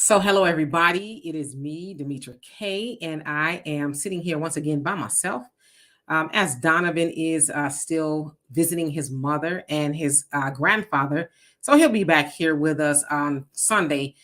So, hello everybody. It is me, Demetra K, and I am sitting here once again by myself. As Donovan is still visiting his mother and his grandfather, so he'll be back here with us on Sunday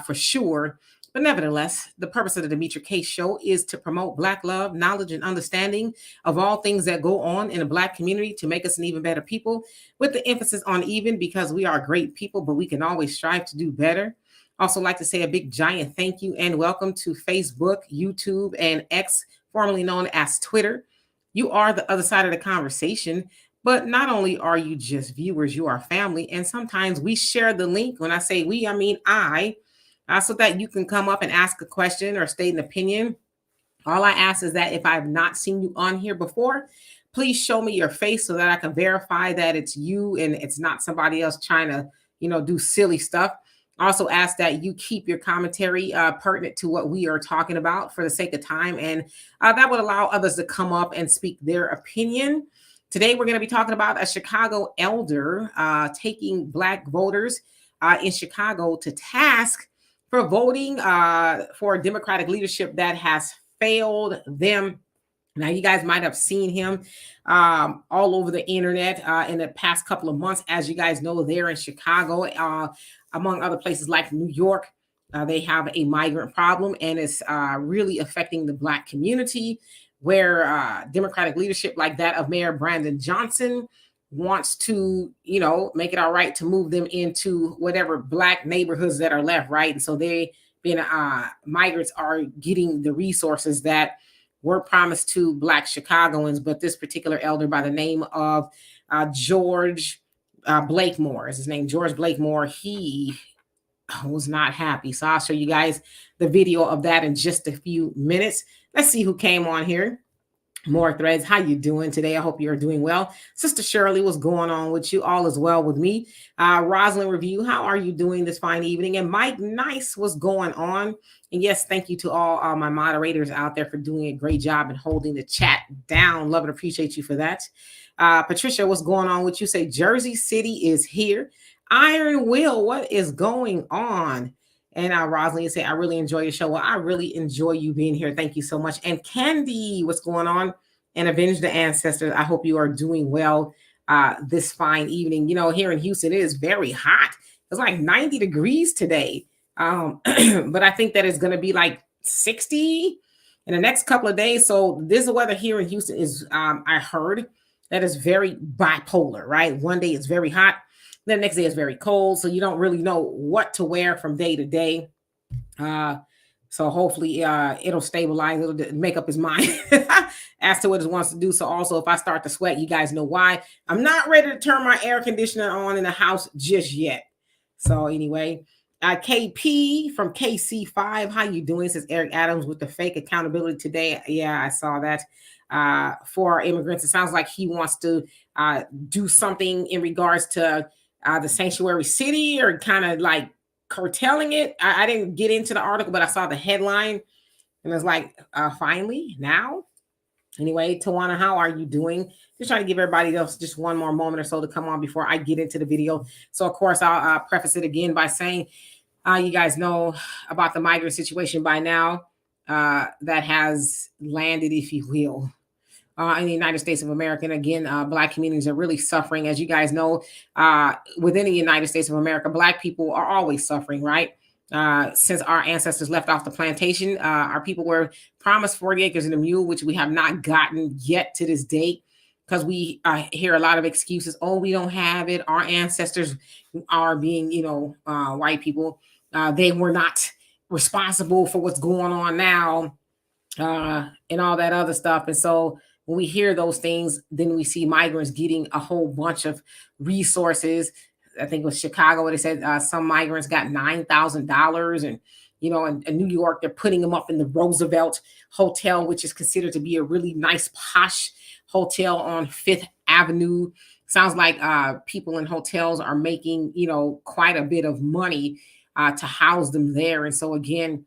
for sure. But nevertheless, the purpose of the Demetra K show is to promote Black love, knowledge, and understanding of all things that go on in the Black community to make us an even better people, with the emphasis on even because we are great people, but we can always strive to do better. Also, like to say a big giant thank you and welcome to Facebook, YouTube, and X, formerly known as Twitter. You are the other side of the conversation, but not only are you just viewers, you are family. And sometimes we share the link. When I say we, I mean so that you can come up and ask a question or state an opinion. All I ask is that if I've not seen you on here before, please show me your face so that I can verify that it's you and it's not somebody else trying to, do silly stuff. I also ask that you keep your commentary pertinent to what we are talking about for the sake of time, and that would allow others to come up and speak their opinion. Today, we're going to be talking about a Chicago elder taking Black voters in Chicago to task for voting for Democratic leadership that has failed them. Now, you guys might have seen him all over the internet in the past couple of months. As you guys know, they're in Chicago, among other places like New York. They have a migrant problem, and it's really affecting the Black community, where Democratic leadership like that of Mayor Brandon Johnson wants to, make it all right to move them into whatever Black neighborhoods that are left, right? And so migrants are getting the resources that were promised to Black Chicagoans, but this particular elder by the name of George Blakemore is his name. George Blakemore, he was not happy. So I'll show you guys the video of that in just a few minutes. Let's see who came on here. More threads. How you doing today? I hope you're doing well. Sister Shirley, what's going on with you? All is well with me. Rosalind Review, how are you doing this fine evening? And Mike Nice, what's going on? And yes, thank you to all my moderators out there for doing a great job and holding the chat down. Love and appreciate you for that. Patricia, what's going on with you? Say Jersey City is here. Iron Will, what is going on? And Rosalind say, I really enjoy your show. Well, I really enjoy you being here. Thank you so much. And Candy, what's going on? And Avenge the Ancestors, I hope you are doing well this fine evening. Here in Houston, it is very hot. It's like 90 degrees today. But I think that it's going to be like 60 in the next couple of days. So this weather here in Houston is, I heard, that is very bipolar, right? One day it's very hot. The next day is very cold, so you don't really know what to wear from day to day. So hopefully it'll stabilize. It'll make up his mind as to what it wants to do. So also, if I start to sweat, you guys know why. I'm not ready to turn my air conditioner on in the house just yet. So anyway, KP from KC5, how you doing? Says Eric Adams with the fake accountability today. Yeah, I saw that. For immigrants, it sounds like he wants to do something in regards to the sanctuary city, or kind of like curtailing it. I didn't get into the article, but I saw the headline and it's like, finally now. Anyway, Tawana, how are you doing? Just trying to give everybody else just one more moment or so to come on before I get into the video. So of course, I'll preface it again by saying, you guys know about the migrant situation by now that has landed, if you will, in the United States of America. And again, Black communities are really suffering. As you guys know, within the United States of America, Black people are always suffering, right? Since our ancestors left off the plantation, our people were promised 40 acres and a mule, which we have not gotten yet to this date, because we hear a lot of excuses. Oh, we don't have it. Our ancestors are being, white people. They were not responsible for what's going on now and all that other stuff. And so when we hear those things, then we see migrants getting a whole bunch of resources. I think it was Chicago, they said some migrants got $9,000, and in New York, they're putting them up in the Roosevelt Hotel, which is considered to be a really nice posh hotel on Fifth Avenue. Sounds like people in hotels are making quite a bit of money to house them there. And so again,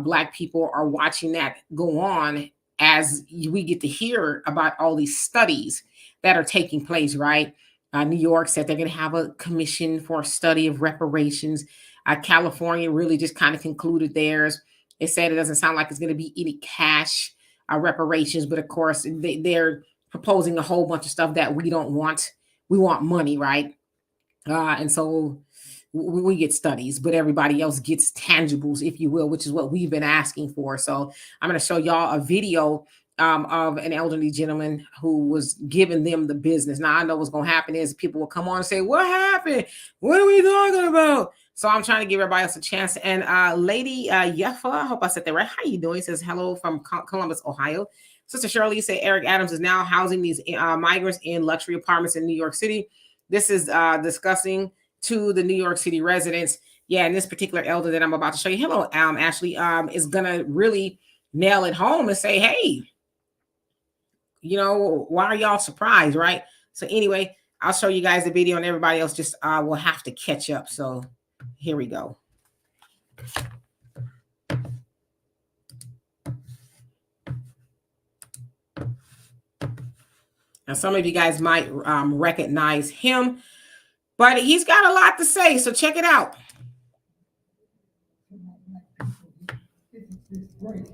Black people are watching that go on as we get to hear about all these studies that are taking place, right? New York said they're going to have a commission for a study of reparations. California really just kind of concluded theirs. It said it doesn't sound like it's going to be any cash reparations, but of course they're proposing a whole bunch of stuff that we don't want. We want money, right? And so we get studies, but everybody else gets tangibles, if you will, which is what we've been asking for. So I'm going to show y'all a video of an elderly gentleman who was giving them the business. Now I know what's going to happen is people will come on and say, "What happened? What are we talking about?" So I'm trying to give everybody else a chance. And Lady Yeffa, I hope I said that right. How you doing? Says hello from Columbus, Ohio. Sister Shirley say Eric Adams is now housing these migrants in luxury apartments in New York City. This is discussing to the New York City residents. Yeah, and this particular elder that I'm about to show you, hello, Ashley, is gonna really nail it home and say, hey, why are y'all surprised, right? So anyway, I'll show you guys the video and everybody else just will have to catch up. So here we go. Now, some of you guys might recognize him, but he's got a lot to say. So check it out. This is great.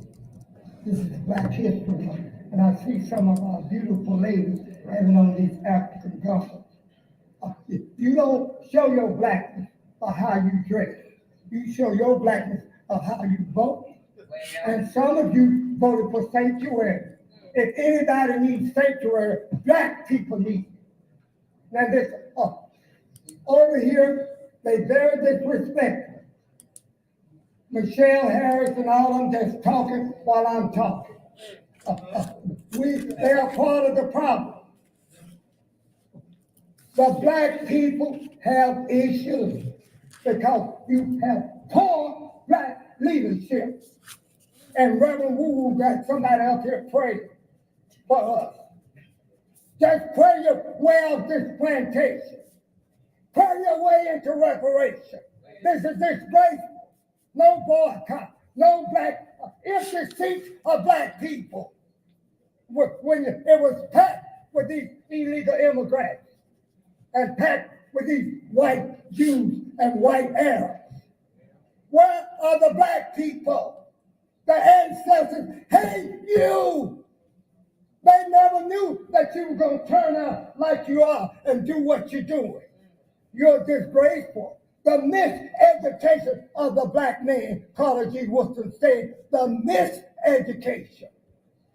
This is Black History Month, and I see some of our beautiful ladies having on these African garments. If you don't show your blackness by how you dress, you show your blackness of how you vote. And some of you voted for sanctuary. If anybody needs sanctuary, Black people need it. Now this, over here, they very disrespectful. Michelle Harris and all of them just talking while I'm talking. They are part of the problem. The Black people have issues because you have poor Black leadership. And Reverend Wu got somebody up here praying for us. Just pray your way out this plantation. Pray your way into reparation. This is disgraceful. No boycott, no Black, empty seats of Black people. When it was packed with these illegal immigrants and packed with these white Jews and white Arabs. Where are the Black people? The ancestors hate you. They never knew that you were going to turn out like you are and do what you're doing. You're disgraceful. The miseducation of the Black man, Carter G. Woodson said, the miseducation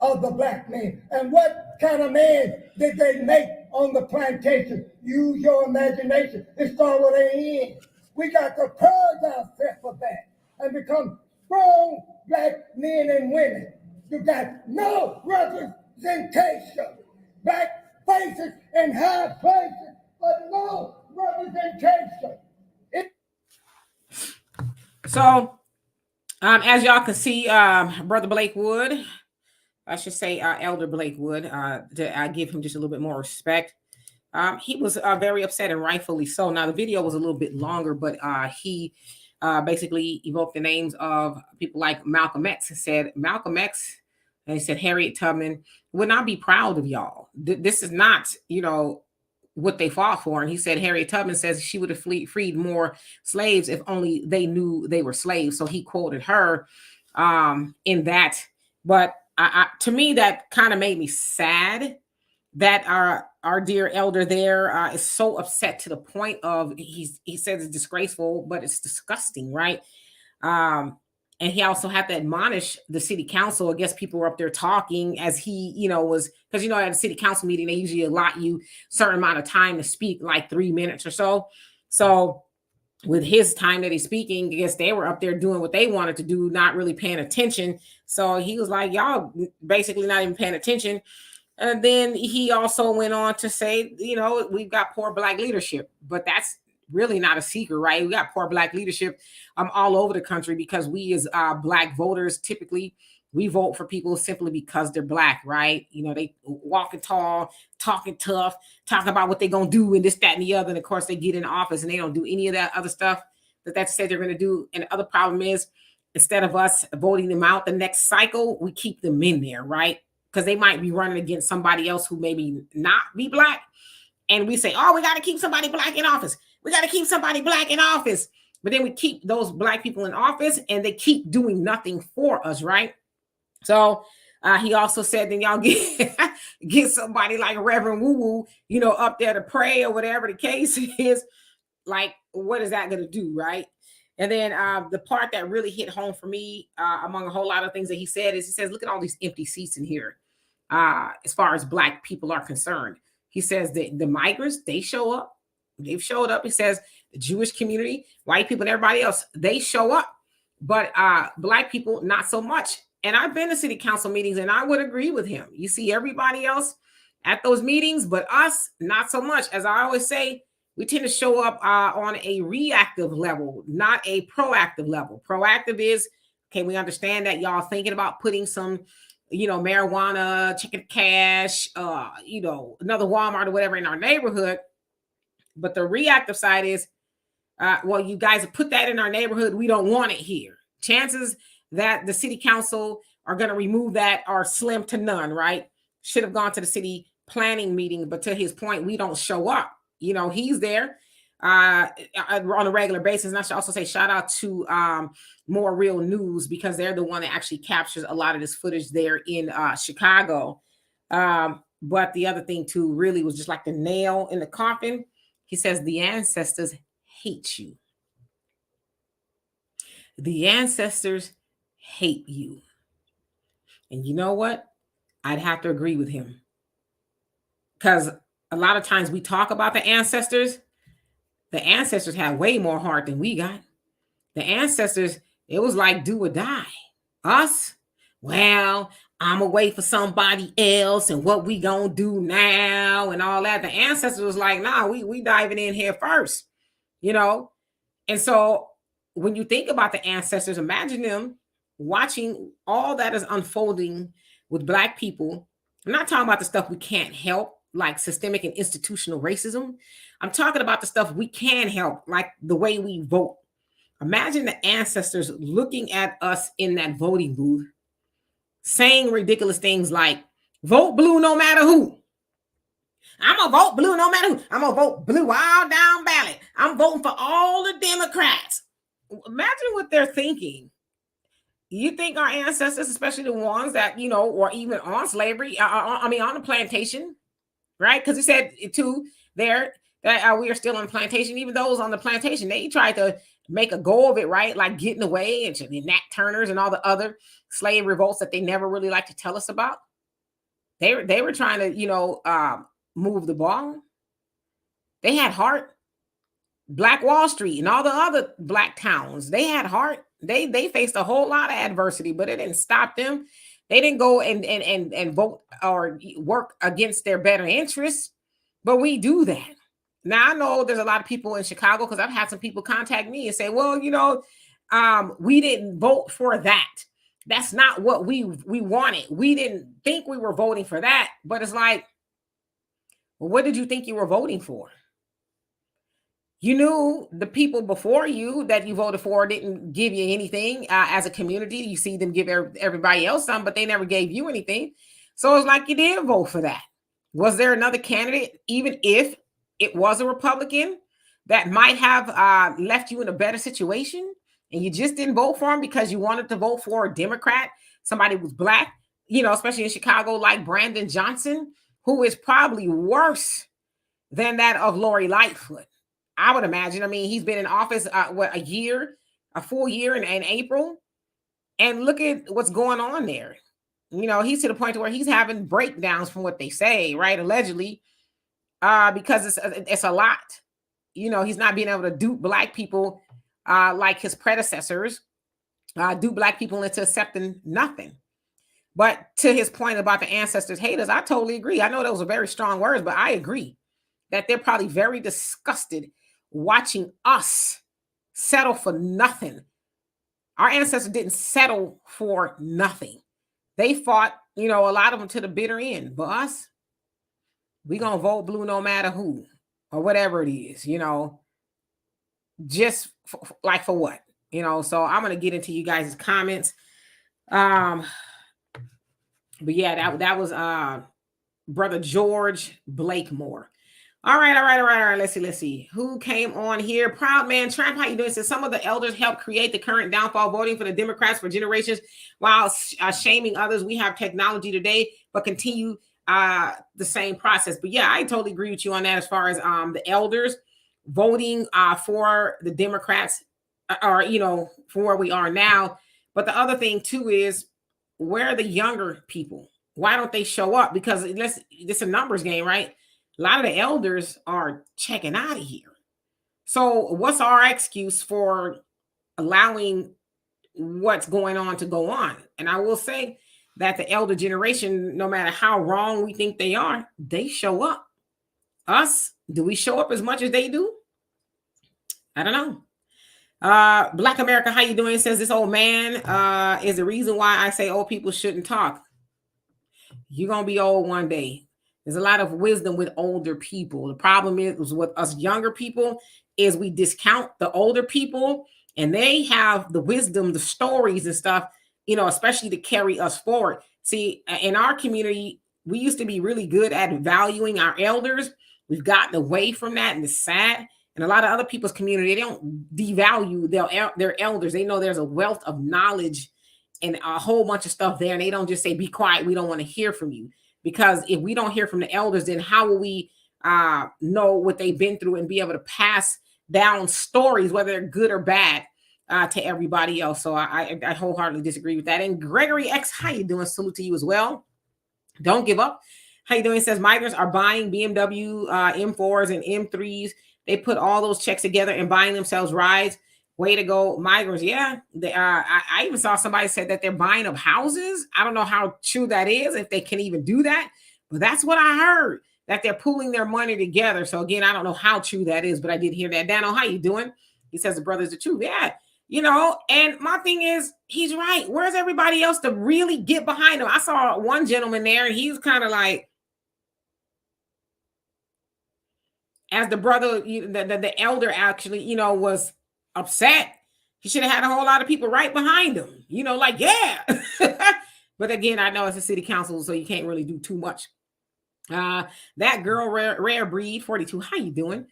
of the Black man. And what kind of man did they make on the plantation? Use your imagination. It started with an end. We got to purge ourselves of that and become strong Black men and women. You got no representation. Black faces in high places, but no representation. So, as y'all can see, Brother Blakewood, I should say Elder Blakewood, to give him just a little bit more respect. He was very upset, and rightfully so. Now, the video was a little bit longer, but he basically evoked the names of people like Malcolm X and said, Malcolm X, and he said Harriet Tubman would not be proud of y'all. This is not, what they fought for. And he said Harriet Tubman says she would have freed more slaves if only they knew they were slaves. So he quoted her in that. But to me, that kind of made me sad that our dear elder there is so upset to the point of he says it's disgraceful, but it's disgusting, right? And he also had to admonish the city council. I guess people were up there talking as he, was, because, at a city council meeting, they usually allot you a certain amount of time to speak, like 3 minutes or so. So with his time that he's speaking, I guess they were up there doing what they wanted to do, not really paying attention. So he was like, y'all basically not even paying attention. And then he also went on to say, we've got poor Black leadership, but that's really not a secret, right? We got poor Black leadership all over the country because we as Black voters, typically we vote for people simply because they're Black, right? They walking tall, talking tough, talking about what they're going to do and this, that, and the other. And of course they get in office and they don't do any of that other stuff that said they're going to do. And the other problem is, instead of us voting them out the next cycle, we keep them in there, right? Because they might be running against somebody else who maybe not be Black. And we say, oh, we got to keep somebody Black in office. We got to keep somebody Black in office. But then we keep those black people in office and they keep doing nothing for us, right? So he also said, then y'all get somebody like Reverend Woo Woo, up there to pray or whatever the case is. Like, what is that going to do, right? And then the part that really hit home for me, among a whole lot of things that he said, is he says, look at all these empty seats in here, as far as black people are concerned. He says that the migrants, they show up. They've showed up. He says the Jewish community, white people, and everybody else, they show up. But black people, not so much. And I've been to city council meetings, and I would agree with him. You see everybody else at those meetings, but us, not so much. As I always say, we tend to show up on a reactive level, not a proactive level. Proactive is, okay, we understand that y'all thinking about putting some, marijuana, chicken cash, another Walmart or whatever in our neighborhood. But the reactive side is, well, you guys have put that in our neighborhood. We don't want it here. Chances that the city council are going to remove that are slim to none, right? Should have gone to the city planning meeting, but to his point, we don't show up. He's there on a regular basis. And I should also say shout out to More Real News, because they're the one that actually captures a lot of this footage there in Chicago. But the other thing too really was just like the nail in the coffin. He says the ancestors hate you. The ancestors hate you. And you know what? I'd have to agree with him. Because a lot of times we talk about the ancestors. The ancestors had way more heart than we got. The ancestors, it was like do or die. Us, well, I'm gonna wait for somebody else and what we gonna do now and all that. The ancestors was like, nah, we diving in here first, And so when you think about the ancestors, imagine them watching all that is unfolding with black people. I'm not talking about the stuff we can't help, like systemic and institutional racism. I'm talking about the stuff we can help, like the way we vote. Imagine the ancestors looking at us in that voting booth, saying ridiculous things like, vote blue no matter who. I'm going to vote blue no matter who. I'm going to vote blue all down ballot. I'm voting for all the Democrats. Imagine what they're thinking. You think our ancestors, especially the ones that, or even on slavery, on the plantation, right? Because he said too there that we are still on the plantation. Even those on the plantation, they tried to make a go of it, right? Like getting away, and the Nat Turners and all the other slave revolts that they never really like to tell us about. They were trying to, move the ball. They had heart. Black Wall Street and all the other black towns, they had heart. They faced a whole lot of adversity, but it didn't stop them. They didn't go and vote or work against their better interests. But we do that. Now I know there's a lot of people in Chicago, because I've had some people contact me and say, well, we didn't vote for that. That's not what we wanted. We didn't think we were voting for that. But it's like, well, what did you think you were voting for? You knew the people before you that you voted for didn't give you anything as a community. You see them give everybody else some, but they never gave you anything. So it's like you did vote for that. Was there another candidate, even if it was a Republican, that might have left you in a better situation, and you just didn't vote for him because you wanted to vote for a Democrat, somebody who was black, especially in Chicago, like Brandon Johnson, who is probably worse than that of Lori Lightfoot, I would imagine. I mean, he's been in office, a full year in April. And look at what's going on there. He's to the point where he's having breakdowns from what they say, right? Allegedly, because it's a lot. He's not being able to dupe black people like his predecessors, dupe black people into accepting nothing. But to his point about the ancestors haters, I totally agree. I know those are very strong words, but I agree that they're probably very disgusted watching us settle for nothing. Our ancestors didn't settle for nothing. They fought, a lot of them to the bitter end. But us, we gonna vote blue no matter who or whatever it is, just for what, So I'm gonna get into you guys' comments. But yeah, that was Brother George Blakemore. All right, all right, all right, all right. Let's see. Who came on here? Proud Man Trump, how you doing? Says some of the elders helped create the current downfall, voting for the Democrats for generations while shaming others. We have technology today, but continue the same process. But yeah, I totally agree with you on that as far as the elders voting for the Democrats or, for where we are now. But the other thing too is, where are the younger people? Why don't they show up? Because it's a numbers game, right? A lot of the elders are checking out of here. So what's our excuse for allowing what's going on to go on? And I will say that the elder generation, no matter how wrong we think they are, they show up. Us, do we show up as much as they do? I don't know. Black America, how you doing? Says this old man is the reason why I say old people shouldn't talk. You're gonna be old one day. There's a lot of wisdom with older people. The problem is with us younger people is we discount the older people, and they have the wisdom, the stories and stuff, especially to carry us forward. See, in our community, we used to be really good at valuing our elders. We've gotten away from that, and it's sad. And a lot of other people's community, they don't devalue their elders. They know there's a wealth of knowledge and a whole bunch of stuff there. And they don't just say, be quiet, we don't want to hear from you. Because if we don't hear from the elders, then how will we know what they've been through and be able to pass down stories, whether they're good or bad, to everybody else? So I wholeheartedly disagree with that. And Gregory X, how you doing? Salute to you as well. Don't give up. How you doing? It says migrants are buying BMW M4s and M3s. They put all those checks together and buying themselves rides. Way to go, migrants. Yeah, they I even saw somebody said that they're buying up houses. I don't know how true that is, if they can even do that, but that's what I heard, that they're pooling their money together. So again, I don't know how true that is, but I did hear that. Dano, how you doing? He says the brother's the truth. Yeah, and my thing is, he's right. Where's everybody else to really get behind him? I saw one gentleman there, and he was kind of like, as the brother, the elder actually, was upset. He should have had a whole lot of people right behind him, like, yeah. But again, I know it's a city council, so you can't really do too much. That girl, rare breed 42, how you doing?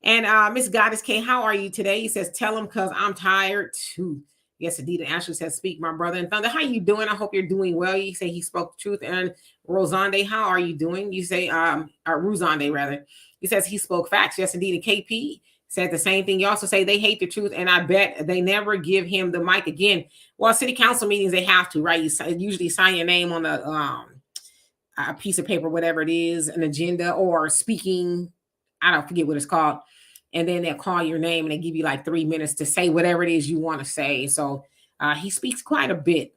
And Miss Goddess K, how are you today? He says, tell him because I'm tired too. Yes, indeed. And Ashley says, speak, my brother. And Thunder, how you doing? I hope you're doing well. You say he spoke the truth. And Rosande, how are you doing? You say, or Rosande rather. He says he spoke facts. Yes, indeed. And KP said the same thing. You also say they hate the truth, and I bet they never give him the mic again. Well, city council meetings, they have to, right? You usually sign your name on a piece of paper, whatever it is, an agenda or speaking. I don't forget what it's called. And then they'll call your name and they give you like 3 minutes to say whatever it is you want to say. So he speaks quite a bit.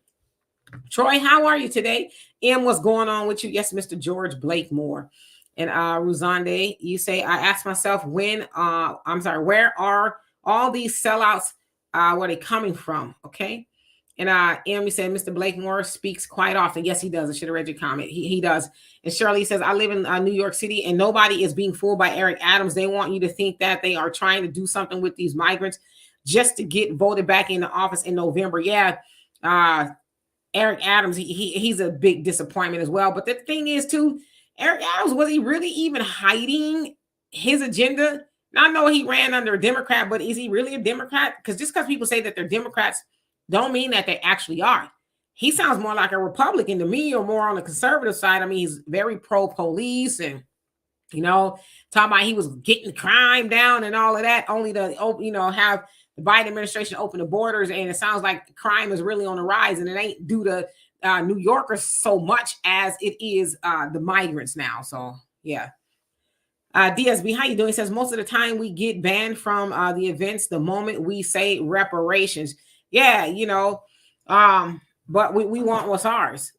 Troy, how are you today? M, what's going on with you? Yes, Mr. George Blakemore. And Ruzande, you say, I asked myself where are all these sellouts, where are they coming from? Okay. And M, you said, Mr. Blakemore speaks quite often. Yes, he does. I should have read your comment. He does. And Shirley says, I live in New York City and nobody is being fooled by Eric Adams. They want you to think that they are trying to do something with these migrants just to get voted back into office in November. Yeah. Eric Adams, he's a big disappointment as well. But the thing is, too, Eric Adams, was he really even hiding his agenda? Now, I know he ran under a Democrat, but is he really a Democrat? Because just because people say that they're Democrats don't mean that they actually are. He sounds more like a Republican to me, or more on the conservative side. I mean, he's very pro-police and, talking about he was getting crime down and all of that, only to, have the Biden administration open the borders. And it sounds like crime is really on the rise, and it ain't due to New Yorkers so much as it is the migrants now. So, yeah. DSB, how you doing? He says, most of the time we get banned from the events the moment we say reparations. Yeah, but we want what's ours.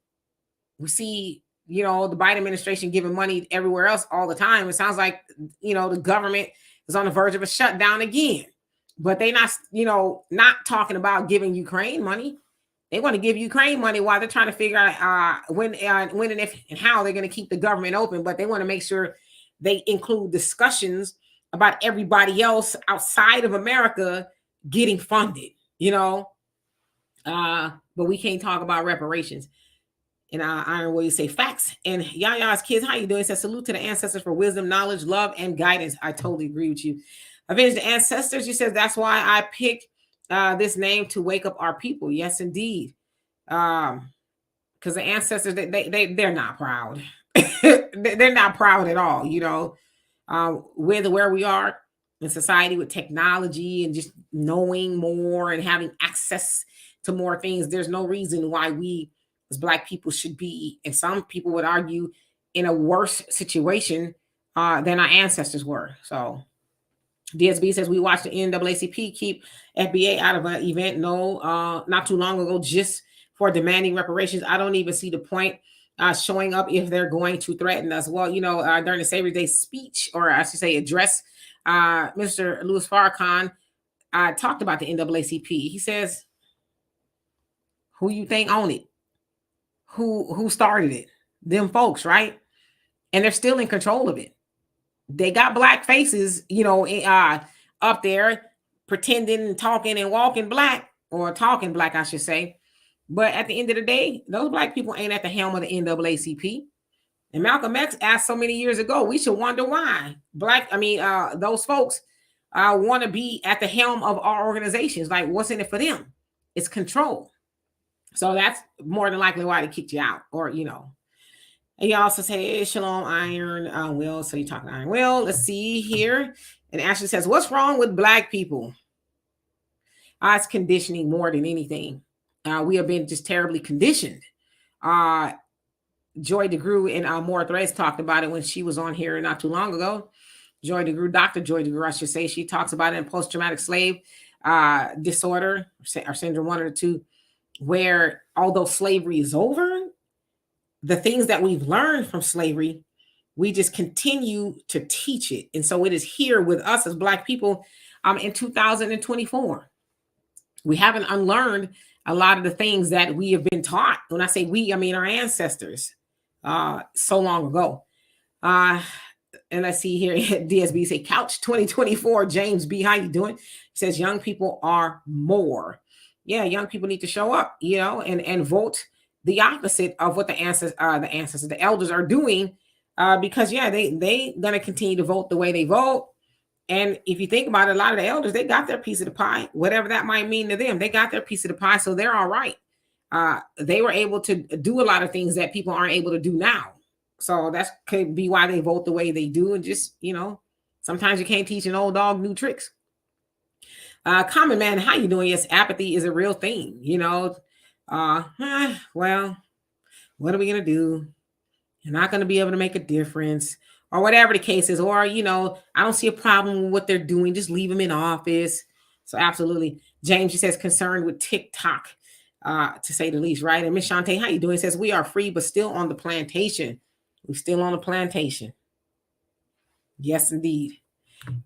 We see, the Biden administration giving money everywhere else all the time. It sounds like, the government is on the verge of a shutdown again. But they not talking about giving Ukraine money. They want to give Ukraine money while they're trying to figure out when and if and how they're going to keep the government open. But they want to make sure they include discussions about everybody else outside of America getting funded, but we can't talk about reparations. And Iron Will, you say facts. And Yaya's kids, how you doing? It says salute to the ancestors for wisdom, knowledge, love, and guidance. I totally agree with you. Avenge the ancestors. You says that's why I picked this name to wake up our people. Yes, indeed. Because the ancestors, they're not proud. They're not proud at all. With where we are in society with technology and just knowing more and having access to more things. There's no reason why we as Black people should be, and some people would argue, in a worse situation than our ancestors were. So DSB says we watched the NAACP keep FBA out of an event. No, not too long ago, just for demanding reparations. I don't even see the point showing up if they're going to threaten us. Well, during the Slavery Day speech, or I should say address, Mr. Louis Farrakhan talked about the NAACP. He says, who you think own it? Who started it? Them folks, right? And they're still in control of it. They got Black faces, up there pretending and talking and walking Black, or talking Black, I should say. But at the end of the day, those Black people ain't at the helm of the NAACP. And Malcolm X asked so many years ago, we should wonder why those folks want to be at the helm of our organizations. Like, what's in it for them? It's control. So that's more than likely why they kicked you out, or. And you also say, hey, Shalom, Iron Will. So you're talking Iron Will. Let's see here. And Ashley says, what's wrong with Black people? It's conditioning more than anything. We have been just terribly conditioned. Joy DeGrew and Moor Threads talked about it when she was on here not too long ago. Dr. Joy DeGrew, I should say, she talks about it in post-traumatic slave disorder, or syndrome, one or two, where although slavery is over, the things that we've learned from slavery, we just continue to teach it. And so it is here with us as Black people in 2024. We haven't unlearned a lot of the things that we have been taught. When I say we, I mean our ancestors so long ago. And let's see here, DSB say, Couch 2024, James B, how you doing? He says, young people are more. Yeah, young people need to show up, and vote the opposite of what the elders are doing, because they gonna continue to vote the way they vote. And if you think about it, a lot of the elders, they got their piece of the pie, whatever that might mean to them. They got their piece of the pie, so they're all right. They were able to do a lot of things that people aren't able to do now. So that could be why they vote the way they do. And just, sometimes you can't teach an old dog new tricks. Common Man, how you doing? Yes, apathy is a real thing, well, what are we going to do? You're not going to be able to make a difference, or whatever the case is. Or, I don't see a problem with what they're doing. Just leave them in office. So absolutely. James, she says, concerned with TikTok, to say the least, right? And Miss Shantae, how you doing? Says, we are free, but still on the plantation. We're still on the plantation. Yes, indeed.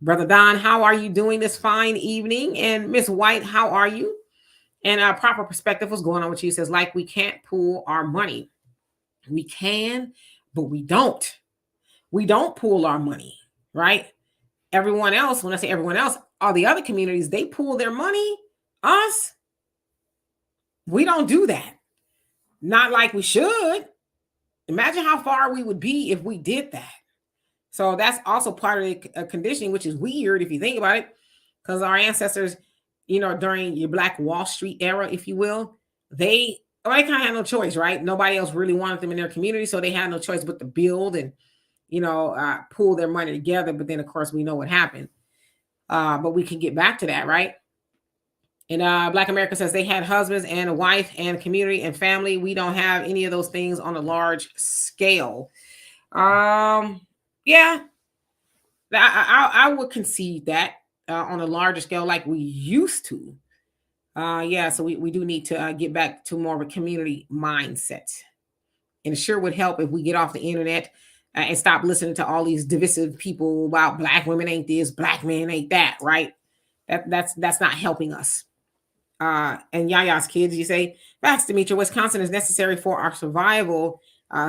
Brother Don, how are you doing this fine evening? And Miss White, how are you? And our proper perspective, what's going on with you? Says, like, we can't pool our money. We can, but we don't. We don't pool our money, right? Everyone else, when I say everyone else, all the other communities, they pool their money. Us, we don't do that. Not like we should. Imagine how far we would be if we did that. So that's also part of the conditioning, which is weird if you think about it, because our ancestors, during your Black Wall Street era, if you will, they kind of had no choice, right? Nobody else really wanted them in their community, so they had no choice but to build and, pool their money together. But then, of course, we know what happened. But we can get back to that, right? And Black America says they had husbands and a wife and community and family. We don't have any of those things on a large scale. Yeah, I would concede that on a larger scale like we used to. So we do need to get back to more of a community mindset. And it sure would help if we get off the internet and stop listening to all these divisive people about Black women ain't this, Black men ain't that, right? That's not helping us. And Yaya's kids, you say, facts, Demetria, Wisconsin is necessary for our survival.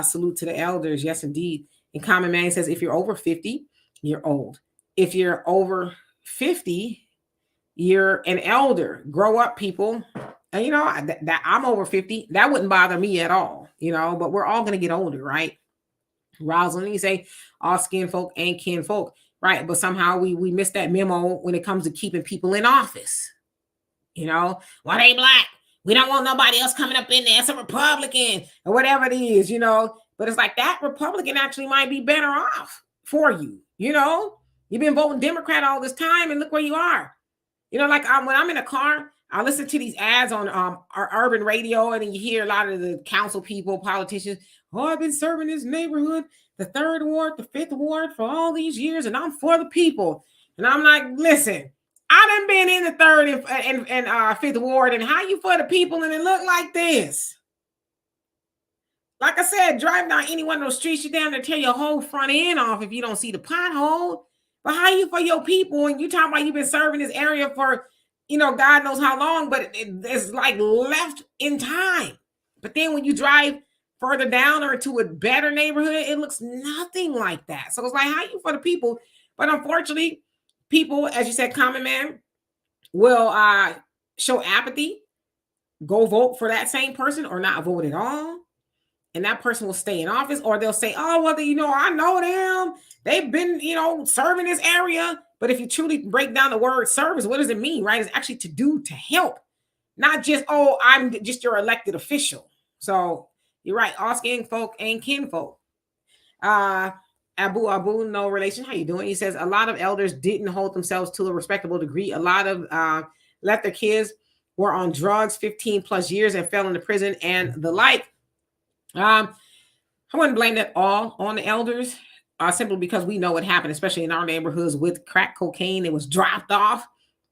Salute to the elders. Yes, indeed. And Common Man says, if you're over 50, you're old. If you're over 50, you're an elder. Grow up, people. And that I'm over 50, that wouldn't bother me at all. but we're all going to get older, right? Rosalind, you say all skin folk and kin folk, right? But somehow we miss that memo when it comes to keeping people in office. Why they black? We don't want nobody else coming up in there. It's a Republican or whatever it is, But it's like that Republican actually might be better off for you, You've been voting Democrat all this time and look where you are. Like when I'm in a car, I listen to these ads on our urban radio, and then you hear a lot of the council people, politicians. Oh, I've been serving this neighborhood, the 3rd ward, the 5th ward for all these years, and I'm for the people. And I'm like, listen, I done been in the 3rd and 5th ward, and how you for the people and it look like this? Like I said, drive down any one of those streets, you're down there, tear your whole front end off if you don't see the pothole. But how you for your people? And you talking about you've been serving this area for, God knows how long, but it's like left in time. But then when you drive further down or to a better neighborhood, it looks nothing like that. So it's like, how you for the people? But unfortunately, people, as you said, common man, will show apathy, go vote for that same person or not vote at all. And that person will stay in office, or they'll say, oh, well, I know them. They've been, serving this area. But if you truly break down the word service, what does it mean, right? It's actually to help, not just, oh, I'm just your elected official. So you're right. All skin folk and kin folk. Abu, no relation. How you doing? He says a lot of elders didn't hold themselves to a respectable degree. A lot of left their kids, were on drugs 15 plus years and fell into prison and the like. I wouldn't blame that all on the elders, simply because we know what happened, especially in our neighborhoods with crack cocaine. It was dropped off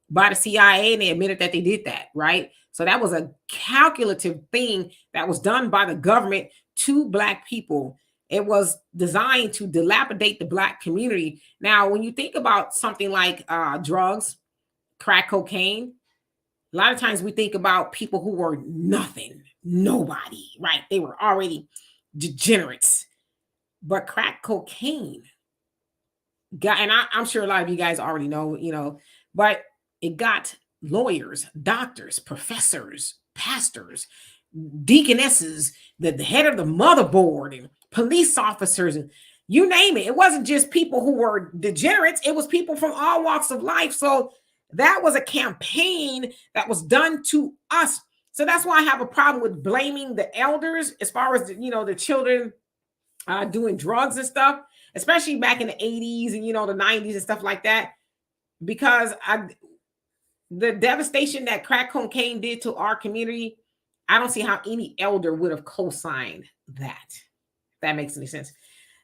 by the CIA, and they admitted that they did that, right? So that was a calculative thing that was done by the government to Black people. It was designed to dilapidate the Black community. Now, when you think about something like drugs, crack cocaine, a lot of times we think about people who were nothing, nobody, right? They were already degenerates. But crack cocaine got, and I'm sure a lot of you guys already know, but it got lawyers, doctors, professors, pastors, deaconesses, the head of the motherboard, and police officers, and you name it. It wasn't just people who were degenerates. It was people from all walks of life. So that was a campaign that was done to us. So that's why I have a problem with blaming the elders as far as, the children doing drugs and stuff, especially back in the 80s and, the 90s and stuff like that, because the devastation that crack cocaine did to our community, I don't see how any elder would have co-signed that. If that makes any sense.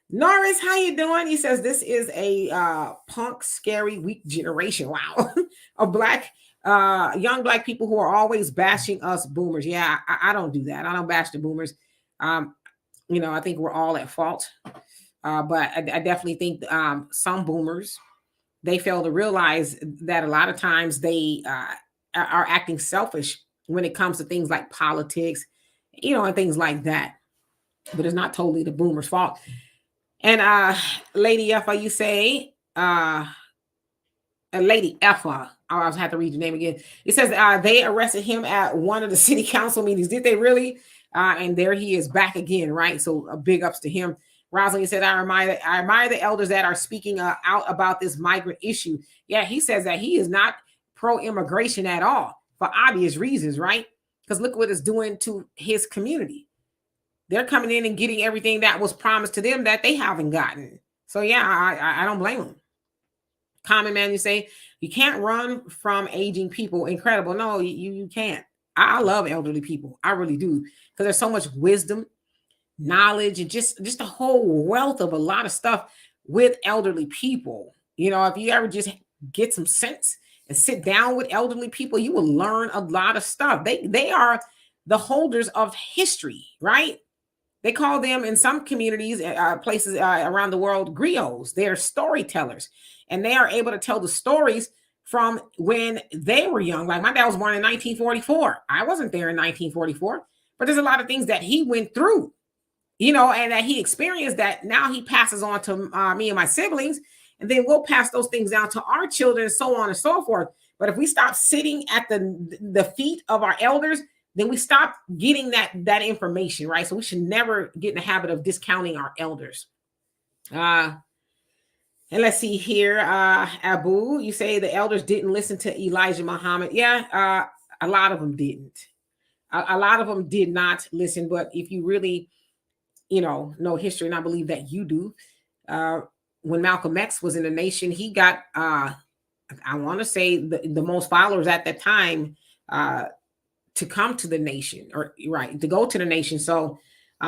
Norris, how you doing? He says this is a punk, scary, weak generation. Wow, of Black, young Black people who are always bashing us boomers. Yeah, I don't do that. I don't bash the boomers. I think we're all at fault. But I definitely think some boomers, they fail to realize that a lot of times they are acting selfish when it comes to things like politics, and things like that. But it's not totally the boomers' fault. And Lady Effa, you say, Lady Effa, I was have to read your name again. It says they arrested him at one of the city council meetings. Did they really? And there he is back again, right? So big ups to him. Rosalind said, I admire the elders that are speaking out about this migrant issue. Yeah, he says that he is not pro-immigration at all for obvious reasons, right? Because look what it's doing to his community. They're coming in and getting everything that was promised to them that they haven't gotten. So yeah, I don't blame them. Common man, you say, you can't run from aging people. Incredible. No, you can't. I love elderly people. I really do. Because there's so much wisdom, knowledge, and just a whole wealth of a lot of stuff with elderly people. If you ever just get some sense and sit down with elderly people, you will learn a lot of stuff. They are the holders of history, right? They call them in some communities, places around the world, griots. They're storytellers, and they are able to tell the stories from when they were young. Like my dad was born in 1944. I wasn't there in 1944, but there's a lot of things that he went through, and that he experienced that now he passes on to me and my siblings, and then we'll pass those things down to our children, and so on and so forth. But if we stop sitting at the feet of our elders, then we stop getting that information, right? So we should never get in the habit of discounting our elders. And let's see here, Abu, you say the elders didn't listen to Elijah Muhammad. Yeah, a lot of them didn't. A lot of them did not listen. But if you really, know history, and I believe that you do, uh, when Malcolm X was in the nation, he got, I want to say, the most followers at that time to come to the nation, or right, to go to the nation. So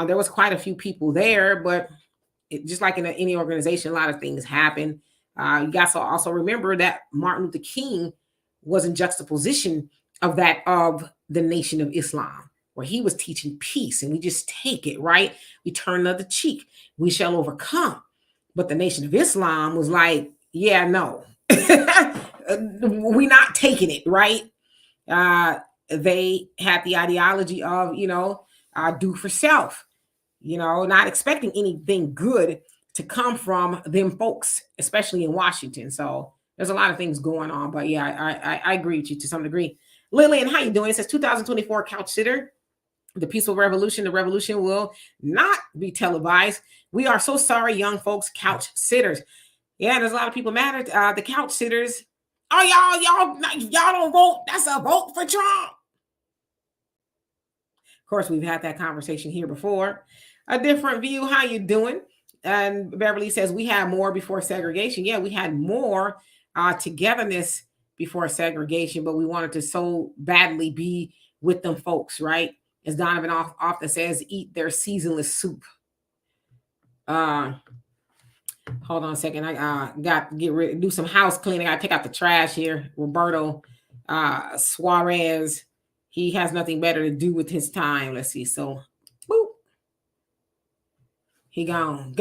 there was quite a few people there, but just like in any organization, a lot of things happen. You guys also remember that Martin Luther King was in juxtaposition of the Nation of Islam, where he was teaching peace, and we just take it, right? We turn another cheek. We shall overcome. But the Nation of Islam was like, yeah, no, we're not taking it, right? They had the ideology of, do for self, not expecting anything good to come from them folks, especially in Washington. So there's a lot of things going on. But yeah, I agree with you to some degree. Lillian, how you doing? It says 2024 couch sitter. The peaceful revolution. The revolution will not be televised. We are so sorry, young folks, couch sitters. Yeah, there's a lot of people mad at the couch sitters. Oh, y'all don't vote. That's a vote for Trump. Of course, we've had that conversation here before. A different view. How you doing? And Beverly says we had more before segregation. Yeah, we had more togetherness before segregation, but we wanted to so badly be with them folks, right? As Donovan often says, eat their seasonless soup. Hold on a second. I got to do some house cleaning. I take out the trash here. Roberto Suarez, he has nothing better to do with his time. Let's see. So, boop. He gone.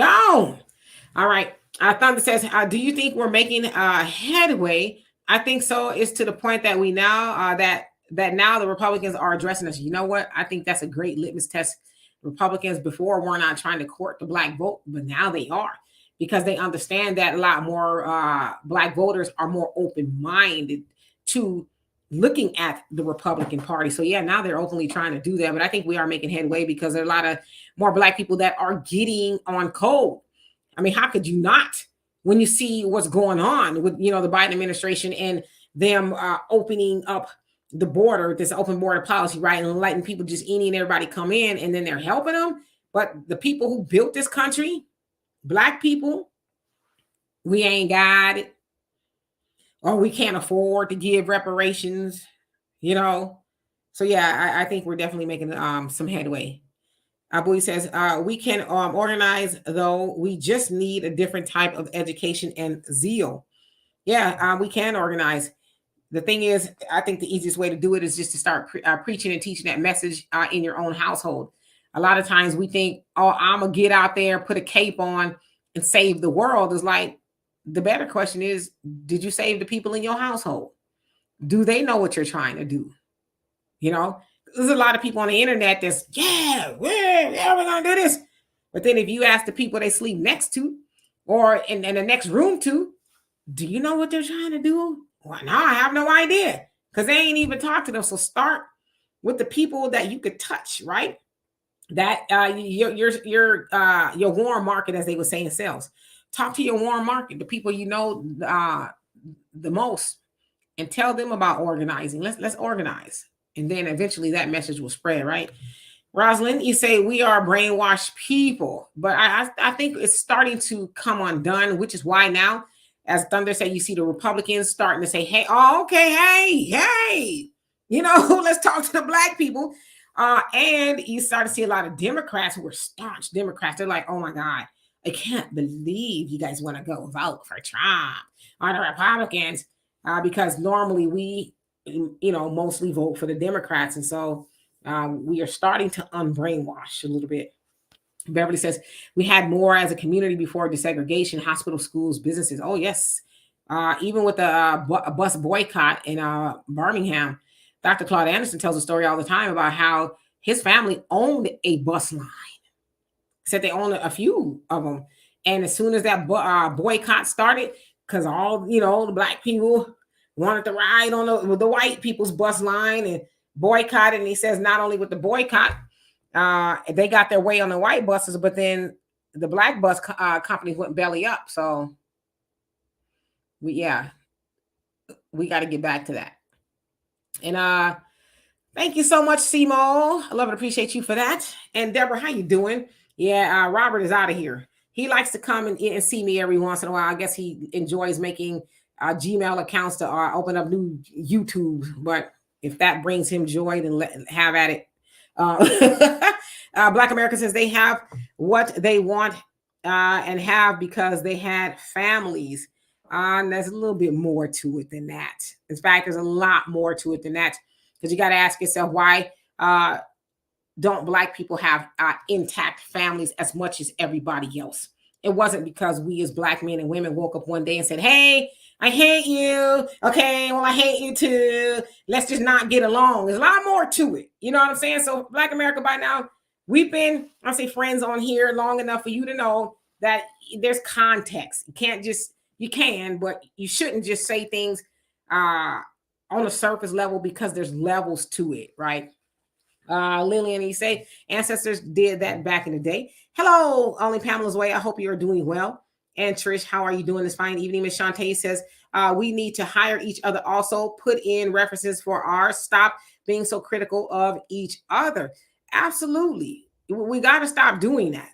All right. Thunder says, do you think we're making headway? I think so. It's to the point that we now that now the Republicans are addressing us. You know what? I think that's a great litmus test. Republicans before were not trying to court the black vote, but now they are, because they understand that a lot more black voters are more open-minded to looking at the Republican Party. So yeah, now they're openly trying to do that. But I think we are making headway because there are a lot of more black people that are getting on code. I mean, how could you not, when you see what's going on with, the Biden administration and them opening up the border, this open border policy, right? And letting people just any and everybody come in, and then they're helping them. But the people who built this country, black people, we ain't got it, or we can't afford to give reparations, So yeah, I think we're definitely making some headway. Abu says, we can organize, though. We just need a different type of education and zeal. Yeah, we can organize. The thing is, I think the easiest way to do it is just to start preaching and teaching that message in your own household. A lot of times we think, oh, I'm going to get out there, put a cape on, and save the world. Is like, the better question is, did you save the people in your household? Do they know what you're trying to do? There's a lot of people on the internet that's, we're going to do this. But then if you ask the people they sleep next to or in the next room to, do you know what they're trying to do? Well, no, I have no idea, because they ain't even talked to them. So start with the people that you could touch, right? That your warm market, as they would say in sales. Talk to your warm market, the people the most, and tell them about organizing. Let's organize. And then eventually that message will spread, right? Rosalind, you say we are brainwashed people, but I think it's starting to come undone, which is why now, as Thunder said, you see the Republicans starting to say, hey, let's talk to the black people. And you start to see a lot of Democrats who are staunch Democrats. They're like, oh my God, I can't believe you guys want to go vote for Trump or the Republicans, because normally we, mostly vote for the Democrats. And so we are starting to unbrainwash a little bit. Beverly says, we had more as a community before desegregation, hospitals, schools, businesses. Oh, yes. Even with the bus boycott in Birmingham, Dr. Claude Anderson tells a story all the time about how his family owned a bus line. Said they owned a few of them. And as soon as that boycott started, because all, the black people wanted to ride on the white people's bus line, and boycotted. And he says not only with the boycott, they got their way on the white buses, but then the black bus companies went belly up. So we got to get back to that. And thank you so much, Simo. I love and appreciate you for that. And Deborah, how you doing? Yeah, Robert is out of here. He likes to come and see me every once in a while. I guess he enjoys making Gmail accounts to open up new YouTube. But if that brings him joy, then have at it. Black America says they have what they want and have because they had families. And there's a little bit more to it than that. In fact, there's a lot more to it than that. Because you got to ask yourself, why don't Black people have intact families as much as everybody else? It wasn't because we as Black men and women woke up one day and said, hey, I hate you. Okay, well, I hate you too. Let's just not get along. There's a lot more to it. You know what I'm saying? So Black America, by now, we've been, I'll say, friends on here long enough for you to know that there's context. You can, but you shouldn't just say things on the surface level, because there's levels to it, right? Lillian, you say ancestors did that back in the day. Hello, Only Pamela's Way. I hope you're doing well. And Trish, how are you doing this fine evening? Miss Shantae says, we need to hire each other. Also put in references for ours. Stop being so critical of each other. Absolutely. We got to stop doing that.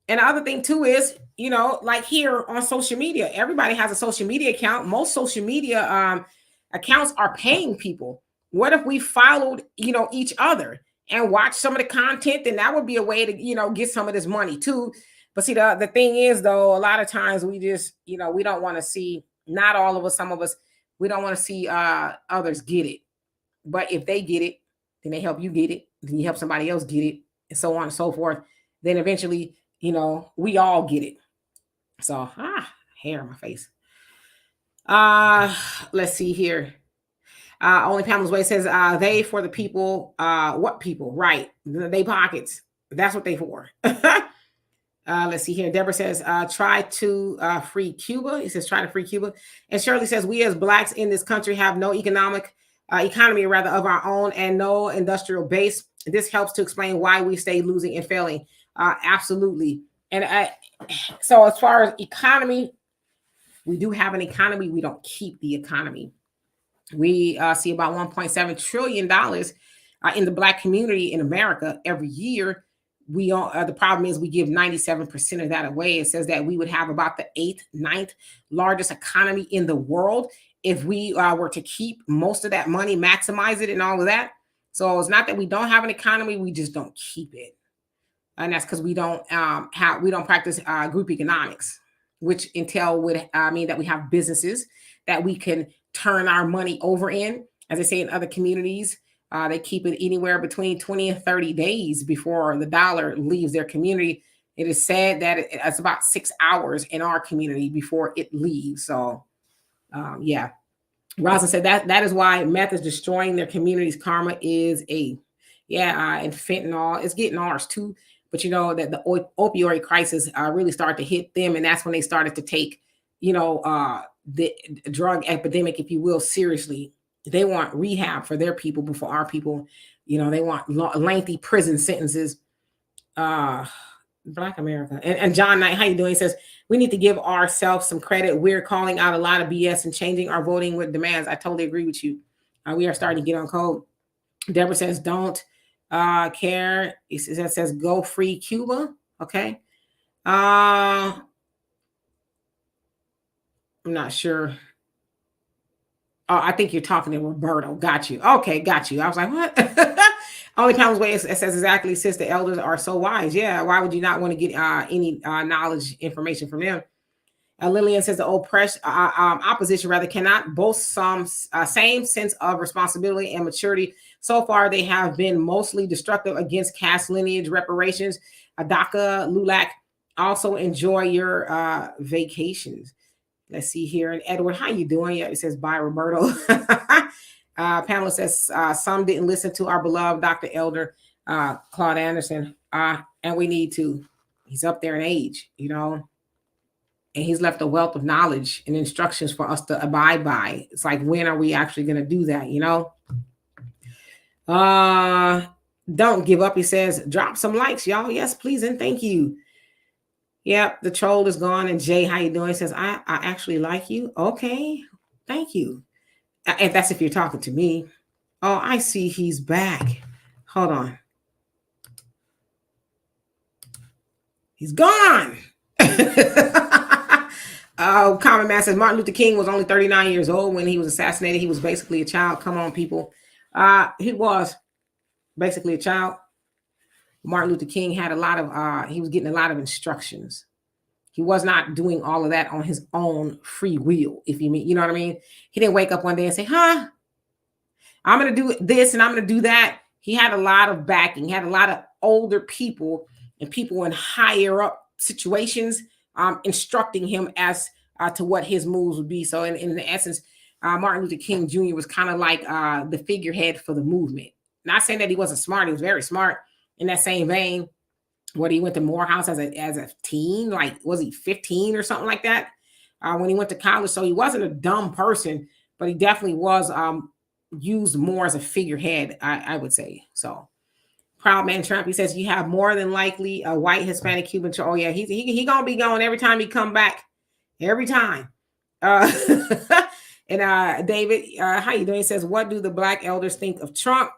And the other thing too is, like here on social media, everybody has a social media account. Most social media accounts are paying people. What if we followed, each other and watch some of the content? Then that would be a way to, get some of this money too. But see, the thing is, though, a lot of times we just, we don't want to see, not all of us, some of us, we don't want to see others get it. But if they get it, then they help you get it. Then you help somebody else get it, and so on and so forth. Then eventually, we all get it. So, hair on my face. Let's see here. Only Pamela's Way says, they for the people. What people? Right. They pockets. That's what they for. Let's see here. Deborah says, try to free Cuba. He says, try to free Cuba. And Shirley says, we as Blacks in this country have no economy of our own and no industrial base. This helps to explain why we stay losing and failing. Absolutely. And so as far as economy, we do have an economy. We don't keep the economy. We see about $1.7 trillion in the Black community in America every year. The problem is we give 97% of that away. It says that we would have about the 8th, 9th largest economy in the world if we were to keep most of that money, maximize it and all of that. So it's not that we don't have an economy, we just don't keep it. And that's because we don't practice group economics, which would mean that we have businesses that we can turn our money over in. As I say, in other communities, they keep it anywhere between 20 and 30 days before the dollar leaves their community. It is said that it's about 6 hours in our community before it leaves. So, yeah. Rosin said that is why meth is destroying their communities. Karma is and fentanyl is getting ours too. But that the opioid crisis really started to hit them, and that's when they started to take, the drug epidemic, if you will, seriously. They want rehab for their people before our people. They want lengthy prison sentences. Black America. And John Knight, how you doing? He says, we need to give ourselves some credit. We're calling out a lot of BS and changing our voting with demands. I totally agree with you. We are starting to get on code. Deborah says, don't care. It says, go free Cuba. Okay. I'm not sure. Oh, I think you're talking to Roberto. Got you. Okay, got you. I was like, what? Only Pamela's Way, it says exactly, since the elders are so wise. Yeah, why would you not want to get any knowledge, information from them? Lillian says the opposition rather cannot boast some same sense of responsibility and maturity. So far, they have been mostly destructive against caste lineage reparations. Adaka Lulak, also enjoy your vacations. Let's see here. And Edward, how you doing? Yeah, it says bye, Roberto. Pamela says some didn't listen to our beloved Dr. Elder Claude Anderson, and we need to. He's up there in age, and he's left a wealth of knowledge and instructions for us to abide by. It's like, when are we actually going to do that? Uh, don't give up. He says, drop some likes, y'all. Yes, please and thank you. Yep, the troll is gone. And Jay, how you doing? He says, I actually like you. Okay, thank you. If that's if you're talking to me. Oh, I see he's back. Hold on. He's gone. Common Man says Martin Luther King was only 39 years old when he was assassinated. He was basically a child. Come on, people. He was basically a child. Martin Luther King had a lot of he was getting a lot of instructions. He was not doing all of that on his own free will, if you mean, you know what I mean? He didn't wake up one day and say, huh, I'm going to do this and I'm going to do that. He had a lot of backing. He had a lot of older people and people in higher up situations instructing him as to what his moves would be. So in essence, Martin Luther King Jr. was kind of like the figurehead for the movement. Not saying that he wasn't smart. He was very smart in that same vein. What he went to Morehouse as a teen, like was he 15 or something like that when he went to college? So he wasn't a dumb person, but he definitely was used more as a figurehead, I would say. So Proud Man Trump, he says you have more than likely a white Hispanic Cuban. Oh yeah, he gonna be going every time he come back, every time. And David, how you doing? He says, what do the black elders think of Trump?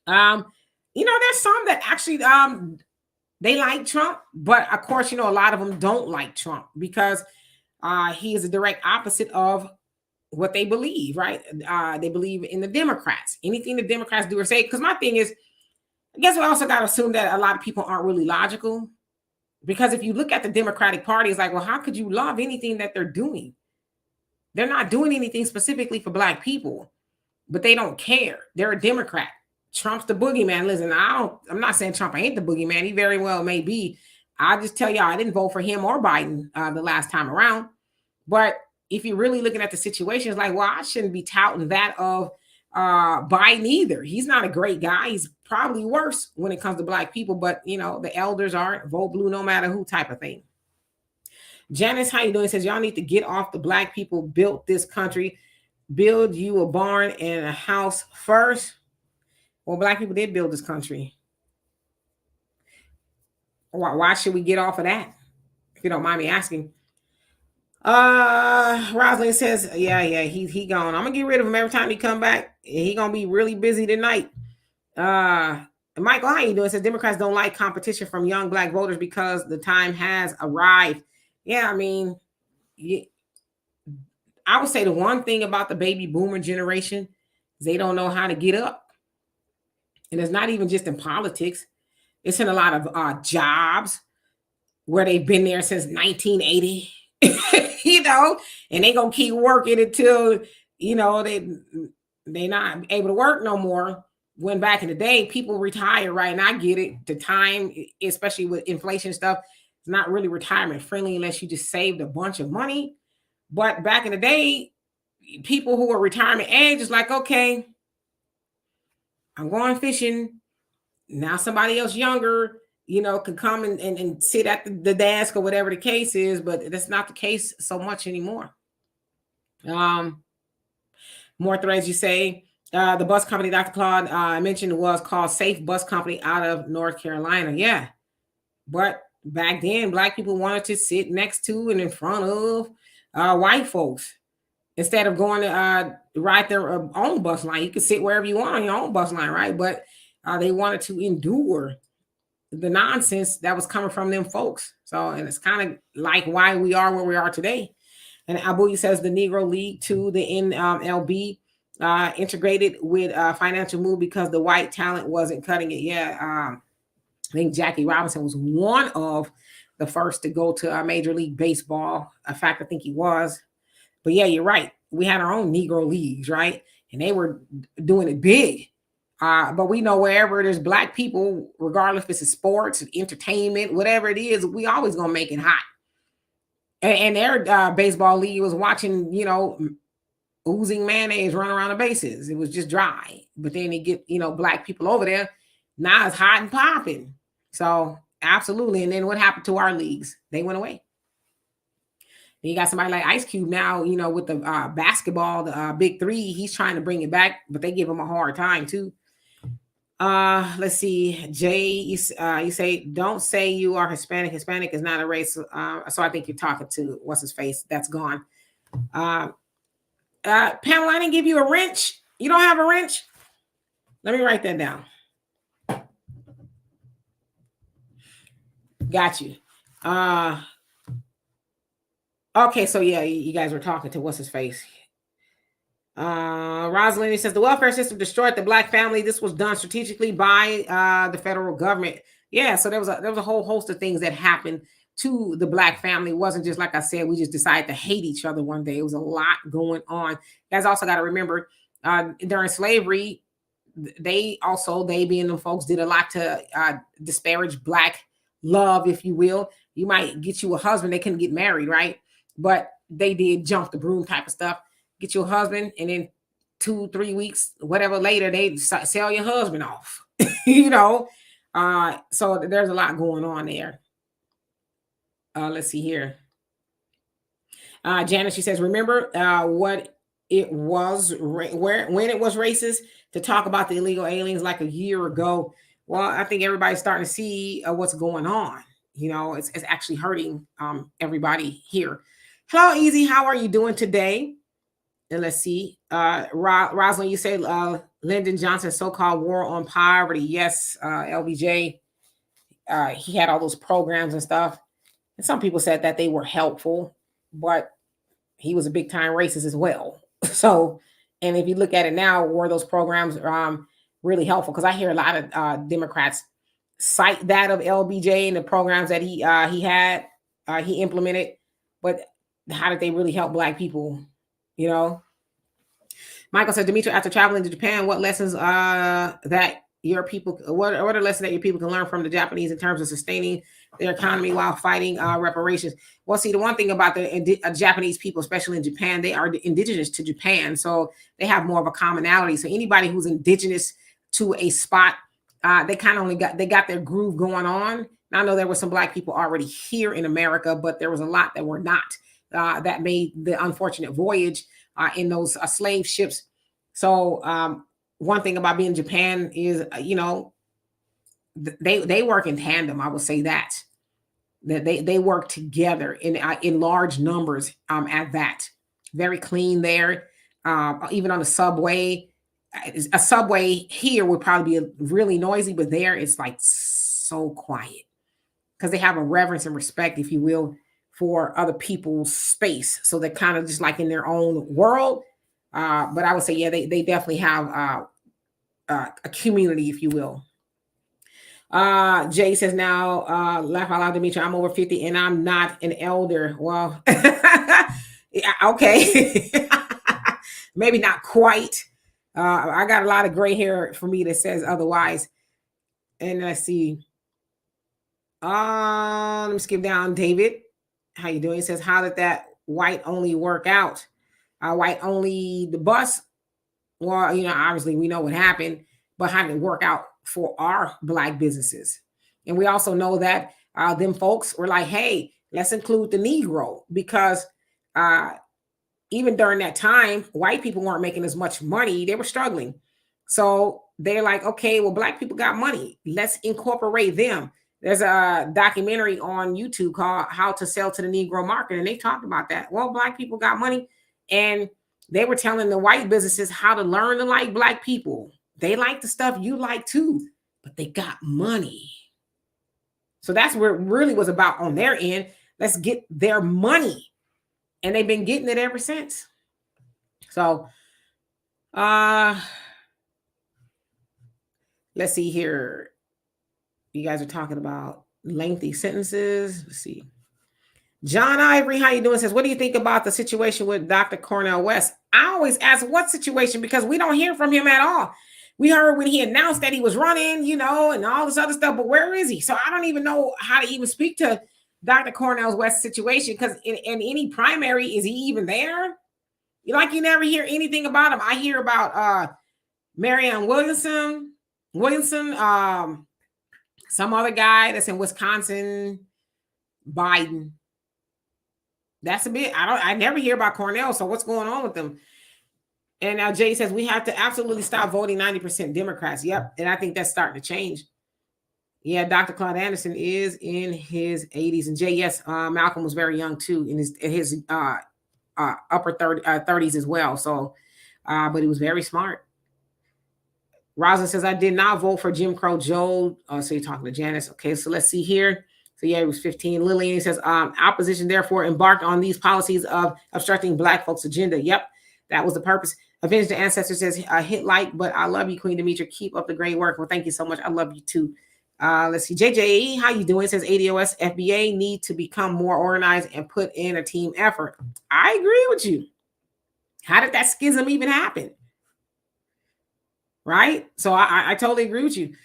There's some that actually they like Trump, but of course, a lot of them don't like Trump because he is a direct opposite of what they believe, right? They believe in the Democrats. Anything the Democrats do or say, because my thing is, I guess we also got to assume that a lot of people aren't really logical. Because if you look at the Democratic Party, it's like, well, how could you love anything that they're doing? They're not doing anything specifically for black people, but they don't care. They're a Democrat. Trump's the boogeyman. Listen, I'm not saying Trump ain't the boogeyman. He very well may be. I'll just tell y'all, I didn't vote for him or Biden the last time around. But if you're really looking at the situation, it's like, well, I shouldn't be touting that of Biden either. He's not a great guy. He's probably worse when it comes to black people. But, the elders aren't. Vote blue no matter who type of thing. Janice, how you doing? Says, y'all need to get off the black people built this country. Build you a barn and a house first. Well, black people did build this country. Why should we get off of that? If you don't mind me asking. Rosalind says, yeah, he gone. I'm gonna get rid of him every time he come back. He gonna be really busy tonight. Michael, how you doing? Says Democrats don't like competition from young black voters because the time has arrived. Yeah, I mean, I would say the one thing about the baby boomer generation is they don't know how to get up. And it's not even just in politics. It's in a lot of jobs where they've been there since 1980, and they gonna keep working until, they not able to work no more. When back in the day, people retire, right? And I get it. The time, especially with inflation stuff, it's not really retirement friendly unless you just saved a bunch of money. But back in the day, people who were retirement age is like, okay, I'm going fishing. Now somebody else younger, could come and sit at the desk or whatever the case is, but that's not the case so much anymore. More threads, you say. The bus company Dr. Claude mentioned was called Safe Bus Company out of North Carolina. Yeah. But back then, black people wanted to sit next to and in front of white folks. Instead of going to ride their own bus line. You could sit wherever you want on your own bus line, right? But they wanted to endure the nonsense that was coming from them folks. So, and it's kind of like why we are where we are today. And Abuya says the Negro League to the NLB integrated with financial move because the white talent wasn't cutting it. Yeah, I think Jackie Robinson was one of the first to go to Major League Baseball. In fact, I think he was. But yeah, you're right. We had our own Negro leagues, right? And they were doing it big. But we know wherever there's black people, regardless if it's sports, entertainment, whatever it is, we always gonna make it hot. And their baseball league was watching, oozing mayonnaise run around the bases. It was just dry. But then they get, black people over there. Now it's hot and popping. So absolutely. And then what happened to our leagues? They went away. Then you got somebody like Ice Cube now, with the basketball, the Big Three. He's trying to bring it back, but they give him a hard time too. Let's see. Jay, you say, don't say you are Hispanic. Hispanic is not a race. So I think you're talking to what's his face. That's gone. Pamela, I didn't give you a wrench. You don't have a wrench? Let me write that down. Got you. Okay, so yeah, you guys were talking to what's his face. Rosalind says the welfare system destroyed the Black family. This was done strategically by the federal government. Yeah, so there was a whole host of things that happened to the Black family. It wasn't just, like I said, we just decided to hate each other one day. It was a lot going on. You guys also got to remember, during slavery, they being them folks did a lot to disparage Black love, if you will. You might get you a husband, they couldn't get married, right? But they did jump the broom type of stuff. Get you a husband, and then 2-3 weeks, whatever later, they sell your husband off. You know, so there's a lot going on there. Let's see here. Janice, she says, remember what it was when it was racist to talk about the illegal aliens like a year ago. Well, I think everybody's starting to see what's going on. You know, it's actually hurting everybody here. Hello, Easy. How are you doing today? And let's see. Rosalind, you say Lyndon Johnson's so-called war on poverty. Yes, LBJ. He had all those programs and stuff. And some people said that they were helpful, but he was a big time racist as well. So, and if you look at it now, were those programs really helpful? Because I hear a lot of Democrats cite that of LBJ and the programs that he implemented, but how did they really help Black people? You know, Michael said, Demetri, after traveling to Japan, what lessons that your people, what are the lessons that your people can learn from the Japanese in terms of sustaining their economy while fighting reparations? Well, see, the one thing about the Japanese people, especially in Japan, they are indigenous to Japan. So they have more of a commonality. So anybody who's indigenous to a spot, they kind of got their groove going on. Now, I know there were some Black people already here in America, but there was a lot that were not, that made the unfortunate voyage in those slave ships. So one thing about being in Japan is, you know, they work in tandem. I will say that they work together in large numbers. At that, very clean there. Even on the subway, a subway here would probably be really noisy, but there it's like so quiet because they have a reverence and respect, if you will, for other people's space. So they're kind of just like in their own world. But I would say, yeah, they definitely have a community, if you will. Jay says, now, laugh out loud, Demetri, I'm over 50 and I'm not an elder. Well, okay. Maybe not quite. I got a lot of gray hair for me that says otherwise. And let's see. Let me skip down. David, how you doing? He says, how did that white only work out? White only the bus. Well, you know, obviously we know what happened, but how did it work out for our Black businesses? And we also know that them folks were like, hey, let's include the Negro, because even during that time, white people weren't making as much money. They were struggling. So they're like, okay, well, Black people got money. Let's incorporate them. There's a documentary on YouTube called How to Sell to the Negro Market, and they talked about that. Well, Black people got money, and they were telling the white businesses how to learn to like Black people. They like the stuff you like too, but they got money. So that's where it really was about on their end. Let's get their money. And they've been getting it ever since. So let's see here. You guys are talking about lengthy sentences. Let's see. John Ivory, how you doing? Says, what do you think about the situation with Dr. Cornel West? I always ask what situation, because we don't hear from him at all. We heard when he announced that he was running, you know, and all this other stuff, but where is he? So I don't even know how to even speak to Dr. Cornel West's situation, because in any primary, is he even there? You know, like you never hear anything about him. I hear about Marianne Williamson, some other guy that's in Wisconsin, Biden. That's a bit, I never hear about Cornel. So what's going on with them? And now Jay says we have to absolutely stop voting 90% Democrats. Yep. And I think that's starting to change. Yeah, Dr. Claude Anderson is in his 80s. And Jay, yes, Malcolm was very young too, in his upper 30s as well. So, but he was very smart. Rosa says, I did not vote for Jim Crow Joe. So you're talking to Janice. Okay, so let's see here. So yeah, he was 15. Lillian says, opposition therefore embarked on these policies of obstructing Black folks' agenda. Yep, that was the purpose. Avenge the Ancestor says, hit like, but I love you, Queen Demetra. Keep up the great work. Well, thank you so much. I love you too. Let's see. JJE, how you doing? It says ADOS FBA need to become more organized and put in a team effort. I agree with you. How did that schism even happen? Right? So I totally agree with you.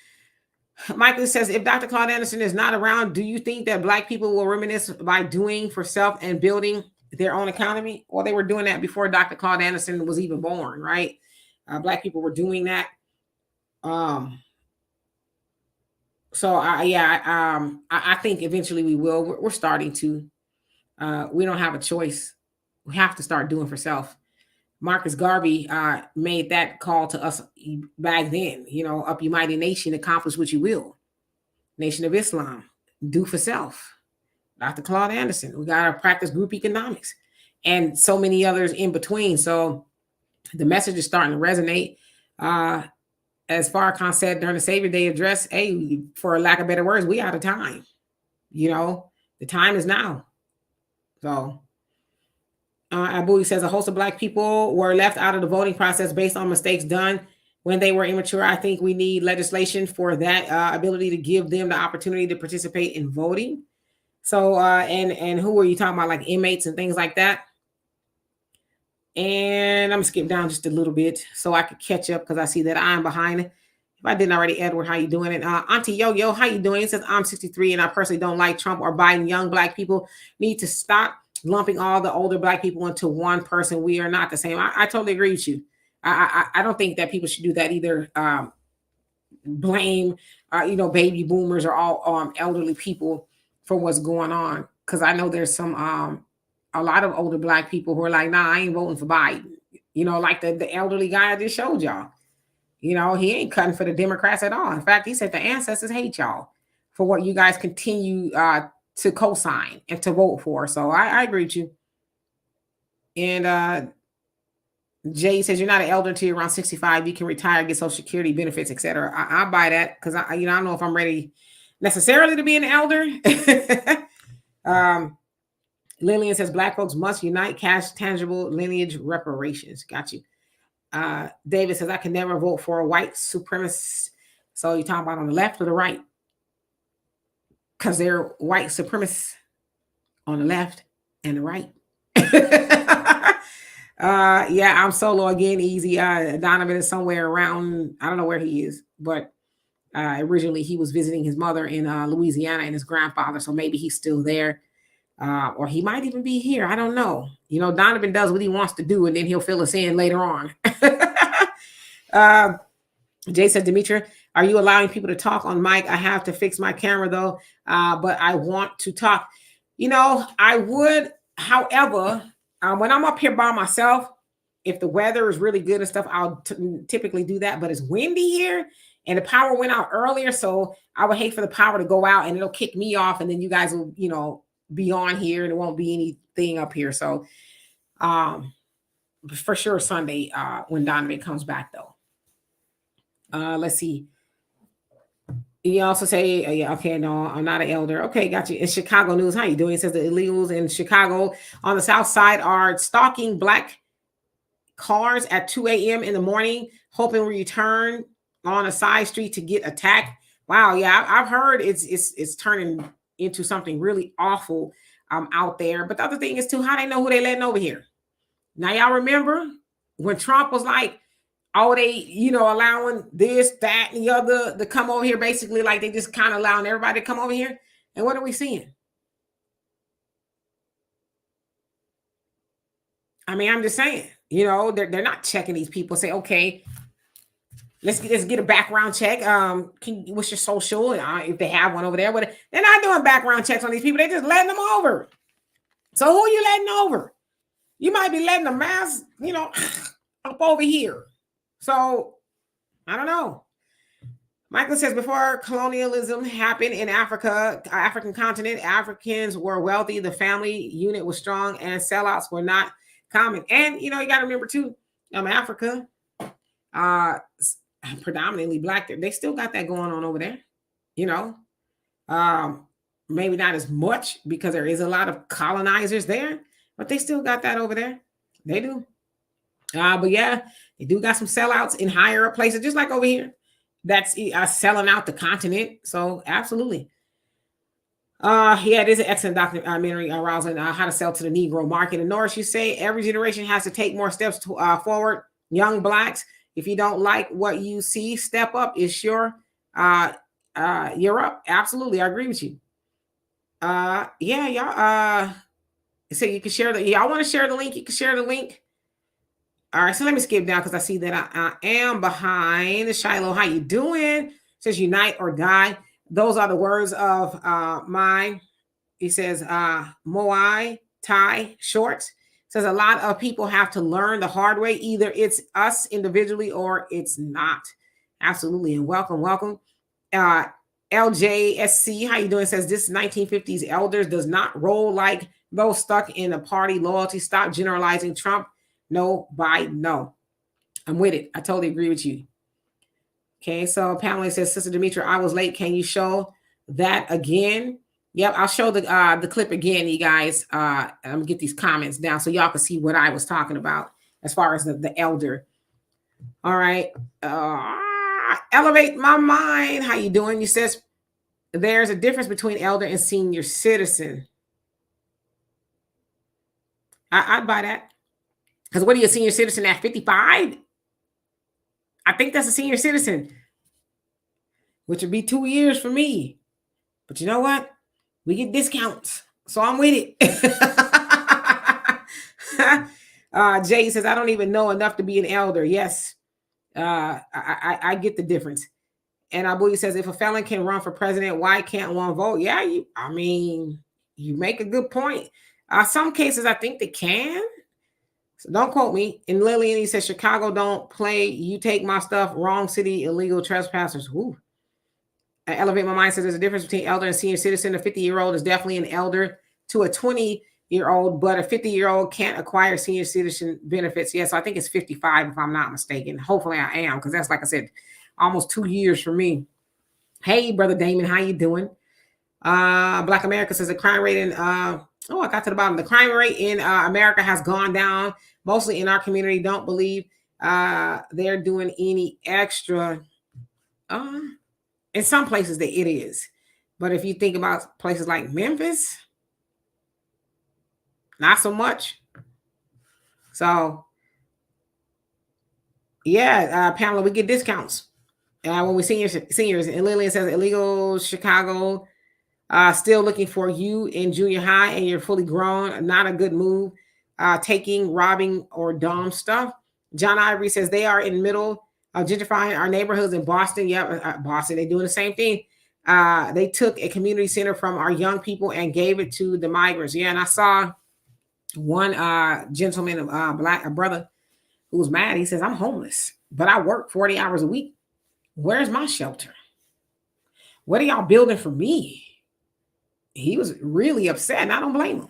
Michael says, if Dr. Claude Anderson is not around, do you think that Black people will reminisce by doing for self and building their own economy? Well, they were doing that before Dr. Claude Anderson was even born, right? Black people were doing that. So I think eventually we will. We're starting to. We don't have a choice. We have to start doing for self. Marcus Garvey made that call to us back then. You know, up you mighty nation, accomplish what you will. Nation of Islam, do for self. Dr. Claude Anderson, we got to practice group economics, and so many others in between. So the message is starting to resonate. As Farrakhan said during the Savior Day address, hey, for lack of better words, we out of time. You know, the time is now. So Abu says a host of Black people were left out of the voting process based on mistakes done when they were immature. I think we need legislation for that ability to give them the opportunity to participate in voting. So, and who are you talking about, like inmates and things like that? And I'm gonna skip down just a little bit so I could catch up because I see that I'm behind. If I didn't already, Edward, how you doing? And Auntie Yo-Yo, how you doing? It says I'm 63 and I personally don't like Trump or Biden. Young Black people need to stop lumping all the older Black people into one person. We are not the same. I totally agree with you. I don't think that people should do that either. Blame, baby boomers or all elderly people for what's going on. Because I know there's some a lot of older Black people who are like, nah, I ain't voting for Biden. You know, like the elderly guy I just showed y'all. You know, he ain't cutting for the Democrats at all. In fact, he said the ancestors hate y'all for what you guys continue to co-sign and to vote for. So I agree with you. And Jay says you're not an elder until you're around 65. You can retire, get Social Security benefits, etc. I buy that because I don't know if I'm ready necessarily to be an elder. Lillian says Black folks must unite, cash, tangible, lineage, reparations. Got you. David says I can never vote for a white supremacist. So you're talking about on the left or the right? Because they're white supremacists on the left and the right. Yeah, I'm solo again, easy. Donovan is somewhere around, I don't know where he is, but originally he was visiting his mother in Louisiana and his grandfather, so maybe he's still there. Or he might even be here. I don't know. You know, Donovan does what he wants to do, and then he'll fill us in later on. Jay said, Demetra, are you allowing people to talk on mic? I have to fix my camera though, but I want to talk. You know, I would, however, when I'm up here by myself, if the weather is really good and stuff, I'll typically do that. But it's windy here, and the power went out earlier, so I would hate for the power to go out and it'll kick me off, and then you guys will, be on here and it won't be anything up here. So for sure Sunday when Donovan comes back though. Let's see. You also say, yeah, okay, no, I'm not an elder. Okay, got you. In Chicago News, how you doing? It says the illegals in Chicago on the south side are stalking Black cars at 2 a.m. in the morning, hoping we return on a side street to get attacked. Wow, yeah, I've heard it's turning into something really awful out there. But the other thing is too, how they know who they letting over here. Now y'all remember when Trump was like, oh, they, allowing this, that, and the other to come over here, basically like they just kind of allowing everybody to come over here. And what are we seeing? I mean, I'm just saying, they're not checking these people. Say, okay, let's get a background check. What's your social? If they have one over there, but they're not doing background checks on these people. They're just letting them over. So who are you letting over? You might be letting a mass, up over here. So I don't know. Michael says before colonialism happened in Africa, African continent, Africans were wealthy, the family unit was strong, and sellouts were not common. And you got to remember too, Africa, uh, predominantly black. They still got that going on over there. You know, um, maybe not as much because there is a lot of colonizers there, but they still got that over there. They do. But yeah, they do got some sellouts in higher up places, just like over here. That's selling out the continent. So absolutely. Yeah, it is an excellent documentary, Rosalind, how to sell to the Negro market. And Norris, you say every generation has to take more steps forward. Young blacks, if you don't like what you see, step up. Is sure you're up. Absolutely, I agree with you. Yeah, y'all. So you can share y'all want to share the link? You can share the link. All right, so let me skip down because I see that I am behind. Shiloh, how you doing? Says unite or die. Those are the words of mine. He says Moai Tai Short. Says a lot of people have to learn the hard way. Either it's us individually or it's not. Absolutely, and welcome. LJSC, how you doing? Says this 1950s elders does not roll like those stuck in a party loyalty. Stop generalizing Trump. No, no. I'm with it. I totally agree with you. Okay, so Pamela says, Sister Demetra, I was late. Can you show that again? Yep, I'll show the clip again, you guys. I'm gonna get these comments down so y'all can see what I was talking about as far as the elder. All right. Elevate my mind. How you doing? You says there's a difference between elder and senior citizen. I'd buy that. Because what are you, a senior citizen at 55? I think that's a senior citizen, which would be 2 years for me. But you know what? We get discounts. So I'm with it. Jay says, I don't even know enough to be an elder. Yes. I get the difference. And Abu says, if a felon can run for president, why can't one vote? Yeah, you make a good point. Some cases, I think they can. So don't quote me. And Lillian, he says, Chicago don't play. You take my stuff. Wrong city, illegal trespassers. Ooh. Elevate my mind says there's a difference between elder and senior citizen. A 50-year-old is definitely an elder to a 20-year-old, but a 50-year-old can't acquire senior citizen benefits. Yes, I think it's 55 if I'm not mistaken. Hopefully I am, because that's, like I said, almost 2 years for me. Hey, Brother Damon, how you doing? Black America says the crime rate in I got to the bottom. The crime rate in America has gone down, mostly in our community. Don't believe they're doing any extra. In some places that it is. But if you think about places like Memphis, not so much. So, yeah, Pamela, we get discounts when we seniors. And Lillian says illegal Chicago. Still looking for you in junior high and you're fully grown. Not a good move. Taking, robbing, or dumb stuff. John Ivory says they are in middle of gentrifying our neighborhoods in Boston. Yep, Boston, they're doing the same thing. They took a community center from our young people and gave it to the migrants. Yeah, and I saw one gentleman, a brother, who was mad. He says, I'm homeless, but I work 40 hours a week. Where's my shelter? What are y'all building for me? He was really upset, and I don't blame him.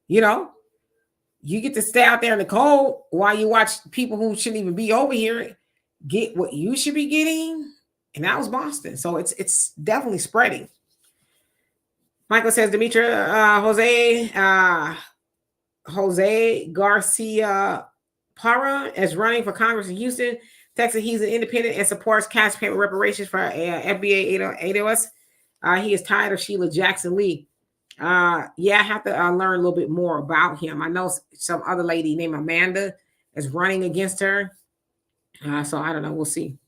You get to stay out there in the cold while you watch people who shouldn't even be over here get what you should be getting. And that was Boston. So it's definitely spreading. Michael says, Demetra, Jose Garcia Parra is running for Congress in Houston, Texas. He's an independent and supports cash payment reparations for FBA ADOS. He is tired of Sheila Jackson Lee. I have to learn a little bit more about him. I know some other lady named Amanda is running against her. So I don't know. We'll see.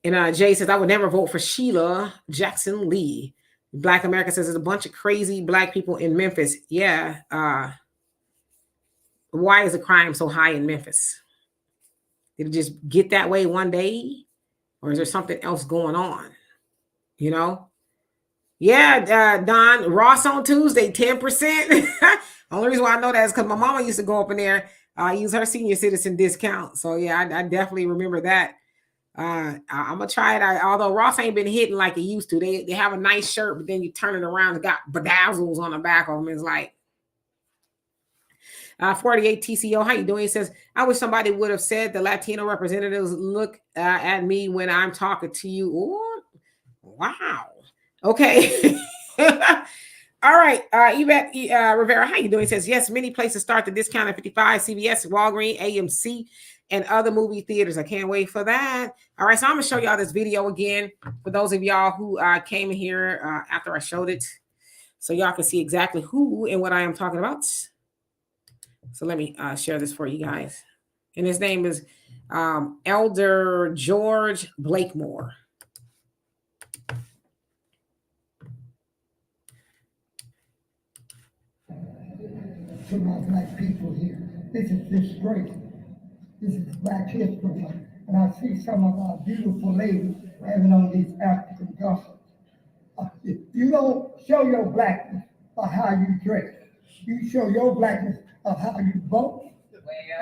And Jay says, I would never vote for Sheila Jackson Lee. Black America says there's a bunch of crazy black people in Memphis. Yeah. Why is the crime so high in Memphis? Did it just get that way one day? Or is there something else going on? Yeah, Don, Ross on Tuesday, 10%. Only reason why I know that is because my mama used to go up in there use her senior citizen discount. So yeah, I definitely remember that. I'm gonna try it. Although Ross ain't been hitting like it used to. They have a nice shirt, but then you turn it around, it's got bedazzles on the back of them. It's like 48 TCO, how you doing? He says, I wish somebody would have said the Latino representatives look at me when I'm talking to you. Ooh, wow. Okay. All right. Yvette Rivera, how you doing? He says, yes, many places start the discount at 55, CVS, Walgreens, AMC, and other movie theaters. I can't wait for that. All right. So I'm going to show y'all this video again for those of y'all who came in here after I showed it, so y'all can see exactly who and what I am talking about. So let me share this for you guys. And his name is Elder George Blakemore. To my black people here, this is disgraceful. This is Black History Month, and I see some of our beautiful ladies having on these African garments. You don't show your blackness by how you dress. You show your blackness of how you vote.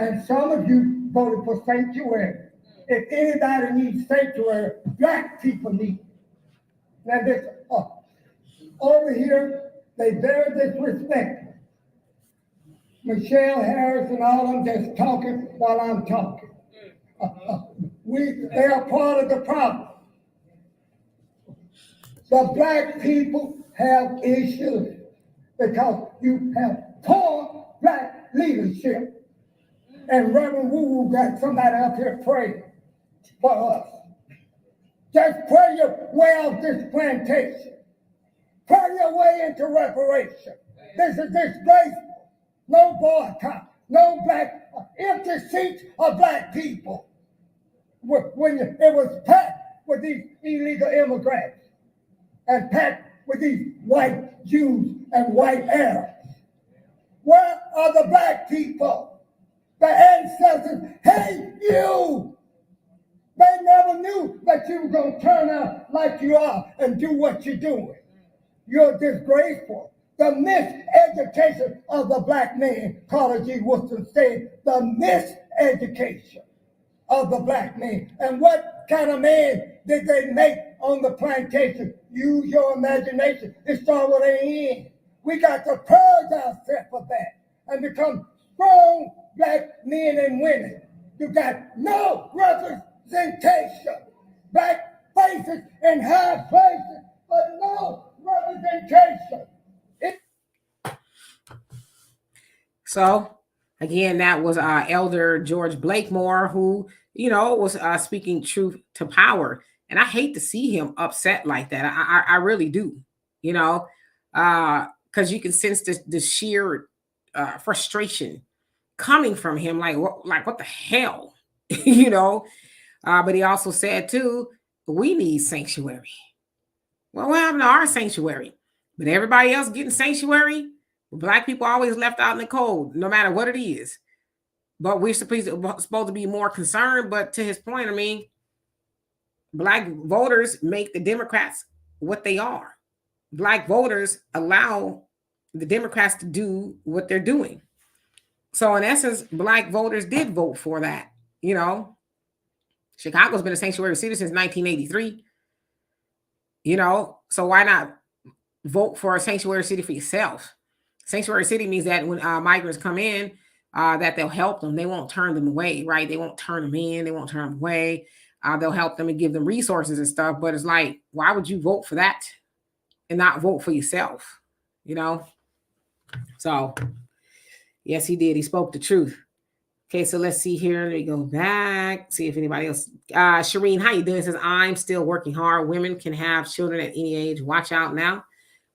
And some of you voted for sanctuary. If anybody needs sanctuary, black people need it. Now this, over here, they very disrespectful. Michelle Harris and all of them just talking while I'm talking. They are part of the problem. The black people have issues because you have poor black leadership. And Reverend Woo got somebody up here praying for us. Just pray your way out this plantation. Pray your way into reparation. This is disgraceful. No boycott, no black, empty seats of black people. When it was packed with these illegal immigrants and packed with these white Jews and white Arabs. Where are the black people? The ancestors hate you. They never knew that you were going to turn out like you are and do what you're doing. You're disgraceful. The miseducation of the black man, Carter G. Woodson said, the miseducation of the black man. And what kind of man did they make on the plantation? Use your imagination. It's all what they in. We got to purge ourselves of that and become strong black men and women. You got no representation. Black faces in high places, but no representation. So again, that was Elder George Blakemore, who, was speaking truth to power. And I hate to see him upset like that. I really do, because you can sense the sheer frustration coming from him. Like what the hell, But he also said too, we need sanctuary. Well, what happened to our sanctuary? But everybody else getting sanctuary. Black people always left out in the cold, no matter what it is. But we're supposed to be more concerned. But to his point, I mean, black voters make the Democrats what they are. Black voters allow the Democrats to do what they're doing. So in essence, black voters did vote for that. Chicago's been a sanctuary city since 1983. So why not vote for a sanctuary city for yourself? Sanctuary city means that when migrants come in, that they'll help them. They won't turn them away, right? They won't turn them in. They won't turn them away. They'll help them and give them resources and stuff. But it's like, why would you vote for that and not vote for yourself? So, yes, he did. He spoke the truth. Okay, so let's see here. Let me go back. See if anybody else. Shireen, how you doing? Says, I'm still working hard. Women can have children at any age. Watch out now.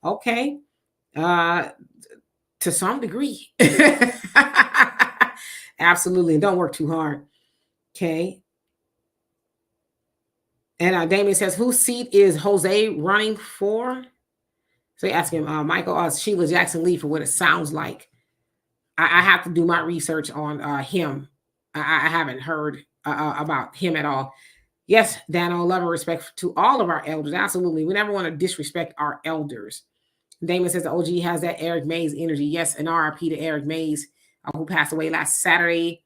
Okay. To some degree. Absolutely. And don't work too hard. Okay. And Damien says, whose seat is Jose running for? So you ask him, Michael, Sheila Jackson Lee, for what it sounds like. I have to do my research on him. I haven't heard about him at all. Yes, Dano, love and respect to all of our elders. Absolutely. We never want to disrespect our elders. Damon says the OG has that Eric Mays energy. Yes, and RIP to Eric Mays. who passed away last Saturday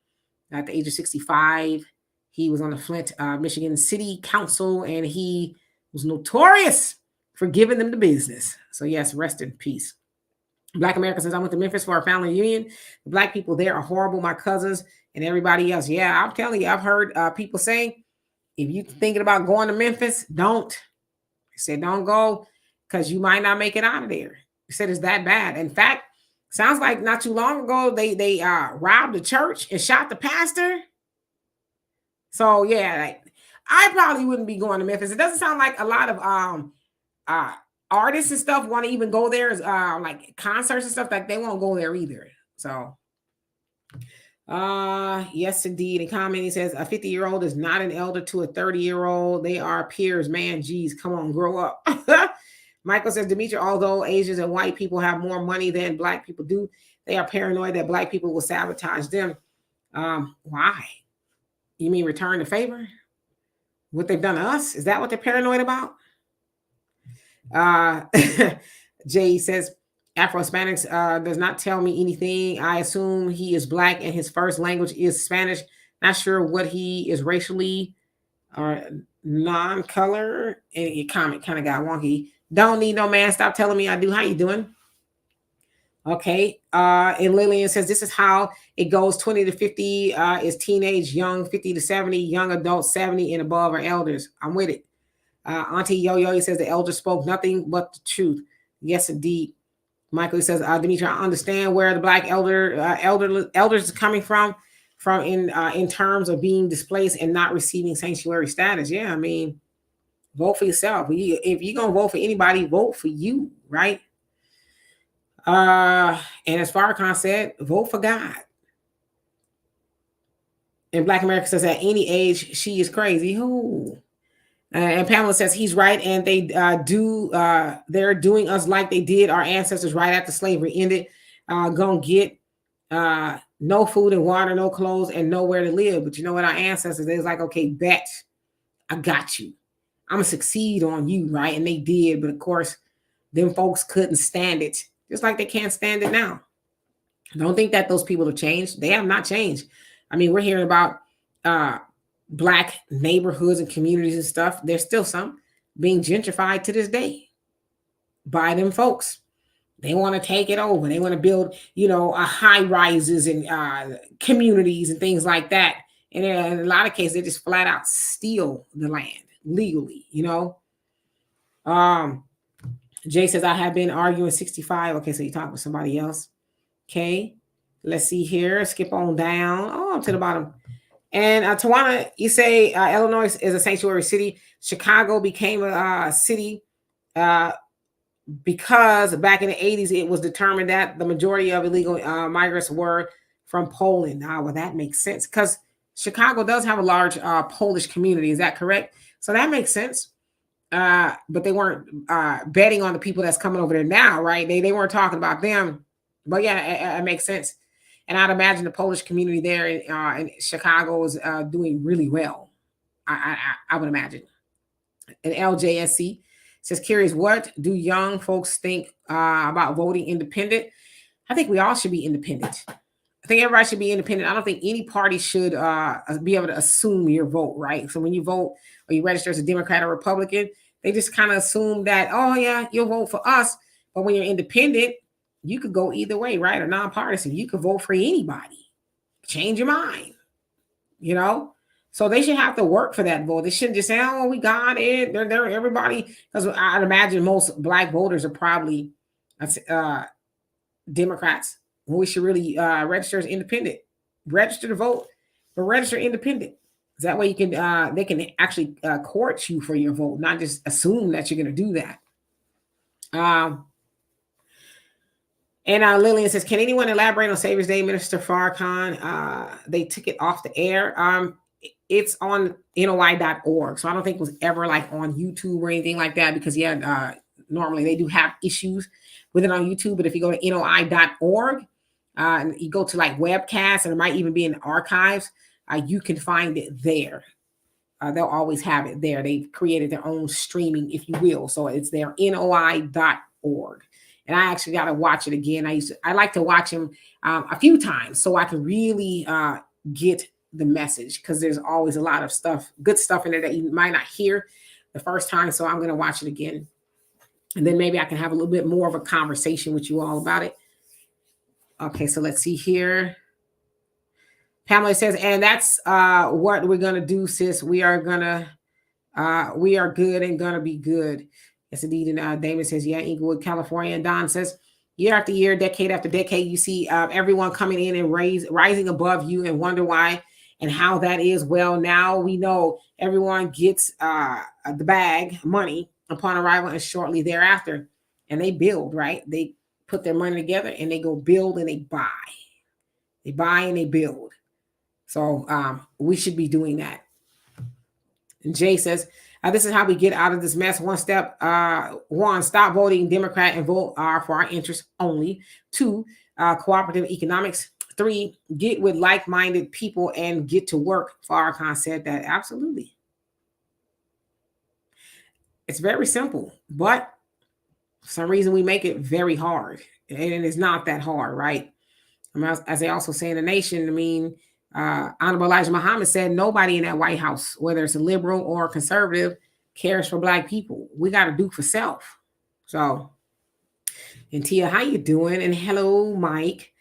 at the age of 65. He was on the Flint, Michigan City Council, and he was notorious for giving them the business. So yes, rest in peace. Black America says, I went to Memphis for our family reunion. The Black people there are horrible, my cousins and everybody else. Yeah, I'm telling you, I've heard people say, if you're thinking about going to Memphis, don't. They said, don't go because you might not make it out of there. They said it's that bad. In fact, sounds like not too long ago, they robbed the church and shot the pastor. So yeah, like, I probably wouldn't be going to Memphis. It doesn't sound like a lot of artists and stuff want to even go there, like concerts and stuff, like they won't go there either. So yes, indeed. In comment, he says a 50-year-old is not an elder to a 30-year-old. They are peers, man. Geez, come on, grow up. Michael says, Demetri, although Asians and white people have more money than Black people do, they are paranoid that Black people will sabotage them. Why? You mean return the favor? What they've done to us? Is that what they're paranoid about? Jay says, Afro-Hispanics does not tell me anything. I assume he is Black and his first language is Spanish. Not sure what he is racially or non-color. And your comment kind of got wonky. Don't need no man. Stop telling me I do. How you doing? Okay. And Lillian says, this is how it goes. 20 to 50 is teenage, young, 50 to 70, young adults, 70 and above are elders. I'm with it. Auntie Yo-Yo says the elder spoke nothing but the truth. Yes, indeed. Michael says, Demetri, I understand where the Black elders is coming from in terms of being displaced and not receiving sanctuary status. Yeah, I mean, vote for yourself. If you're gonna vote for anybody, vote for you, right? And as Farrakhan said, vote for God. And Black America says at any age, she is crazy. Who? And Pamela says he's right, and they're doing us like they did our ancestors right after slavery ended. Gonna get no food and water, no clothes, and nowhere to live. But you know what? Our ancestors, they was like, okay, bet, I got you. I'm gonna succeed on you, right? And they did, but of course, them folks couldn't stand it, just like they can't stand it now. Don't think that those people have changed. They have not changed. I mean, we're hearing about Black neighborhoods and communities and stuff. There's still some being gentrified to this day by them folks. They want to take it over. They want to build, high rises and communities and things like that. And in a lot of cases, they just flat out steal the land legally, Jay says, I have been arguing 65. Okay, so you talk with somebody else. Okay, let's see here. Skip on down. Oh, to the bottom. And Tawana, you say Illinois is a sanctuary city. Chicago became a city because back in the 80s, it was determined that the majority of illegal migrants were from Poland. Well, that makes sense because Chicago does have a large Polish community. Is that correct? So that makes sense. But they weren't betting on the people that's coming over there now, right? They weren't talking about them. But yeah, it makes sense. And I'd imagine the Polish community there in Chicago is doing really well. I would imagine. And LJSC says, curious, what do young folks think about voting independent? I think we all should be independent. I think everybody should be independent. I don't think any party should be able to assume your vote, right? So when you vote or you register as a Democrat or Republican, they just kind of assume that, oh yeah, you'll vote for us. But when you're independent, you could go either way, right? Or nonpartisan. You could vote for anybody. Change your mind, So they should have to work for that vote. They shouldn't just say, oh, we got it. They're everybody. Because I'd imagine most Black voters are probably Democrats. Well, we should really register as independent. Register to vote, but register independent. That way you can they can actually court you for your vote, not just assume that you're going to do that. And Lillian says, can anyone elaborate on Savior's Day, Minister Farrakhan? They took it off the air. It's on NOI.org. So I don't think it was ever like on YouTube or anything like that because, normally they do have issues with it on YouTube. But if you go to NOI.org and you go to like webcasts and it might even be in the archives, you can find it there. They'll always have it there. They've created their own streaming, if you will. So it's there, NOI.org. and I actually got to watch it again. I like to watch him a few times so I can really get the message, because there's always a lot of stuff, good stuff in there that you might not hear the first time. So I'm going to watch it again, and then maybe I can have a little bit more of a conversation with you all about it. Okay, so let's see here. Pamela says, and that's what we're gonna do, sis. We are good and gonna be good. Yes, indeed. And David says, yeah, Inglewood, California. And Don says, year after year, decade after decade, you see everyone coming in and rising above you, and wonder why and how that is. Well, now we know everyone gets the bag money upon arrival and shortly thereafter, and they build, right? They put their money together and they go build and they buy. They buy and they build. So we should be doing that. And Jay says, this is how we get out of this mess. One step, one, stop voting Democrat and vote for our interests only. Two, cooperative economics. Three, get with like-minded people and get to work. Farrakhan said that. Absolutely. It's very simple, but for some reason we make it very hard. And it's not that hard, right? I mean, as they also say in the nation, I mean, Honorable Elijah Muhammad said nobody in that White House, whether it's a liberal or a conservative, cares for Black people. We got to do for self. So, and Tia, how you doing? And hello, Mike.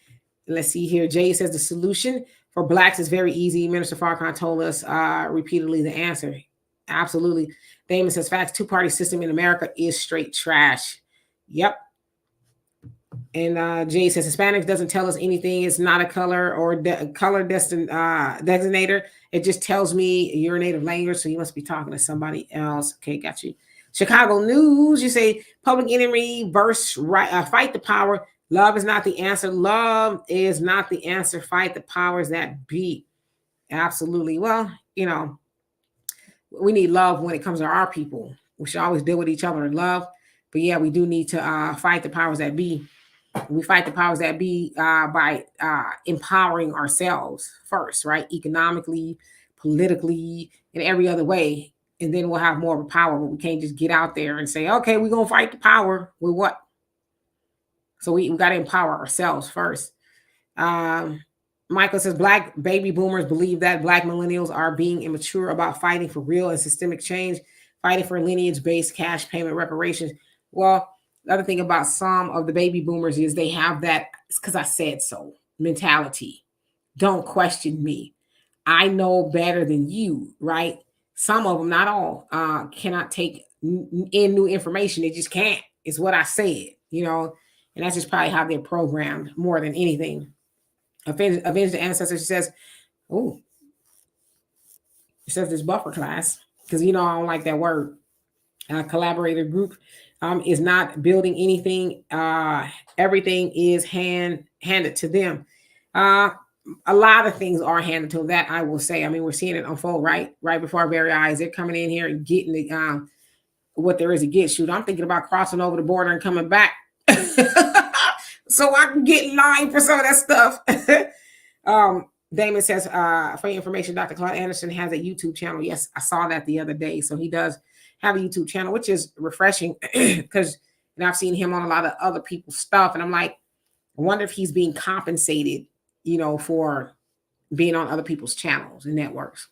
Let's see here. Jay says the solution for Blacks is very easy. Minister Farrakhan told us repeatedly the answer. Absolutely. Damon says facts. Two-party system in America is straight trash. Yep. And Jay says Hispanics doesn't tell us anything. It's not a color or color designator. It just tells me your native language. So you must be talking to somebody else. Okay, got you. Chicago News. You say public enemy verse right. Fight the power. Love is not the answer. Love is not the answer. Fight the powers that be. Absolutely. Well, you know, we need love when it comes to our people. We should always deal with each other in love. But yeah, we do need to fight the powers that be. We fight the powers that be by empowering ourselves first, right? Economically, politically, in every other way. And then we'll have more of a power. But we can't just get out there and say, okay, we're going to fight the power with what? So we got to empower ourselves first. Michael says, Black baby boomers believe that Black millennials are being immature about fighting for real and systemic change, fighting for lineage-based cash payment reparations. Well, the other thing about some of the baby boomers is they have that, it's because I said so mentality. Don't question me. I know better than you, right? Some of them, not all, cannot take in new information. They just can't. It's what I said, you know, and that's just probably how they're programmed more than anything. Avenge the Ancestor, she says, oh, it says this buffer class, because, you know, I don't like that word. Collaborator group is not building anything. Everything is handed to them. A lot of things are handed to them, that I will say. I mean, we're seeing it unfold right before our very eyes. They're coming in here and getting the what there is to get. Shoot, I'm thinking about crossing over the border and coming back so I can get in line for some of that stuff. Damon says, for your information, Dr. Claude Anderson has a YouTube channel. Yes, I saw that the other day. So he does have a YouTube channel, which is refreshing because I've seen him on a lot of other people's stuff. And I'm like, I wonder if he's being compensated, you know, for being on other people's channels and networks.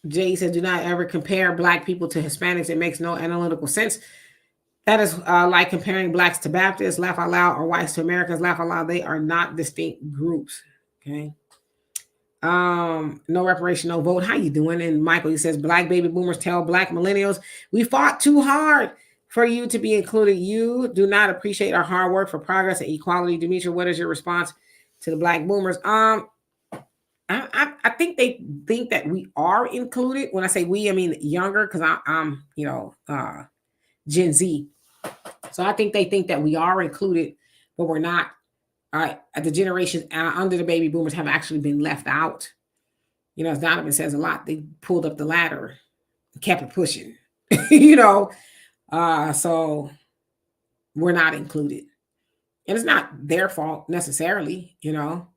Jay says, do not ever compare Black people to Hispanics. It makes no analytical sense. That is like comparing Blacks to Baptists, laugh out loud, or whites to Americans, laugh out loud. They are not distinct groups. Okay. No reparation, no vote. How you doing? And Michael, he says, Black baby boomers tell Black millennials, we fought too hard for you to be included. You do not appreciate our hard work for progress and equality. Demetria, what is your response to the Black boomers? I think they think that we are included. When I say we, I mean younger, because I'm you know, Gen Z. So I think they think that we are included, but we're not. The generations under the baby boomers have actually been left out. You know, as Donovan says a lot, they pulled up the ladder, kept it pushing, you know. So we're not included. And it's not their fault necessarily, you know.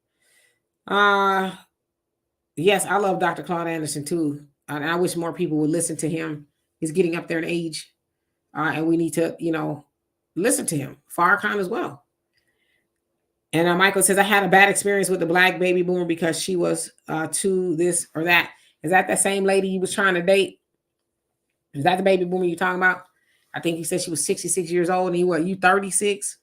Yes, I love Dr. Claude Anderson too. And I wish more people would listen to him. He's getting up there in age. And we need to, listen to him. Farrakhan as well. And Michael says, I had a bad experience with the black baby boomer because she was to this or that. Is that the same lady you was trying to date? Is that the baby boomer you talking about? I think he said she was 66 years old and you 36?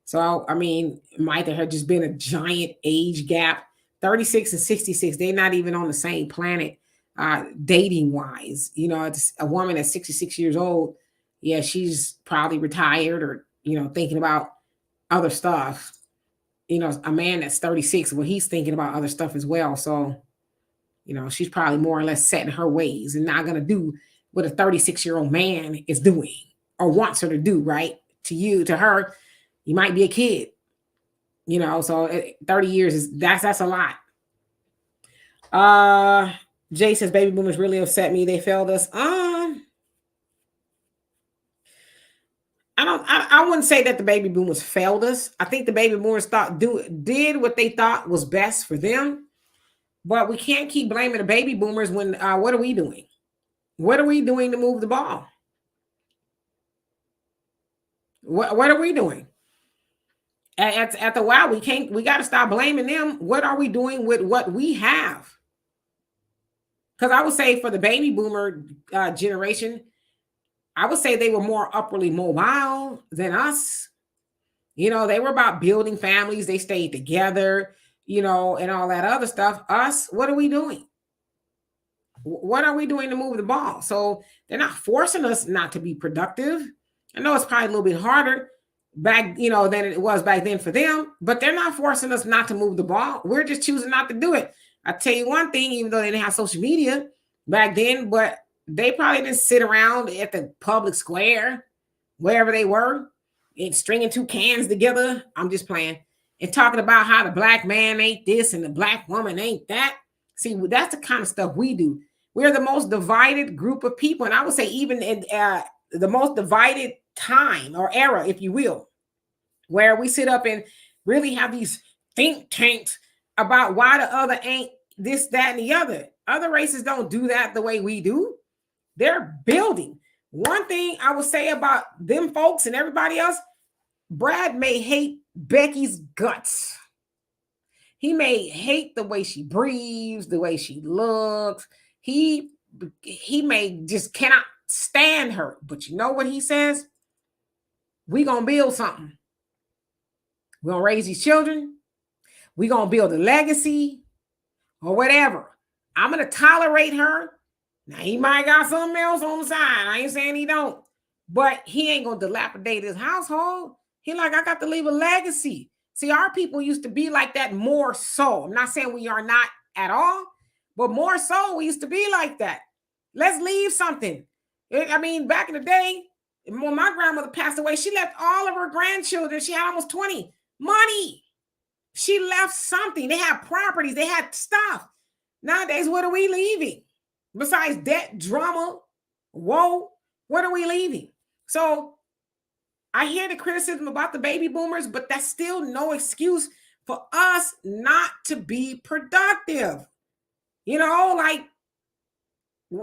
So, I mean, might there have just been a giant age gap. 36 and 66, they're not even on the same planet dating wise. It's a woman that's 66 years old. Yeah, she's probably retired or, thinking about other stuff. A man that's 36, well, he's thinking about other stuff as well. So, she's probably more or less set in her ways and not going to do what a 36-year-old man is doing or wants her to do, right? To her, you might be a kid, so 30 years that's a lot. Jay says baby boomers really upset me. They failed us. I wouldn't say that the baby boomers failed us. I think the baby boomers did what they thought was best for them. But we can't keep blaming the baby boomers when what are we doing? What are we doing to move the ball? What are we doing? At the while, we got to stop blaming them. What are we doing with what we have? Because I would say for the baby boomer generation, I would say they were more upwardly mobile than us. They were about building families. They stayed together, and all that other stuff. Us, what are we doing? What are we doing to move the ball? So they're not forcing us not to be productive. I know it's probably a little bit harder back, than it was back then for them, but they're not forcing us not to move the ball. We're just choosing not to do it. I tell you one thing, even though they didn't have social media back then, but they probably didn't sit around at the public square, wherever they were, and stringing two cans together. I'm just playing. And talking about how the black man ain't this and the black woman ain't that. See, that's the kind of stuff we do. We're the most divided group of people. And I would say even in the most divided time or era, if you will, where we sit up and really have these think tanks about why the other ain't this, that, and the other. Other races don't do that the way we do. They're building. One thing I would say about them folks and everybody else, Brad may hate Becky's guts. He may hate the way she breathes, the way she looks. He may just cannot stand her. But you know what he says? We're going to build something. We're going to raise these children. We're going to build a legacy or whatever. I'm going to tolerate her. Now, he might got something else on the side. I ain't saying he don't. But he ain't going to dilapidate his household. He like, I got to leave a legacy. See, our people used to be like that more so. I'm not saying we are not at all, but more so we used to be like that. Let's leave something. I mean, back in the day, when my grandmother passed away, she left all of her grandchildren. She had almost 20. Money. She left something. They had properties. They had stuff. Nowadays, what are we leaving? Besides debt, drama, woe, what are we leaving? So I hear the criticism about the baby boomers, but that's still no excuse for us not to be productive. Like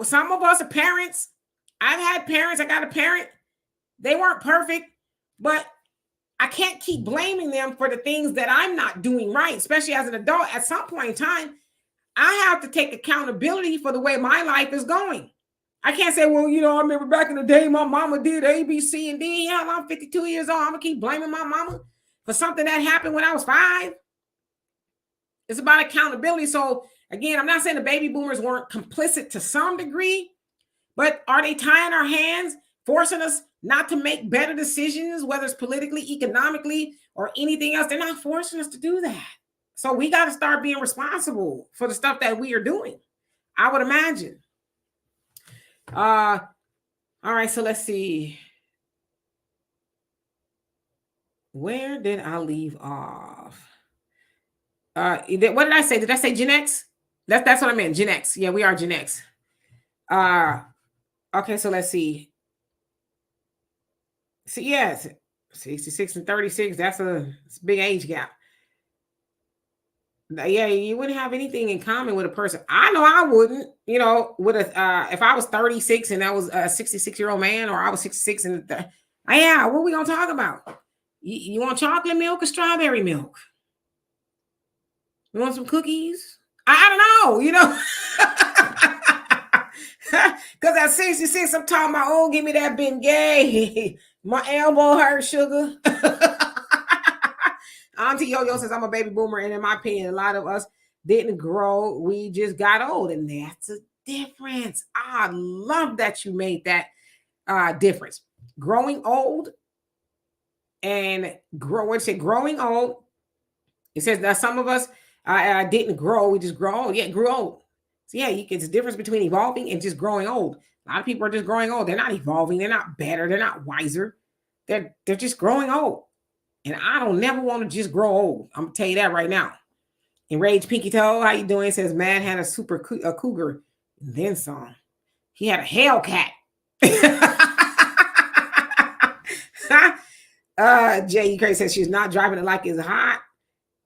some of us are parents. I've had parents. I got a parent. They weren't perfect, but I can't keep blaming them for the things that I'm not doing right, especially as an adult. At some point in time, I have to take accountability for the way my life is going. I can't say, well, I remember back in the day, my mama did A, B, C, and D. Yeah, I'm 52 years old. I'm going to keep blaming my mama for something that happened when I was 5. It's about accountability. So, again, I'm not saying the baby boomers weren't complicit to some degree, but are they tying our hands, forcing us not to make better decisions, whether it's politically, economically, or anything else? They're not forcing us to do that. So we got to start being responsible for the stuff that we are doing, I would imagine. All right, so let's see. Where did I leave off? What did I say? Did I say Gen X? That's what I meant. Gen X. Yeah, we are Gen X. Okay, so let's see. See, yes, 66 and 36. That's a big age gap. Yeah, you wouldn't have anything in common with a person. I know I wouldn't, with a if I was 36 and that was a 66-year-old man, or I was 66 and yeah, what are we gonna talk about? You want chocolate milk or strawberry milk? You want some cookies? I don't know, because at 66, I'm talking about, oh, give me that Bengay. My elbow hurt, sugar. Auntie Yo-Yo says, I'm a baby boomer, and in my opinion, a lot of us didn't grow. We just got old, and that's a difference. I love that you made that difference. Growing old and growing old. It says that some of us didn't grow. We just grow old. Yeah, grew old. So yeah, it's a difference between evolving and just growing old. A lot of people are just growing old. They're not evolving. They're not better. They're not wiser. They're just growing old. And I don't never want to just grow old. I'm gonna tell you that right now. Enraged Pinky Toe, how you doing? It says man had a cougar, and then some. He had a Hellcat. Jay Crazy says she's not driving it like it's hot.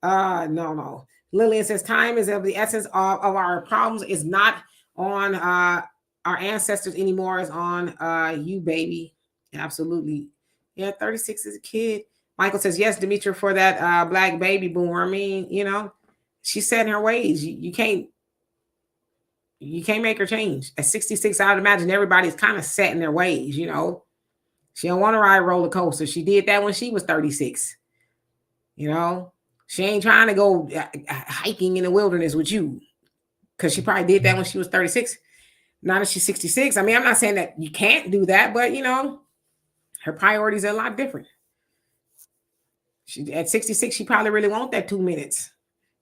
No. Lillian says time is of the essence of our problems is not on our ancestors anymore. It's on you, baby. Absolutely. Yeah, 36 is a kid. Michael says, yes, Demetra, for that black baby boomer. I mean, she's set in her ways. You can't make her change. At 66, I would imagine everybody's kind of set in their ways, She don't want to ride a roller coaster. She did that when she was 36. She ain't trying to go hiking in the wilderness with you, because she probably did that when she was 36. Now that she's 66, I mean, I'm not saying that you can't do that, but, her priorities are a lot different. At 66, she probably really want that 2 minutes.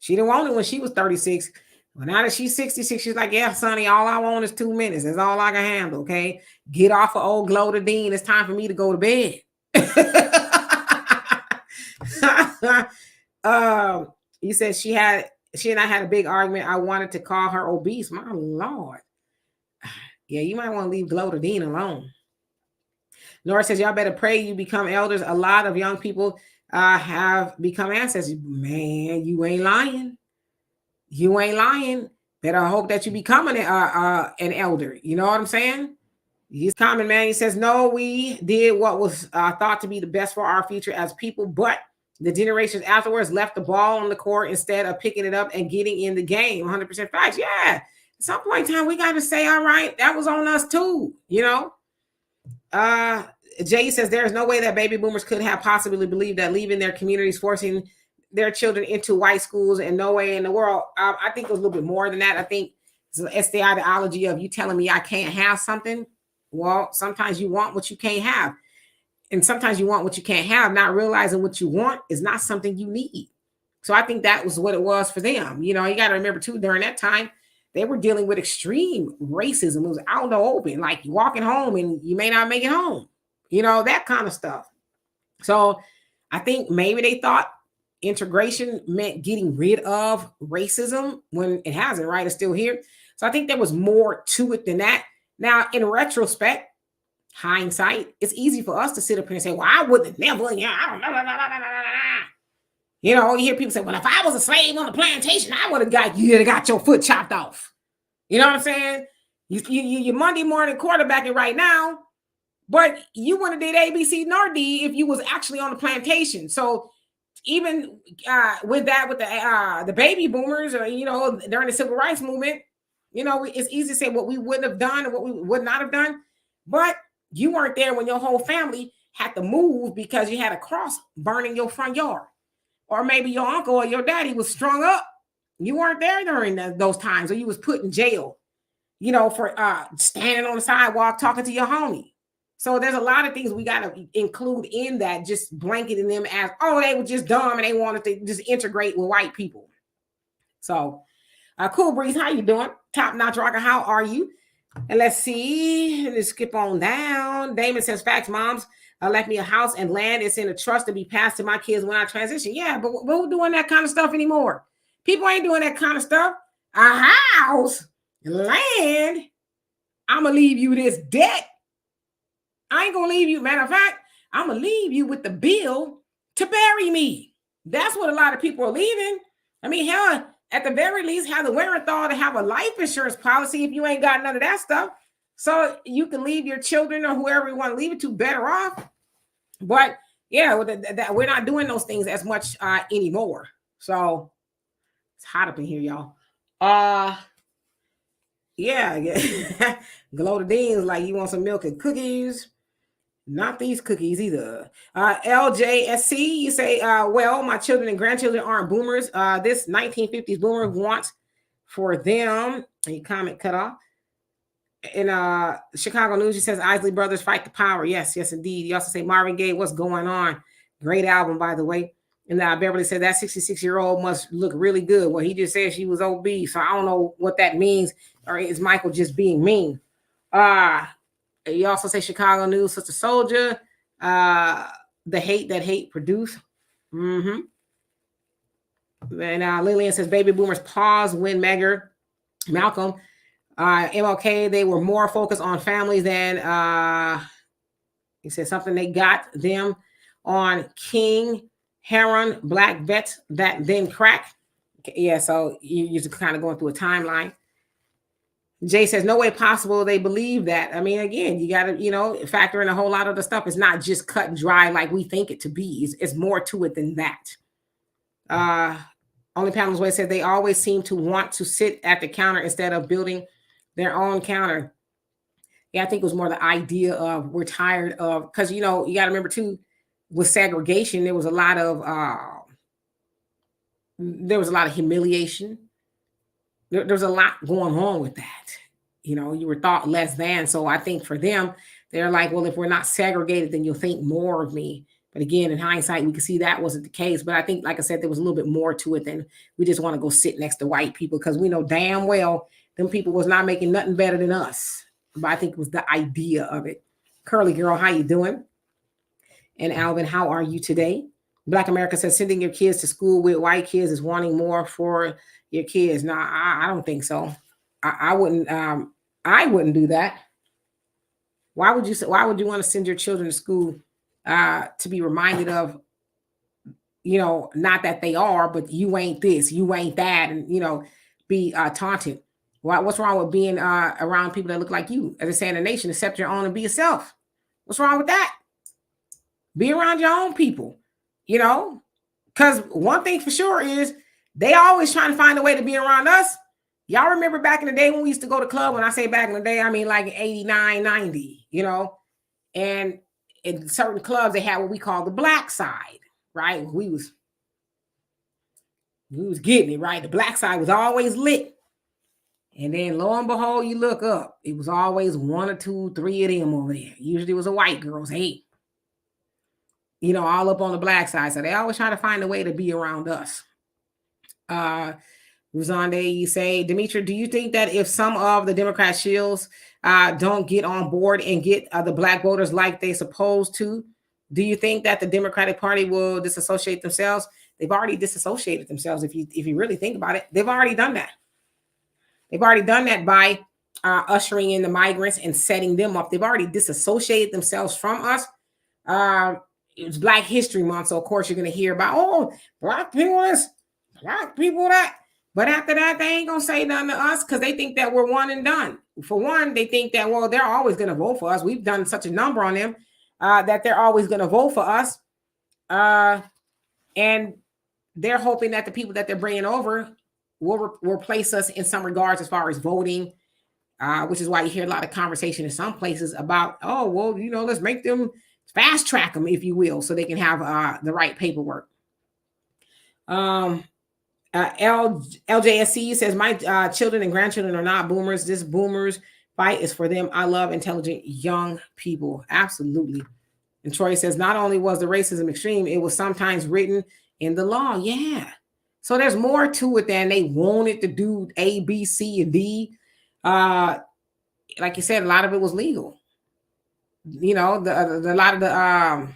She didn't want it when she was 36. Well, now that she's 66, she's like, yeah, Sonny, all I want is 2 minutes. That's all I can handle, okay? Get off of old Glodadine. It's time for me to go to bed. You said she and I had a big argument. I wanted to call her obese. My Lord. Yeah, you might want to leave Glodadine alone. Nora says, y'all better pray you become elders. A lot of young people have become ancestors. Man, you ain't lying. You ain't lying. Better hope that you become an elder. You know what I'm saying? He's common, man. He says, no, we did what was thought to be the best for our future as people, but the generations afterwards left the ball on the court instead of picking it up and getting in the game. 100% facts. Yeah. At some point in time, we got to say, all right, that was on us too. Jay says there is no way that baby boomers could have possibly believed that leaving their communities, forcing their children into white schools, and no way in the world. I think it was a little bit more than that. I think it's the ideology of you telling me I can't have something. Well, sometimes you want what you can't have. And sometimes you want what you can't have, not realizing what you want is not something you need. So I think that was what it was for them. You got to remember too, during that time, they were dealing with extreme racism. It was out in the open, like you walking home and you may not make it home, that kind of stuff. So I think maybe they thought integration meant getting rid of racism when it hasn't, right? It's still here. So I think there was more to it than that. Now, in retrospect, hindsight, it's easy for us to sit up here and say, well, I would have never, I don't know. You hear people say, well, if I was a slave on the plantation, I would have got your foot chopped off. You know what I'm saying? You Monday morning quarterbacking right now, but you wouldn't have did A, B, C, nor D if you was actually on the plantation. So even with the baby boomers, or, during the civil rights movement, it's easy to say what we wouldn't have done and what we would not have done. But you weren't there when your whole family had to move because you had a cross burning your front yard. Or maybe your uncle or your daddy was strung up. You weren't there during those times, or you was put in jail, for standing on the sidewalk talking to your homie. So there's a lot of things we got to include in that, just blanketing them as, oh, they were just dumb and they wanted to just integrate with white people. So, Cool Breeze, how you doing? Top Notch Rocker, how are you? And let's see, let's skip on down. Damon says, facts, moms left me a house and land. It's in a trust to be passed to my kids when I transition. Yeah, but we're doing that kind of stuff anymore. People ain't doing that kind of stuff. A house, land, I'm going to leave you this debt. I ain't going to leave you. Matter of fact, I'm going to leave you with the bill to bury me. That's what a lot of people are leaving. I mean, hell, at the very least, have the wherewithal to have a life insurance policy if you ain't got none of that stuff. So you can leave your children or whoever you want to leave it to better off. But yeah, we're not doing those things as much anymore. So it's hot up in here, y'all. Yeah. Glow the Dean's like, you want some milk and cookies? Not these cookies either. LJSC, you say, well, my children and grandchildren aren't boomers. This 1950s boomer wants for them. A comment cut off. In Chicago News, he says Isley Brothers fight the power. Yes, indeed. You also say Marvin Gaye, what's going on? Great album, by the way. And Beverly said that 66-year-old must look really good. Well, he just said she was obese, so I don't know what that means. Or is Michael just being mean? You also say Chicago News, Sister Soldier, the hate that hate produce. And Lillian says baby boomers pause when Malcolm, MLK, they were more focused on families than he said something they got them on King, Heron, black vets that then crack. Yeah, so you're just kind of going through a timeline. Jay says, no way possible they believe that. I mean, again, you got to, factor in a whole lot of the stuff. It's not just cut and dry like we think it to be. It's more to it than that. Only Pamela's Way said they always seem to want to sit at the counter instead of building their own counter. Yeah, I think it was more the idea of we're tired of, because, you got to remember too, with segregation, there was a lot of humiliation. There's a lot going on with that. You were thought less than. So I think for them, they're like, well, if we're not segregated, then you'll think more of me. But again, in hindsight, we can see that wasn't the case. But I think, like I said, there was a little bit more to it than we just want to go sit next to white people, because we know damn well them people was not making nothing better than us. But I think it was the idea of it. Curly Girl, how you doing? And Alvin, how are you today? Black America says sending your kids to school with white kids is wanting more for your kids. No, I don't think so. I wouldn't. I wouldn't do that. Why would you want to send your children to school to be reminded of, not that they are, but you ain't this, you ain't that, and be taunted. What's wrong with being around people that look like you? As they say in the nation, accept your own and be yourself. What's wrong with that? Be around your own people, because one thing for sure is they always trying to find a way to be around us. Y'all remember back in the day when we used to go to club? When I say back in the day, I mean like 89, 90, and in certain clubs, they had what we call the black side, right? We was getting it, right? The black side was always lit. And then lo and behold, you look up, it was always 1 or 2, 3 of them over there. Usually it was a white girls, 8. All up on the black side. So they always try to find a way to be around us. Rosande, you say, Demetra, do you think that if some of the Democrat shills don't get on board and get the black voters like they supposed to, do you think that the Democratic Party will disassociate themselves? They've already disassociated themselves. If you really think about it, they've already done that. They've already done that by ushering in the migrants and setting them up. They've already disassociated themselves from us. It's Black History Month, so of course you're going to hear about, black people this, black people that. But after that, they ain't going to say nothing to us because they think that we're one and done. For one, they think that, well, they're always going to vote for us. We've done such a number on them that they're always going to vote for us. And they're hoping that the people that they're bringing over will replace us in some regards as far as voting, which is why you hear a lot of conversation in some places about, let's make them fast track them, if you will, so they can have the right paperwork. LJSC says, my children and grandchildren are not boomers. This boomers fight is for them. I love intelligent young people. Absolutely. And Troy says, not only was the racism extreme, it was sometimes written in the law. Yeah. So there's more to it than they wanted to do A, B, C, and D. Like you said, a lot of it was legal. A lot of the,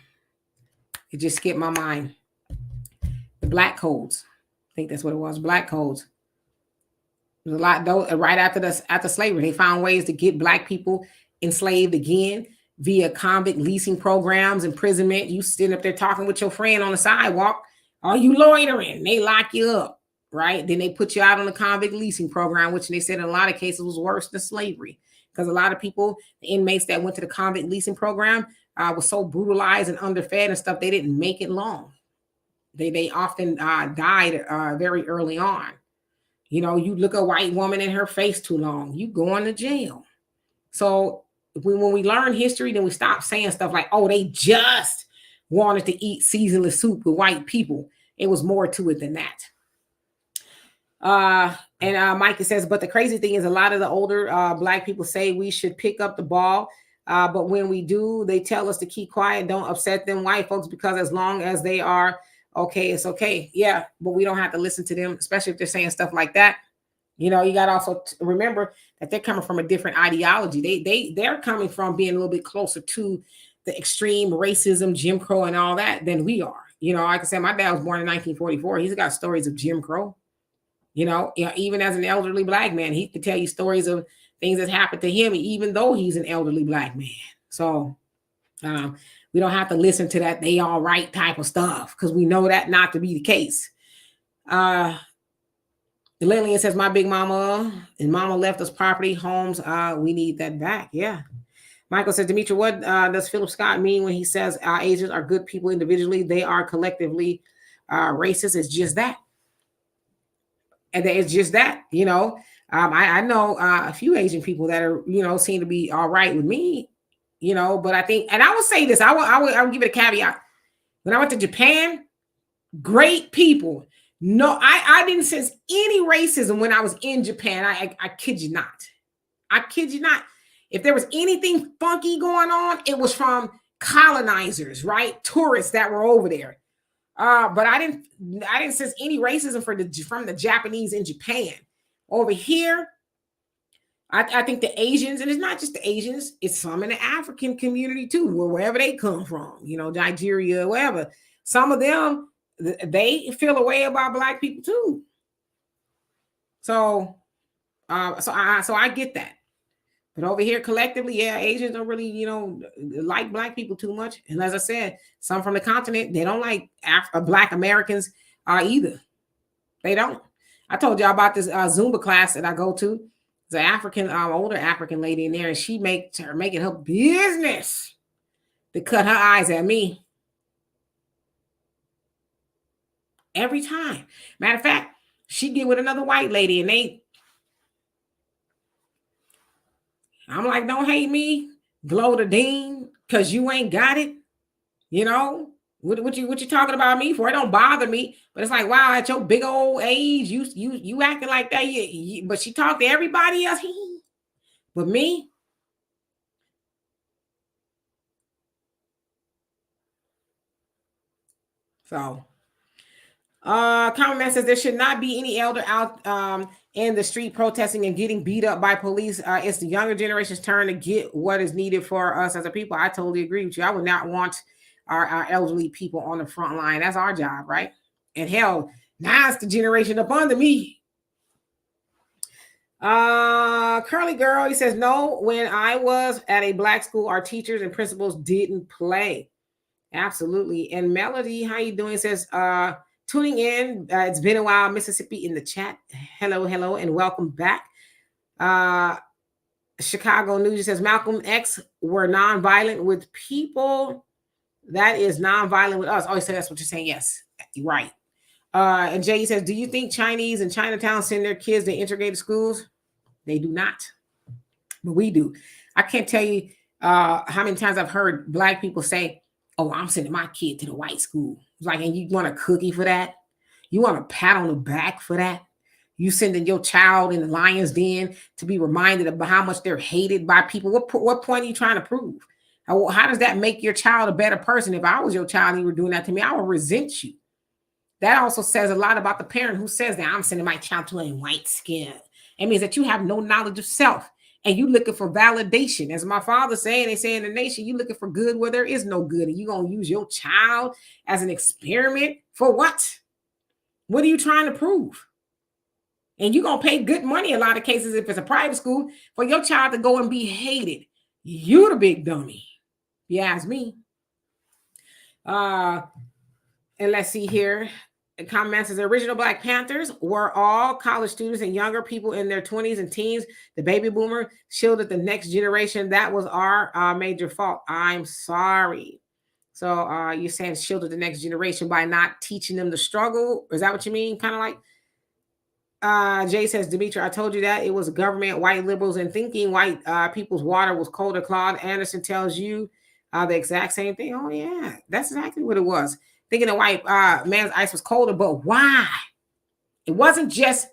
it just skipped my mind. The black codes. I think that's what it was. Black codes. There's a lot though. Right after slavery, they found ways to get black people enslaved again via convict leasing programs, imprisonment. You sitting up there talking with your friend on the sidewalk, are you loitering? They lock you up. right? Then they put you out on the convict leasing program, which they said in a lot of cases was worse than slavery. Because a lot of people, the inmates that went to the convict leasing program, was so brutalized and underfed and stuff, they didn't make it long. They often died very early on. You know, you look a white woman in her face too long, you going to jail. So when we learn history, then we stop saying stuff like, oh, they just wanted to eat seasonless soup with white people. It was more to it than that. And Micah says, but the crazy thing is a lot of the older Black people say we should pick up the ball. But when we do, they tell us to keep quiet, don't upset them white folks, because as long as they are okay, it's okay. Yeah, but we don't have to listen to them, especially if they're saying stuff like that. You know, you got to also remember that they're coming from a different ideology. They're coming from being a little bit closer to the extreme racism, Jim Crow, and all that than we are. You know, like I said, my dad was born in 1944. He's got stories of Jim Crow. You know, even as an elderly Black man, he could tell you stories of things that happened to him, even though he's an elderly Black man. So we don't have to listen to that they all right type of stuff, because we know that not to be the case. Lillian says, my big mama and mama left us property, homes. We need that back. Yeah. Michael says, Demetri, what does Philip Scott mean when he says our Asians are good people individually? They are collectively racist. It's just that. And it's just that, you know. I know a few Asian people that are, you know, seem to be all right with me, you know. But I think, and I will say this, I will give it a caveat. When I went to Japan, great people. No, I didn't sense any racism when I was in Japan. I kid you not. I kid you not. If there was anything funky going on, it was from colonizers, right? Tourists that were over there. But I didn't sense any racism from the Japanese in Japan. Over here, I think the Asians, and it's not just the Asians, it's some in the African community too, wherever they come from, you know, Nigeria, wherever. Some of them, they feel a way about Black people too. So I get that. But over here, collectively, yeah, Asians don't really, you know, like Black people too much. And as I said, some from the continent, they don't like Black Americans either. They don't. I told y'all about this Zumba class that I go to. There's an African, older African lady in there, and she making her business to cut her eyes at me every time. Matter of fact, she get with another white lady, and I'm like, don't hate me, glow the dean, because you ain't got it. You know, what you talking about me for? It don't bother me. But it's like, wow, at your big old age, you acting like that. But she talked to everybody else. But me. So common man says there should not be any elder out in the street protesting and getting beat up by police. It's the younger generation's turn to get what is needed for us as a people. I totally agree with you. I would not want our elderly people on the front line. That's our job, right? And hell, now it's the generation up under me. Curly girl, he says, no, when I was at a Black school, our teachers and principals didn't play. Absolutely. And Melody, how you doing? Says, tuning in. It's been a while, Mississippi in the chat. Hello, and welcome back. Chicago News says Malcolm X were nonviolent with people. That is nonviolent with us. Oh, so that's what you're saying. Yes, right. And Jay says, do you think Chinese in Chinatown send their kids to integrated schools? They do not, but we do. I can't tell you how many times I've heard Black people say, oh, I'm sending my kid to the white school. It's like, and you want a cookie for that? You want a pat on the back for that? You sending your child in the lion's den to be reminded of how much they're hated by people? What point are you trying to prove? How does that make your child a better person? If I was your child and you were doing that to me, I would resent you. That also says a lot about the parent who says that I'm sending my child to a white school. It means that you have no knowledge of self and you looking for validation. As my father saying, they say in the nation, you looking for good where there is no good. And you going to use your child as an experiment for what? What are you trying to prove? And you're going to pay good money in a lot of cases if it's a private school for your child to go and be hated. You the big dummy. You ask me. And let's see here. comment says the original Black Panthers were all college students and younger people in their 20s and teens. The baby boomer shielded the next generation. That was our major fault. I'm sorry. So you're saying shielded the next generation by not teaching them the struggle? Is that what you mean? Kind of like Jay says, Demetri, I told you that it was government, white liberals, and thinking white people's water was colder. Claude Anderson tells you the exact same thing. Oh yeah, that's exactly what it was. Thinking the white man's ice was colder, but why? It wasn't just,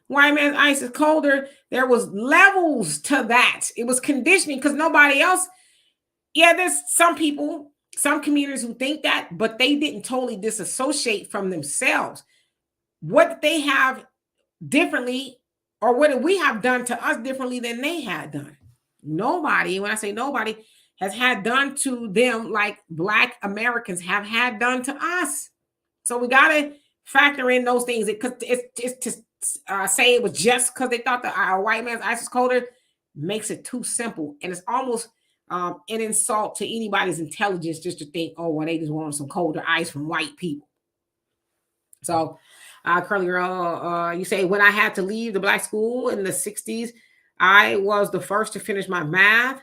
white man's ice is colder. There was levels to that. It was conditioning because nobody else. Yeah, there's some people, some communities who think that, but they didn't totally disassociate from themselves. What did they have differently, or what did we have done to us differently than they had done? Nobody, when I say nobody, has had done to them like Black Americans have had done to us. So we got to factor in those things, because it's to say it was just because they thought the white man's ice was colder makes it too simple, and it's almost an insult to anybody's intelligence just to think, oh, well, they just wanted some colder ice from white people. So Curly Girl, you say, when I had to leave the Black school in the 60s, I was the first to finish my math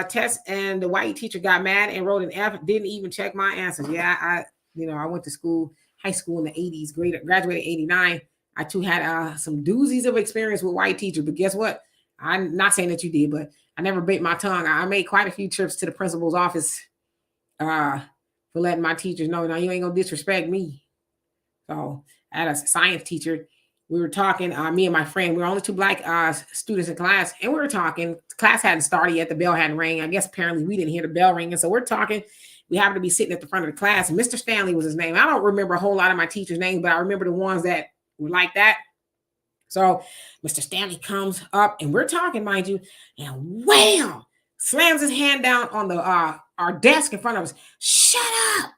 test, and the white teacher got mad and wrote an F, didn't even check my answers. Yeah, I went to school, high school in the 80s, graduated 89. I too had some doozies of experience with white teachers, but guess what? I'm not saying that you did, but I never bit my tongue. I made quite a few trips to the principal's office for letting my teachers know, now you ain't gonna disrespect me. So I had a science teacher. We were talking, me and my friend, we were only two Black students in class, and we were talking. Class hadn't started yet. The bell hadn't rang. I guess apparently we didn't hear the bell ring. And so we're talking. We happened to be sitting at the front of the class, and Mr. Stanley was his name. I don't remember a whole lot of my teachers' names, but I remember the ones that were like that. So Mr. Stanley comes up, and we're talking, mind you, and wham, slams his hand down on the our desk in front of us. Shut up!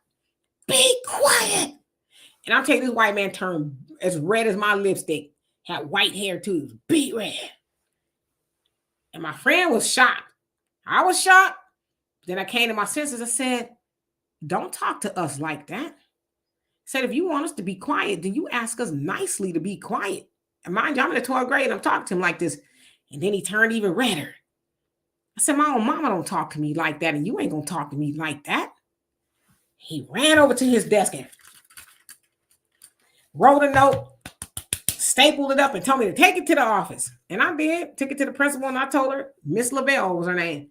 Be quiet! And I'll tell you, this white man turned as red as my lipstick, had white hair too, beet red. And my friend was shocked. I was shocked. Then I came to my senses. I said, don't talk to us like that. I said, if you want us to be quiet, then you ask us nicely to be quiet. And mind you, I'm in the 12th grade and I'm talking to him like this. And then he turned even redder. I said, my own mama don't talk to me like that, and you ain't gonna talk to me like that. He ran over to his desk and wrote a note, stapled it up, and told me to take it to the office. And I did. Took it to the principal, and I told her, Miss Lavelle was her name.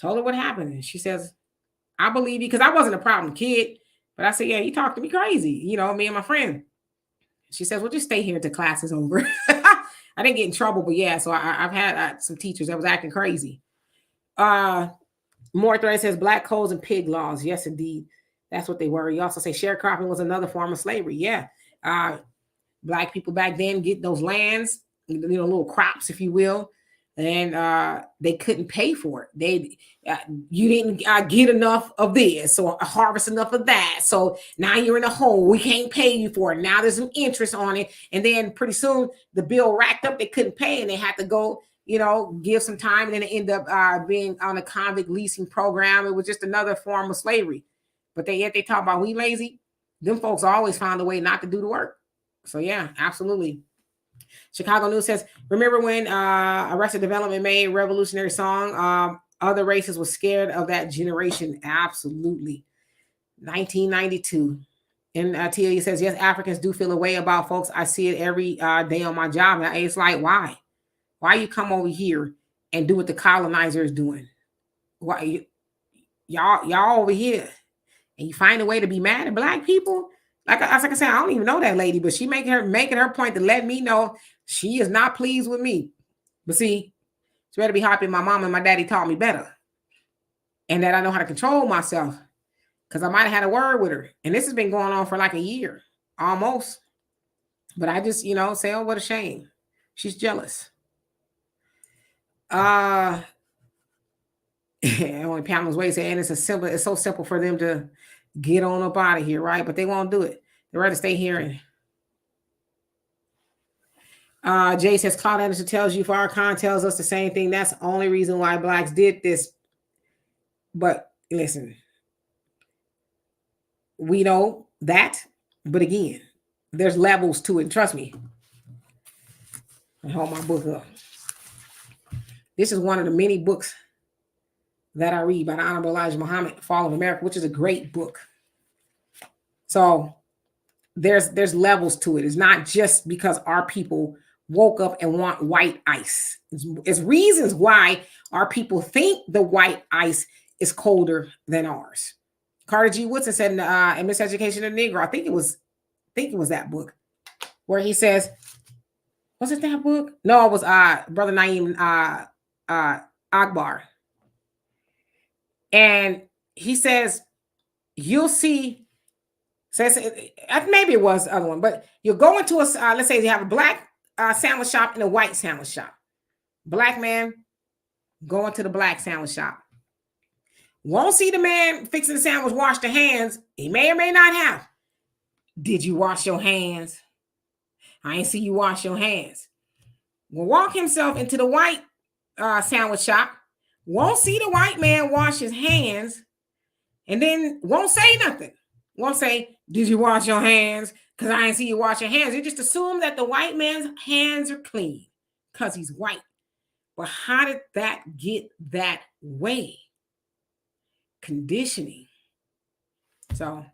Told her what happened. And she says, I believe you, because I wasn't a problem kid. But I said, yeah, you talked to me crazy, me and my friend. She says, well, just stay here until class is over. I didn't get in trouble, but yeah, so I've had some teachers that was acting crazy. Moor Thread says Black codes and pig laws. Yes, indeed. That's what they were. You also say sharecropping was another form of slavery. Yeah. Black people back then get those lands, little crops, if you will, and they couldn't pay for it. You didn't get enough of this or harvest enough of that. So now you're in a hole. We can't pay you for it. Now there's some interest on it. And then pretty soon the bill racked up. They couldn't pay, and they had to go, give some time. And then it ended up being on a convict leasing program. It was just another form of slavery. But yet they talk about we lazy. Them folks always found a way not to do the work. So yeah, absolutely. Chicago News says, remember when Arrested Development made Revolutionary Song? Other races were scared of that generation. Absolutely. 1992. And Tia says, yes, Africans do feel a way about folks. I see it every day on my job. And it's like, why? Why you come over here and do what the colonizer is doing? Why y'all over here and you find a way to be mad at Black people? Like I said, I don't even know that lady, but she making her point to let me know she is not pleased with me. But see, she better be happy my mom and my daddy taught me better, and that I know how to control myself, because I might have had a word with her, and this has been going on for like a year almost. But I just, say, oh, what a shame. She's jealous. Only Pamela's way saying it's so simple for them to get on up out of here, right? But they won't do it. They'd rather stay here. And Jay says, Claude Anderson tells you, Farrakhan tells us the same thing. That's the only reason why Blacks did this. But listen, we know that. But again, there's levels to it. Trust me. I hold my book up. This is one of the many books that I read by the Honorable Elijah Muhammad, Fall of America, which is a great book. So there's levels to it. It's not just because our people woke up and want white ice. It's reasons why our people think the white ice is colder than ours. Carter G. Woodson said in Miseducation of the Negro, I think it was that book, where he says, was it that book? No, it was Brother Naeem Akbar. And he says, you'll see, says maybe it was the other one, but you'll go into a, let's say you have a black sandwich shop and a white sandwich shop. Black man going to the black sandwich shop. Won't see the man fixing the sandwich wash the hands. He may or may not have. Did you wash your hands? I ain't see you wash your hands. Will walk himself into the white sandwich shop. Won't see the white man wash his hands. And then won't say nothing. Won't say, did you wash your hands? Because I ain't see you wash your hands. You just assume that the white man's hands are clean because he's white. But how did that get that way? Conditioning. So,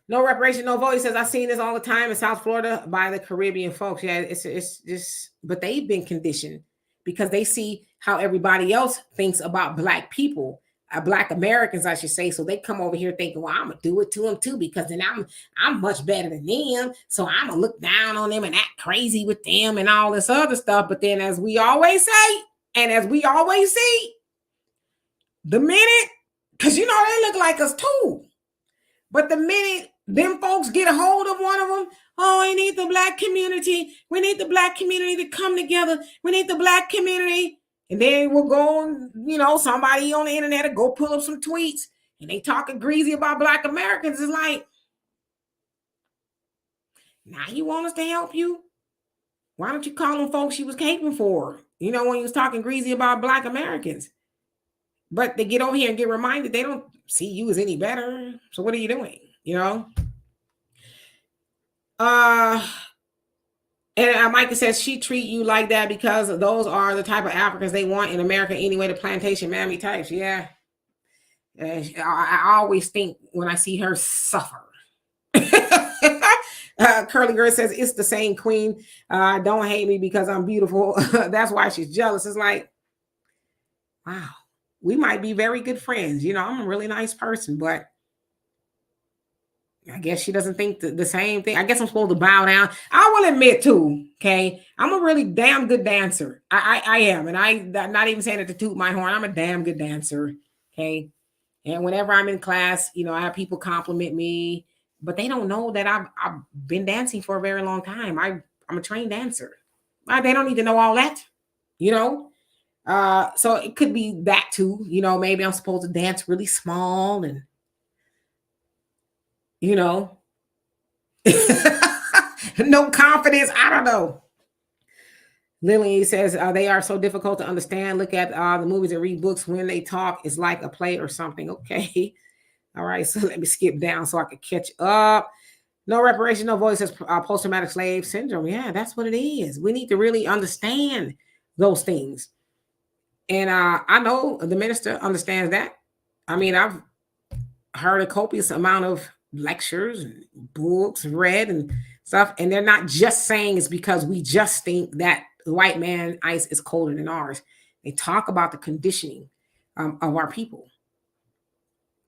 no reparation, no vote. He says, I've seen this all the time in South Florida by the Caribbean folks. Yeah, it's just, but they've been conditioned because they see how everybody else thinks about Black people, Black Americans, I should say. So they come over here thinking, well, I'm gonna do it to them too, because then I'm much better than them. So I'm gonna look down on them and act crazy with them and all this other stuff. But then, as we always say, and as we always see, the minute, because you know they look like us too, but the minute them folks get a hold of one of them, oh, we need the Black community. We need the Black community to come together. We need the Black community. And then we'll go on, you know, somebody on the internet will go pull up some tweets and they talking greasy about Black Americans. It's like, now you want us to help you? Why don't you call them folks you was caping for? You know, when you was talking greasy about Black Americans. But they get over here and get reminded they don't see you as any better. So what are you doing? You know? And Micah says she treat you like that because those are the type of Africans they want in America anyway, the plantation mammy types. Yeah. I always think when I see her suffer. Curly Girl says it's the same queen. Don't hate me because I'm beautiful. That's why she's jealous. It's like, wow, we might be very good friends. You know, I'm a really nice person, but I guess she doesn't think the same thing. I guess I'm supposed to bow down. I will admit too, okay, I'm a really damn good dancer. I am, and I'm not even saying it to toot my horn. I'm a damn good dancer, okay. And whenever I'm in class, you know, I have people compliment me, but they don't know that I've been dancing for a very long time. I'm a trained dancer. They don't need to know all that, you know. So it could be that too. You know, maybe I'm supposed to dance really small and, you know, no confidence. I don't know. Lily says they are so difficult to understand. Look at the movies and read books. When they talk, it's like a play or something. Okay. All right. So let me skip down so I can catch up. No reparation, no voice, says post-traumatic slave syndrome. Yeah, that's what it is. We need to really understand those things. And I know the minister understands that. I mean, I've heard a copious amount of lectures and books read and stuff, and they're not just saying it's because we just think that the white man ice is colder than ours. They talk about the conditioning of our people.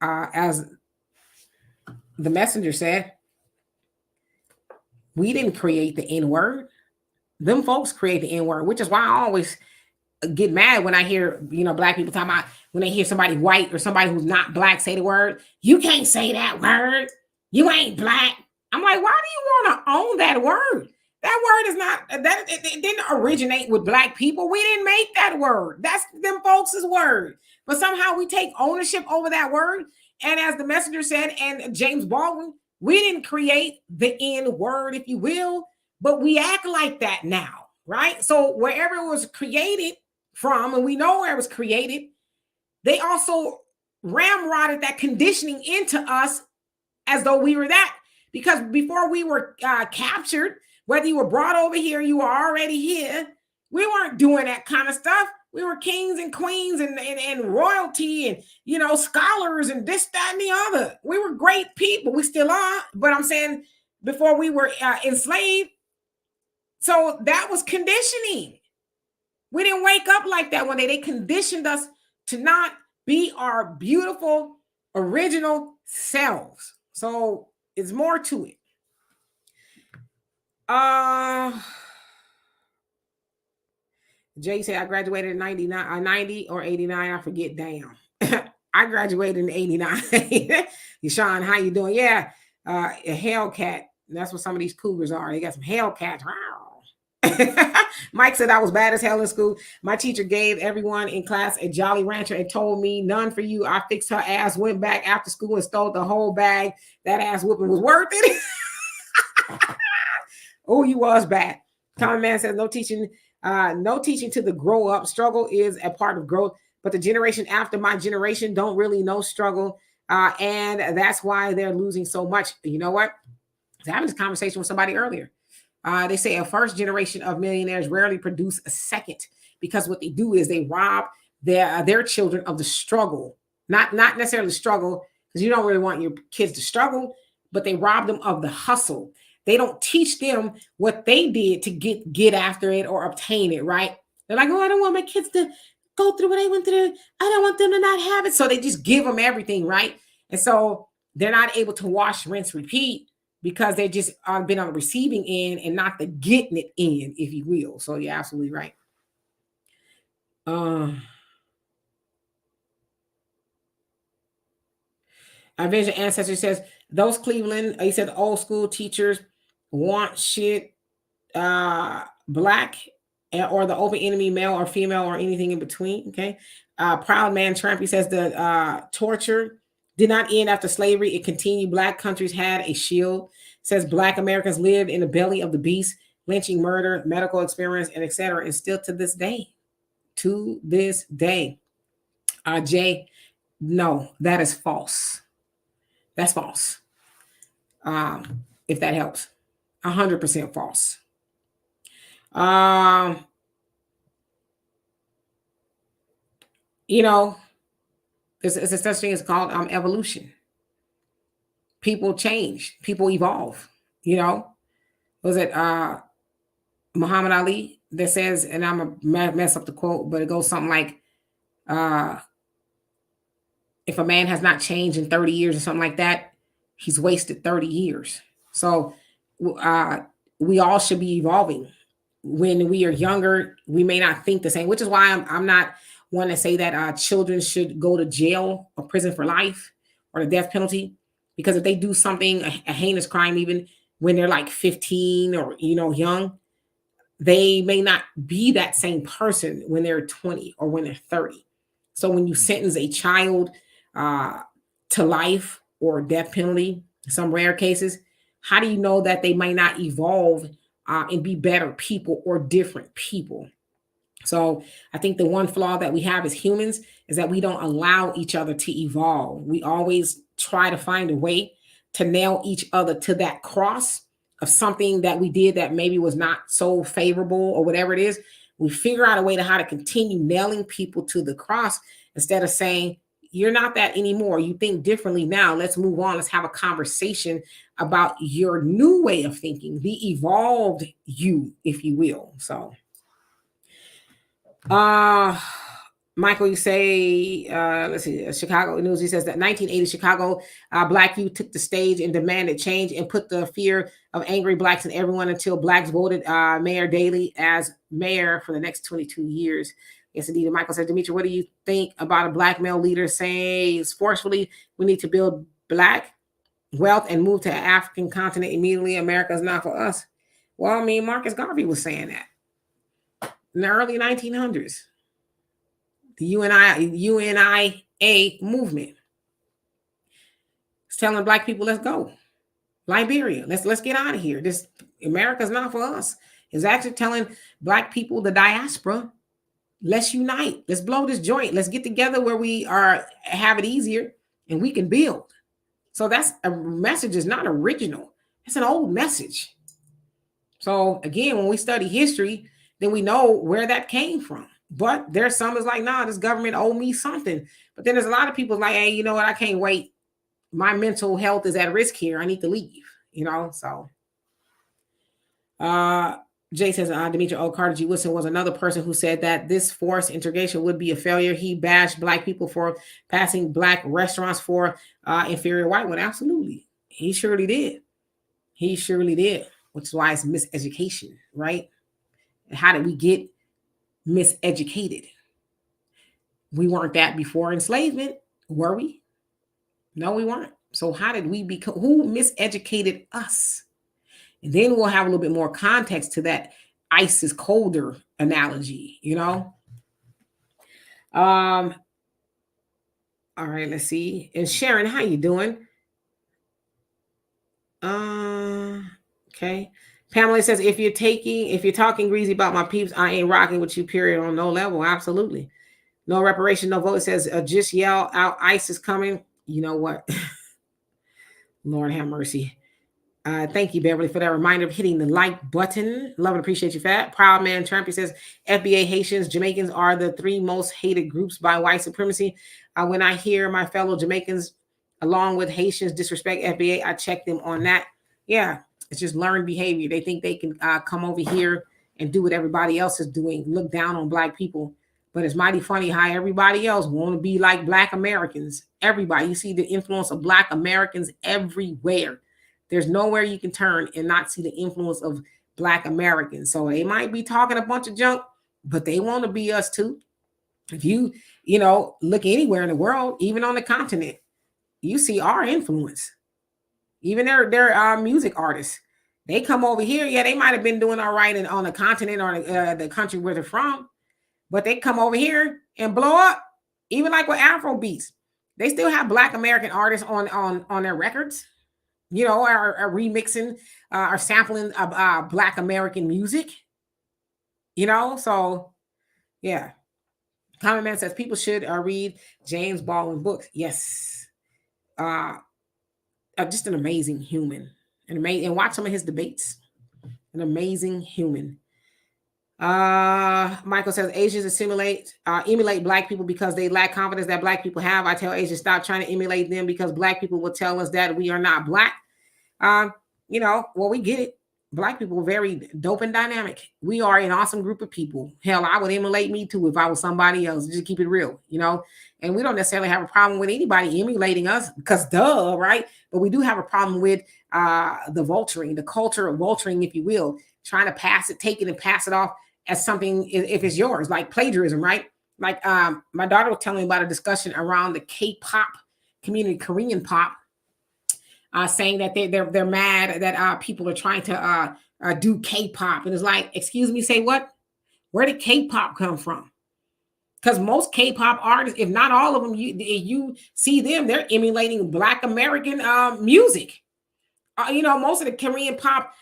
As the messenger said, we didn't create the N-word. Them folks create the N-word, which is why I always get mad when I hear, you know, Black people talking about when they hear somebody white or somebody who's not Black say the word. You can't say that word. You ain't Black. I'm like, why do you want to own that word? That word is not, that it didn't originate with Black people. We didn't make that word. That's them folks' word. But somehow we take ownership over that word. And as the messenger said, and James Baldwin, we didn't create the N word, if you will, but we act like that now, right? So wherever it was created from, and we know where it was created, they also ramrodded that conditioning into us as though we were that. Because before we were captured, whether you were brought over here, you were already here. We weren't doing that kind of stuff. We were kings and queens and royalty and, you know, scholars and this, that, and the other. We were great people. We still are. But I'm saying before we were enslaved. So that was conditioning. We didn't wake up like that one day. They conditioned us to not be our beautiful, original selves. So it's more to it. Jay said, I graduated in 99, 90 or 89. I forget. Damn. I graduated in 89. Sean, how you doing? Yeah. A Hellcat. That's what some of these cougars are. They got some Hellcats. Mike said I was bad as hell in school. My teacher gave everyone in class a Jolly Rancher and told me, none for you. I fixed her ass, went back after school and stole the whole bag. That ass whooping was worth it. Oh, you was bad. Common Man says no teaching to the grow up. Struggle is a part of growth, but the generation after my generation don't really know struggle. And that's why they're losing so much. You know what? I was having this conversation with somebody earlier. They say a first generation of millionaires rarely produce a second, because what they do is they rob their children of the struggle, not necessarily struggle, because you don't really want your kids to struggle, but they rob them of the hustle. They don't teach them what they did to get after it or obtain it, right? They're like, oh, I don't want my kids to go through what I went through. I don't want them to not have it. So they just give them everything, right? And so they're not able to wash, rinse, repeat, because they just been on the receiving end and not the getting it in, if you will. So you're absolutely right. Avenged Ancestor says, those Cleveland, he said old school teachers want shit black or the open enemy, male or female or anything in between. Okay. Proud Man Trump, he says the torture did not end after slavery. It continued. Black countries had a shield. Says Black Americans lived in the belly of the beast, lynching, murder, medical experience, and etc. And still to this day. Jay, no, that is false. That's false. If that helps. 100% false. You know, there's a such thing as called evolution. People change, people evolve. You know, was it Muhammad Ali that says, and I'm gonna mess up the quote, but it goes something like, if a man has not changed in 30 years or something like that, he's wasted 30 years. So we all should be evolving. When we are younger, we may not think the same, which is why I'm not one to say that children should go to jail or prison for life or the death penalty, because if they do something, a heinous crime, even when they're like 15 or, you know, young, they may not be that same person when they're 20 or when they're 30. So when you sentence a child to life or death penalty, in some rare cases, how do you know that they might not evolve and be better people or different people? So I think the one flaw that we have as humans is that we don't allow each other to evolve. We always try to find a way to nail each other to that cross of something that we did that maybe was not so favorable or whatever it is. We figure out a way to how to continue nailing people to the cross instead of saying, you're not that anymore. You think differently now. Let's move on. Let's have a conversation about your new way of thinking, the evolved you, if you will. So, Michael, you say, let's see, Chicago News, he says that 1980 Chicago Black youth took the stage and demanded change and put the fear of angry Blacks in everyone until Blacks voted Mayor Daley as mayor for the next 22 years. Yes, indeed. And Michael said, Demetri, what do you think about a Black male leader saying forcefully we need to build Black wealth and move to the African continent immediately? America is not for us. Well, I mean, Marcus Garvey was saying that in the early 1900s. The UNIA movement. It's telling Black people, let's go. Liberia, let's get out of here. This America's not for us. It's actually telling Black people, the diaspora, let's unite. Let's blow this joint. Let's get together where we have it easier and we can build. So that's a message is not original. It's an old message. So again, when we study history, then we know where that came from. But there's some that's like, nah, this government owe me something. But then there's a lot of people like, hey, you know what? I can't wait. My mental health is at risk here. I need to leave. So Jay says, Demetri Carter G. Wilson was another person who said that this forced integration would be a failure. He bashed Black people for passing Black restaurants for inferior white one. Absolutely. He surely did. Which is why it's miseducation, right? How did we get miseducated? We weren't that before enslavement, were we? No, we weren't. So how did we become, who miseducated us? And then we'll have a little bit more context to that ice is colder analogy, All right, let's see. And Sharon, how you doing? Okay. Pamela says, if you're talking greasy about my peeps, I ain't rocking with you, period, on no level. Absolutely. No reparation, no vote. It says, just yell out, ICE is coming. You know what? Lord have mercy. Thank you, Beverly, for that reminder of hitting the like button. Love and appreciate you for that. Proud Man Trump, he says, FBA Haitians, Jamaicans are the 3 most hated groups by white supremacy. When I hear my fellow Jamaicans, along with Haitians, disrespect FBA, I check them on that. Yeah, it's just learned behavior. They think they can come over here and do what everybody else is doing, look down on Black people. But it's mighty funny how everybody else want to be like Black Americans. Everybody, you see the influence of Black Americans everywhere. There's nowhere you can turn and not see the influence of Black Americans. So they might be talking a bunch of junk, but they want to be us too. If you look anywhere in the world, even on the continent, you see our influence. Even their music artists, they come over here. Yeah, they might have been doing all right on the continent or the country where they're from, but they come over here and blow up. Even like with Afro beats, they still have Black American artists on their records. Are remixing, are sampling Black American music. So yeah. Common Man says people should read James Baldwin books. Yes. Just an amazing human. And watch some of his debates. An amazing human. Michael says Asians emulate Black people because they lack confidence that Black people have. I tell Asians stop trying to emulate them because Black people will tell us that we are not Black. Well, we get it. Black people are very dope and dynamic. We are an awesome group of people. Hell, I would emulate me too if I was somebody else. Just keep it real, and we don't necessarily have a problem with anybody emulating us because duh, right? But we do have a problem with the vulturing, the culture of vulturing, if you will, trying to take it and pass it off as something if it's yours, like plagiarism, right? Like my daughter was telling me about a discussion around the K-pop community, Korean pop, saying that they're mad that people are trying to do K-pop, and it's like, excuse me, say what? Where did K-pop come from? Because most K-pop artists, if not all of them, you see them, they're emulating Black American music. Most of the Korean pop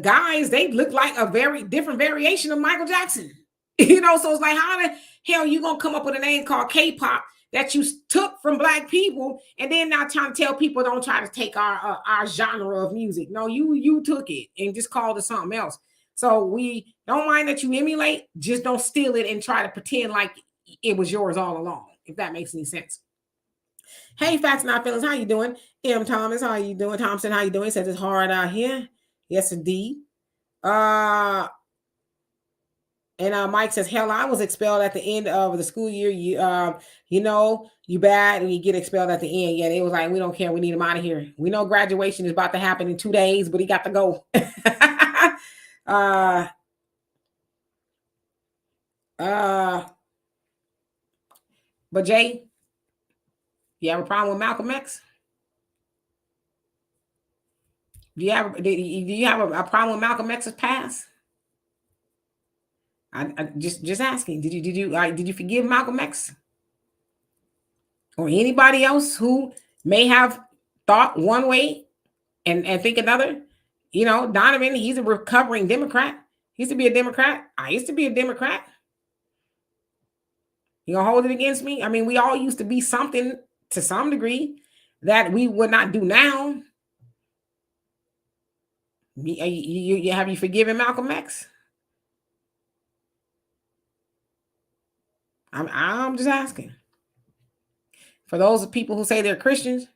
guys, they look like a very different variation of Michael Jackson. So it's like, how the hell you gonna come up with a name called K-pop that you took from Black people, and then now trying to tell people don't try to take our genre of music? No, you took it and just called it something else. So we don't mind that you emulate, just don't steal it and try to pretend like it was yours all along, if that makes any sense. Hey, Facts Not Feelings, how you doing? M. Thomas, how you doing? Thompson, how you doing? He says it's hard out here. Yes, indeed. And Mike says, hell, I was expelled at the end of the school year. You bad and you get expelled at the end. Yeah, they was like, we don't care. We need him out of here. We know graduation is about to happen in 2 days, but he got to go. But Jay, you have a problem with Malcolm X? Do you have a problem with Malcolm X's past? I just asking. Did you forgive Malcolm X or anybody else who may have thought one way and think another? Donovan, he's a recovering Democrat. He used to be a Democrat. I used to be a Democrat. You gonna hold it against me? I mean, we all used to be something to some degree that we would not do now. Have you forgiven Malcolm X? I'm just asking. For those people who say they're Christians,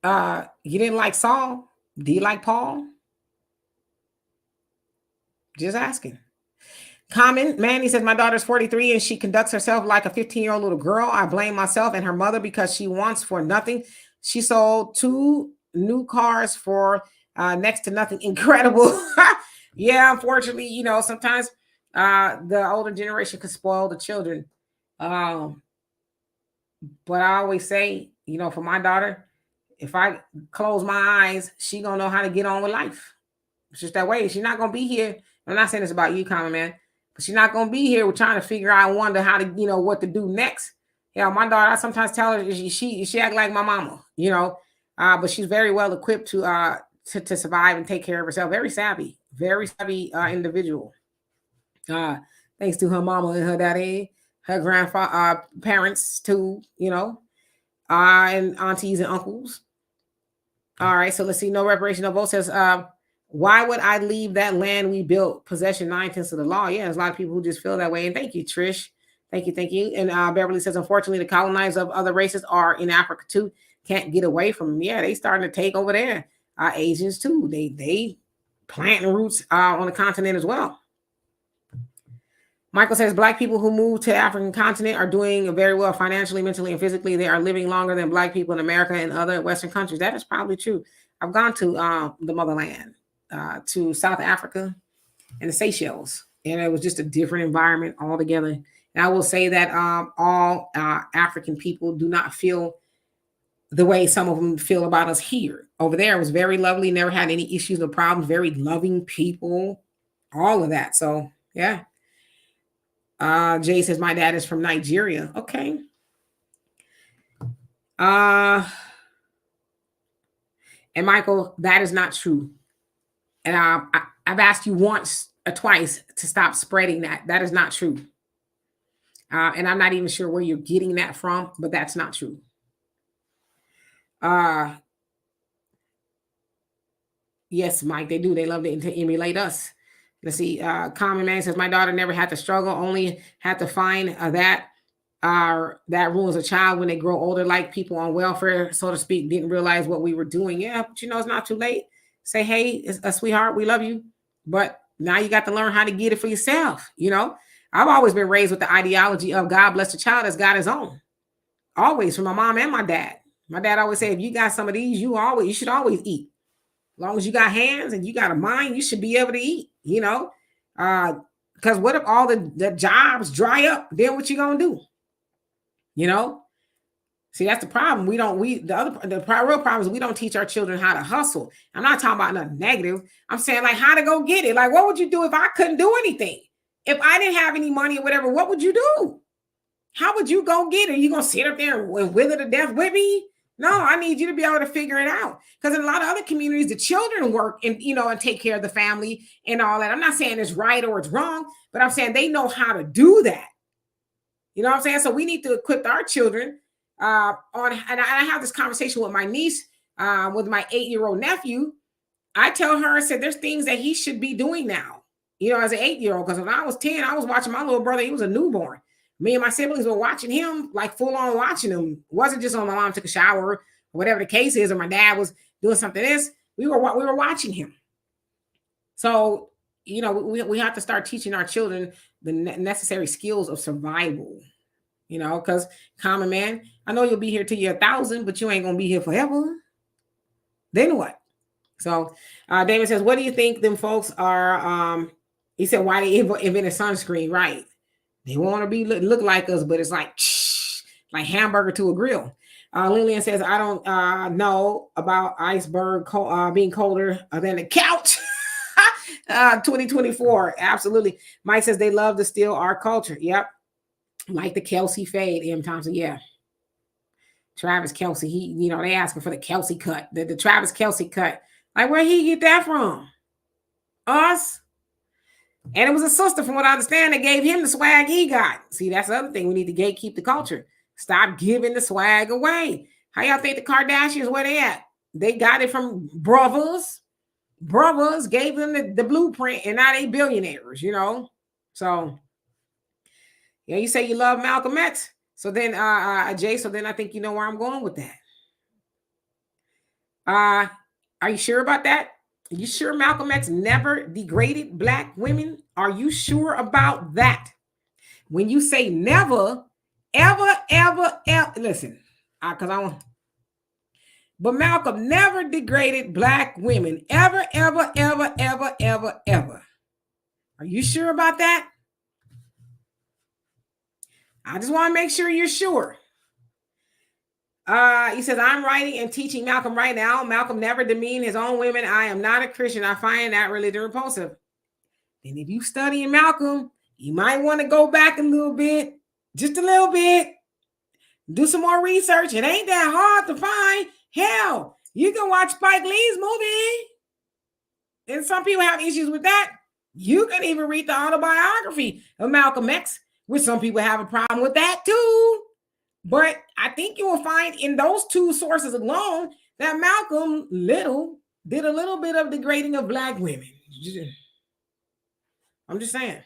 you didn't like Saul. Do you like Paul? Just asking. Common man, he says, my daughter's 43 and she conducts herself like a 15-year-old little girl. I blame myself and her mother because she wants for nothing. She sold 2 new cars for next to nothing. Incredible. Yeah, unfortunately, sometimes the older generation can spoil the children. Um, but I always say, for my daughter, if I close my eyes, she gonna know how to get on with life. It's just that way. She's not gonna be here. I'm not saying this about you, common man, but she's not gonna be here. We're trying to figure out, wonder how to, what to do next. Yeah, my daughter, I sometimes tell her she act like my mama, but she's very well equipped to survive and take care of herself. Very savvy individual. Thanks to her mama and her daddy, her grandfather, parents too, and aunties and uncles. All right, so let's see. No reparation, no vote says, why would I leave that land we built? Possession 9/10 of the law. Yeah, there's a lot of people who just feel that way. And thank you, Trish. Thank you. And Beverly says, unfortunately, the colonizers of other races are in Africa too. Can't get away from them. Yeah, they starting to take over there. Asians too. They planting roots on the continent as well. Michael says, Black people who move to the African continent are doing very well financially, mentally, and physically. They are living longer than Black people in America and other Western countries. That is probably true. I've gone to the motherland, to South Africa and the Seychelles, and it was just a different environment altogether. And I will say that all African people do not feel the way some of them feel about us here. Over there, it was very lovely, never had any issues or problems, very loving people, all of that. So, yeah. Jay says, my dad is from Nigeria. Okay. And Michael, that is not true. And I've asked you once or twice to stop spreading that. That is not true. And I'm not even sure where you're getting that from, but that's not true. Yes, Mike, they do. They love to emulate us. Let's see. Common man says, my daughter never had to struggle, only had to find that rule as a child. When they grow older, like people on welfare, so to speak, didn't realize what we were doing. Yeah, but it's not too late. Say, hey, it's a sweetheart, we love you, but now you got to learn how to get it for yourself. I've always been raised with the ideology of God bless the child as God is own. Always, from my mom and my dad. My dad always said, if you got some of these, you should always eat. As long as you got hands and you got a mind, you should be able to eat, because what if all the jobs dry up? Then what you gonna do? See, that's the problem. The real problem is we don't teach our children how to hustle. I'm not talking about nothing negative. I'm saying like how to go get it. Like, what would you do if I couldn't do anything? If I didn't have any money or whatever, what would you do? How would you go get it? Are you gonna sit up there and wither to death with me? No, I need you to be able to figure it out. Because in a lot of other communities, the children work and and take care of the family and all that. I'm not saying it's right or it's wrong, but I'm saying they know how to do that. You know what I'm saying? So we need to equip our children and I have this conversation with my niece, with my 8-year-old nephew. I tell her, I said, there's things that he should be doing now, as an 8-year-old. Because when I was 10, I was watching my little brother. He was a newborn. Me and my siblings were watching him, like full on watching him. It wasn't just on my mom took a shower or whatever the case is, or my dad was doing something else. We were watching him. So, we have to start teaching our children the necessary skills of survival, because common man, I know you'll be here till you're 1,000, but you ain't going to be here forever. Then what? So David says, what do you think them folks are, he said, why they invented sunscreen, right? They want to be look like us, but it's like hamburger to a grill. Lillian says, I don't know about iceberg being colder than the couch. 2024. Absolutely. Mike says they love to steal our culture. Yep. Like the Kelsey fade. M. Thompson. Yeah. Travis Kelsey. He, they asking for the Kelsey cut. The Travis Kelsey cut. Like, where he get that from? Us? And it was a sister, from what I understand, that gave him the swag he got. See, that's the other thing. We need to gatekeep the culture. Stop giving the swag away. How y'all think the Kardashians, where they at? They got it from brothers. brothers gave them the blueprint, and now they billionaires, you know. So yeah, you say you love Malcolm X. So then Jay, so then I think you know where I'm going with that. Are you sure about that? Are you sure Malcolm X never degraded black women? Are you sure about that? When you say never, ever, listen, because I want. But Malcolm never degraded black women. Ever. Are you sure about that? I just want to make sure you're sure. He says, I'm writing and teaching Malcolm right now. Malcolm never demeaned his own women. I am not a Christian. I find that religion repulsive. And if you study Malcolm, you might want to go back a little bit, just a little bit, do some more research. It ain't that hard to find. Hell, you can watch Spike Lee's movie. And some people have issues with that. You can even read the autobiography of Malcolm X, which some people have a problem with that too. But I think you will find in those two sources alone that Malcolm did a little bit of degrading of black women. I'm just saying.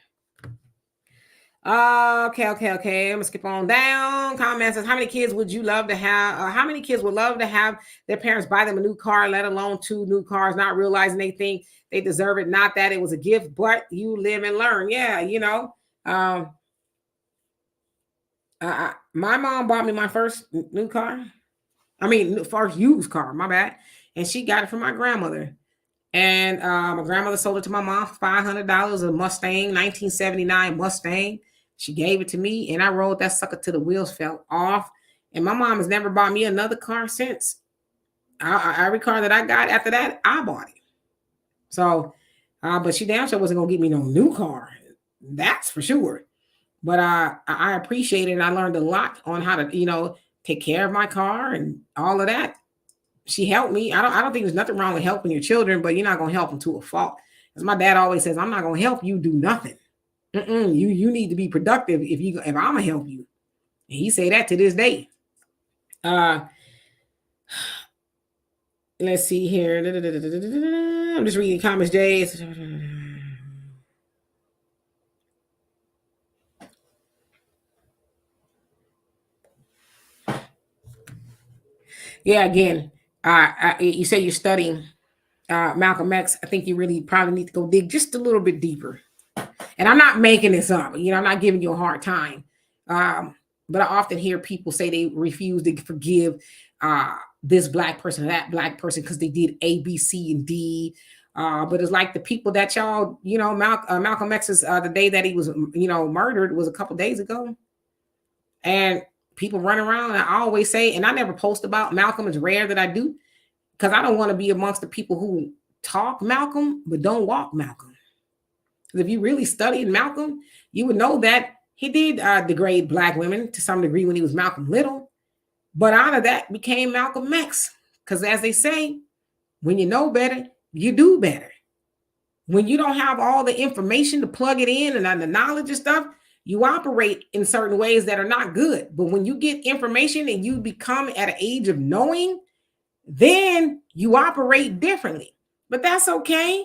Okay. I'm gonna skip on down. Comment says, how many kids would you love to have? How many kids would love to have their parents buy them a new car, let alone 2 new cars, not realizing they think they deserve it? Not that it was a gift, but you live and learn. Yeah, you know. My mom bought me my first new car. I mean, first used car. My bad. And she got it from my grandmother. And my grandmother sold it to my mom for $500, a Mustang, 1979 Mustang. She gave it to me, and I rode that sucker till the wheels fell off. And my mom has never bought me another car since. Every car that I got after that, I bought it. So, but she damn sure wasn't gonna get me no new car. That's for sure. But I appreciate it, and I learned a lot on how to, you know, take care of my car and all of that. She helped me. I don't think there's nothing wrong with helping your children, but you're not gonna help them to a fault. As my dad always says, I'm not gonna help you do nothing. You need to be productive if I'm gonna help you. And he say that to this day. Let's see here. I'm just reading comments, Jay. Yeah, again, you say you're studying Malcolm X. I think you really probably need to go dig just a little bit deeper. And I'm not making this up. You know, I'm not giving you a hard time. But I often hear people say they refuse to forgive this black person or that black person because they did A, B, C, and D. But it's like the people that y'all, you know, Malcolm X's the day that he was, you know, murdered was a couple days ago. And people run around. And I always say, and I never post about Malcolm. It's rare that I do because I don't want to be amongst the people who talk Malcolm but don't walk Malcolm. If you really studied Malcolm, you would know that he did degrade black women to some degree when he was Malcolm Little. But out of that became Malcolm X. Because as they say, when you know better, you do better. When you don't have all the information to plug it in and the knowledge and stuff, you operate in certain ways that are not good. But when you get information and you become at an age of knowing, then you operate differently. But that's okay.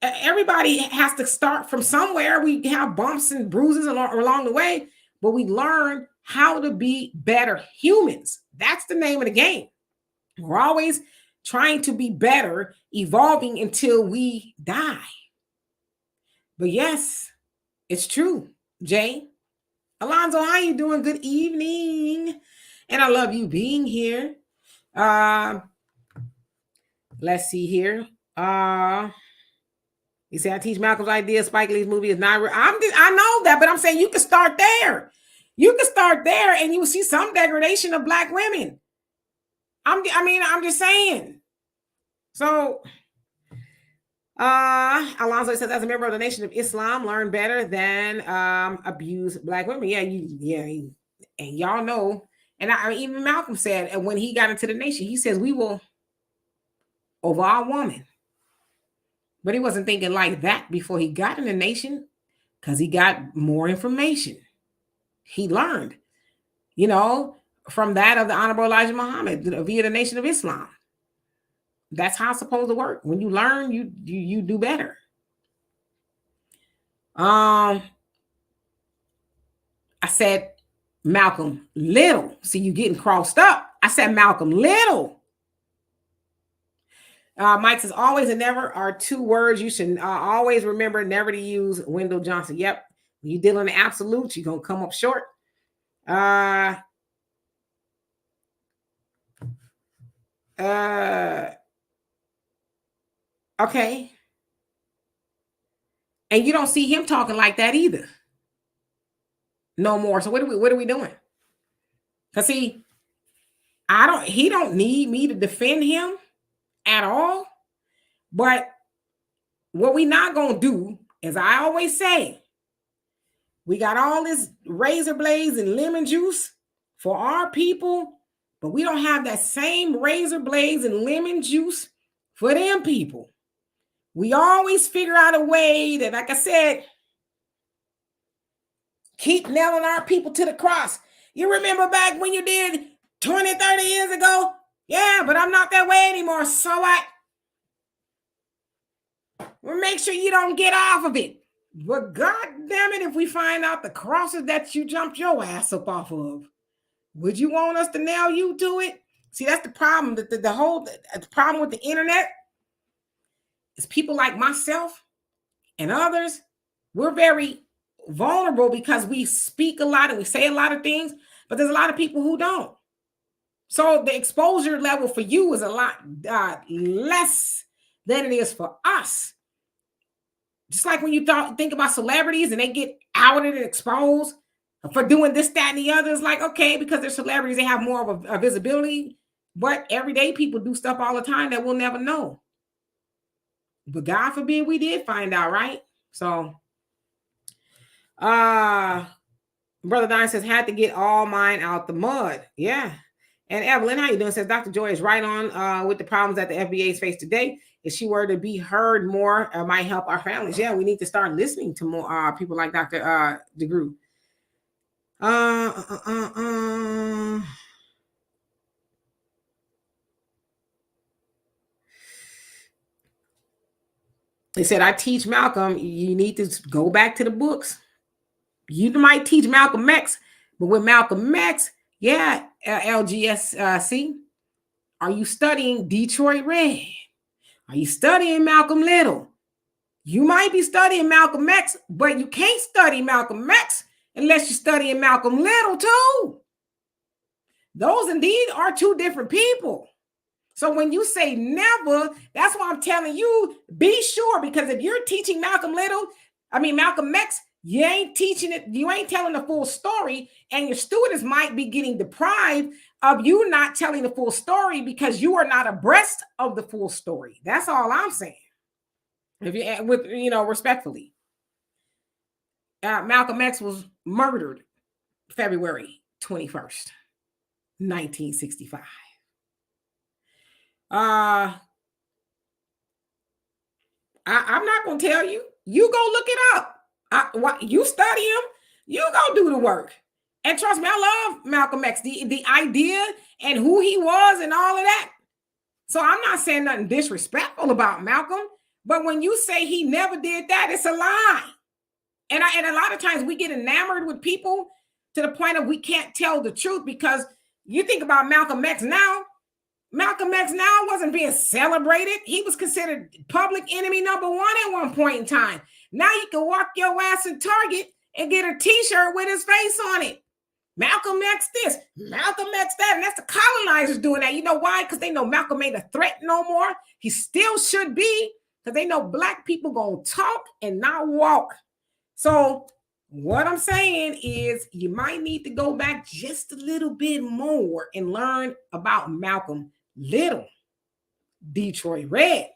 Everybody has to start from somewhere. We have bumps and bruises along the way, but we learn how to be better humans. That's the name of the game. We're always trying to be better, evolving until we die. But yes, it's true. Jay, Alonzo, how you doing? Good evening. And I love you being here. Let's see here. You say I teach Malcolm's idea. Spike Lee's movie is not real. I know that, but I'm saying you can start there. You can start there, and you will see some degradation of black women. I'm just saying. So, Alonzo says, as a member of the Nation of Islam, learn better than abuse black women. And y'all know. And even Malcolm said, and when he got into the nation, he says we will over our woman. But he wasn't thinking like that before he got in the nation because he got more information. He learned, you know, from that of the Honorable Elijah Muhammad via the Nation of Islam. That's how it's supposed to work. When you learn, you do better. I said Malcolm Little. See, you getting crossed up. I said Malcolm Little. Mike says always and never are two words you should always remember never to use. Wendell Johnson. Yep. When you deal in the absolutes, you're going to come up short. Okay. And you don't see him talking like that either. No more. So what are we doing? Because see, he don't need me to defend him at all. But what we not gonna do, as I always say, we got all this razor blades and lemon juice for our people, but we don't have that same razor blades and lemon juice for them people. We always figure out a way that, like I said, keep nailing our people to the cross. You remember back when you did 20, 30 years ago? Yeah, but I'm not that way anymore. So what? Well, make sure you don't get off of it. But God damn it, if we find out the crosses that you jumped your ass up off of, would you want us to nail you to it? See, that's the problem. The problem with the internet is people like myself and others, we're very vulnerable because we speak a lot and we say a lot of things, but there's a lot of people who don't. So the exposure level for you is a lot less than it is for us. Just like when you think about celebrities and they get outed and exposed for doing this, that, and the other, it's like, okay, because they're celebrities, they have more of a visibility. But everyday people do stuff all the time that we'll never know. But God forbid we did find out, right? So, Brother Don says, had to get all mine out the mud. Yeah. And Evelyn, how you doing? Says Dr. Joy is right on with the problems that the FBA's face today. If she were to be heard more, might help our families. Yeah, we need to start listening to more people like Dr. DeGroot. They said, I teach Malcolm. You need to go back to the books. You might teach Malcolm X, but with Malcolm X, yeah, LGSC, are you studying Detroit Red? Are you studying Malcolm Little? You might be studying Malcolm X, but you can't study Malcolm X unless you're studying Malcolm Little too. Those indeed are two different people. So when you say never, that's why I'm telling you, be sure, because if you're teaching Malcolm X, you ain't teaching it, you ain't telling the full story, and your students might be getting deprived of you not telling the full story because you are not abreast of the full story. That's all I'm saying. If you respectfully. Malcolm X was murdered February 21st, 1965. I'm not going to tell you. You go look it up. You study him. You go do the work. And trust me, I love Malcolm X, the idea and who he was and all of that. So I'm not saying nothing disrespectful about Malcolm, but when you say he never did that, it's a lie. And a lot of times we get enamored with people to the point of we can't tell the truth, because you think about Malcolm X now. Malcolm X now wasn't being celebrated. He was considered public enemy number one at one point in time. Now you can walk your ass in Target and get a t-shirt with his face on it. Malcolm X this, Malcolm X that, and that's the colonizers doing that. You know why? Because they know Malcolm ain't a threat no more. He still should be, because they know Black people gonna talk and not walk. So what I'm saying is you might need to go back just a little bit more and learn about Malcolm Little. Detroit Red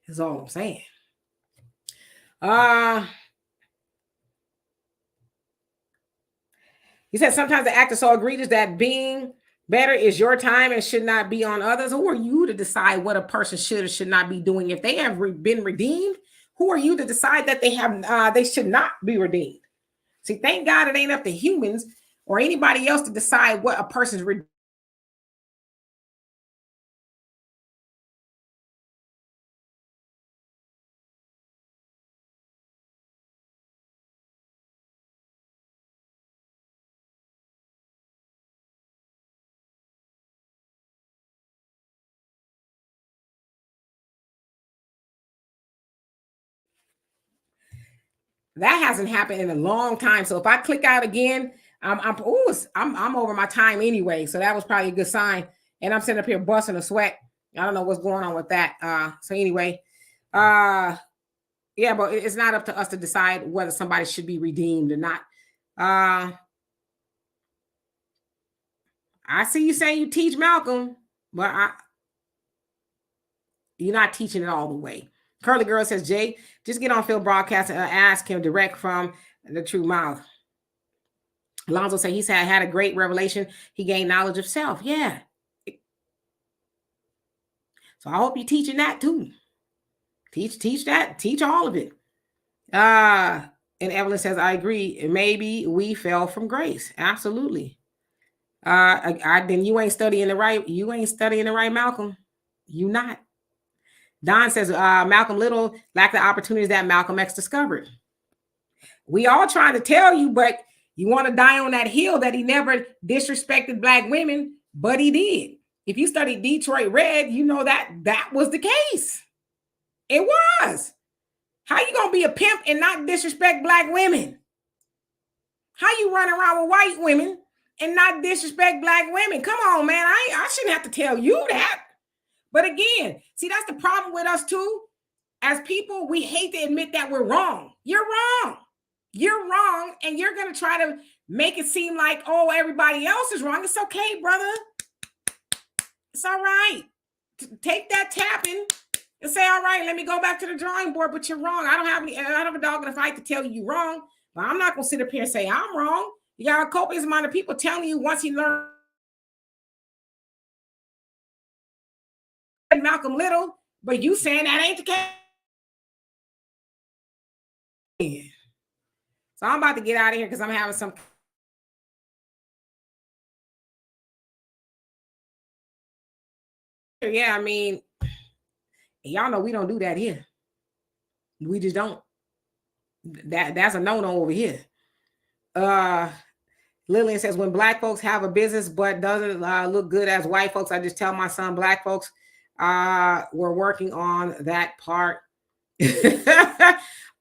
is all I'm saying. He said sometimes the act is so egregious that being better is your time and should not be on others. Who are you to decide what a person should or should not be doing? If they have been redeemed, who are you to decide that they should not be redeemed? See, thank God it ain't up to humans or anybody else to decide what a person's redeemed. That hasn't happened in a long time. So if I click out again, I'm over my time anyway. So that was probably a good sign. And I'm sitting up here busting a sweat. I don't know what's going on with that. So anyway, yeah, but it's not up to us to decide whether somebody should be redeemed or not. I see you saying you teach Malcolm, but you're not teaching it all the way. Curly Girl says, Jay, just get on Phil broadcast and ask him direct from the true mouth. Alonzo said he's had a great revelation. He gained knowledge of self. Yeah. So I hope you're teaching that too. Teach that. Teach all of it. And Evelyn says, I agree. Maybe we fell from grace. Absolutely. Then you ain't studying the right. You ain't studying the right, Malcolm. You not. Don says, Malcolm Little lacked the opportunities that Malcolm X discovered. We all trying to tell you, but you want to die on that hill that he never disrespected Black women, but he did. If you studied Detroit Red, you know that was the case. It was. How you gonna be a pimp and not disrespect Black women? How you run around with white women and not disrespect Black women? Come on, man. I shouldn't have to tell you that. But again, see, that's the problem with us too. As people, we hate to admit that we're wrong. You're wrong. You're wrong, and you're going to try to make it seem like, oh, everybody else is wrong. It's okay, brother. It's all right. Take that tapping and say, all right, let me go back to the drawing board, but you're wrong. I don't have a dog in the fight to tell you you're wrong, but I'm not going to sit up here and say I'm wrong. You got a copious amount of people telling you once he learned Malcolm Little, but you saying that ain't the case. So I'm about to get out of here because I'm having some. Yeah, I mean, y'all know we don't do that here. We just don't. That's a no-no over here. Lillian says, when Black folks have a business but doesn't look good as white folks, I just tell my son Black folks we're working on that part.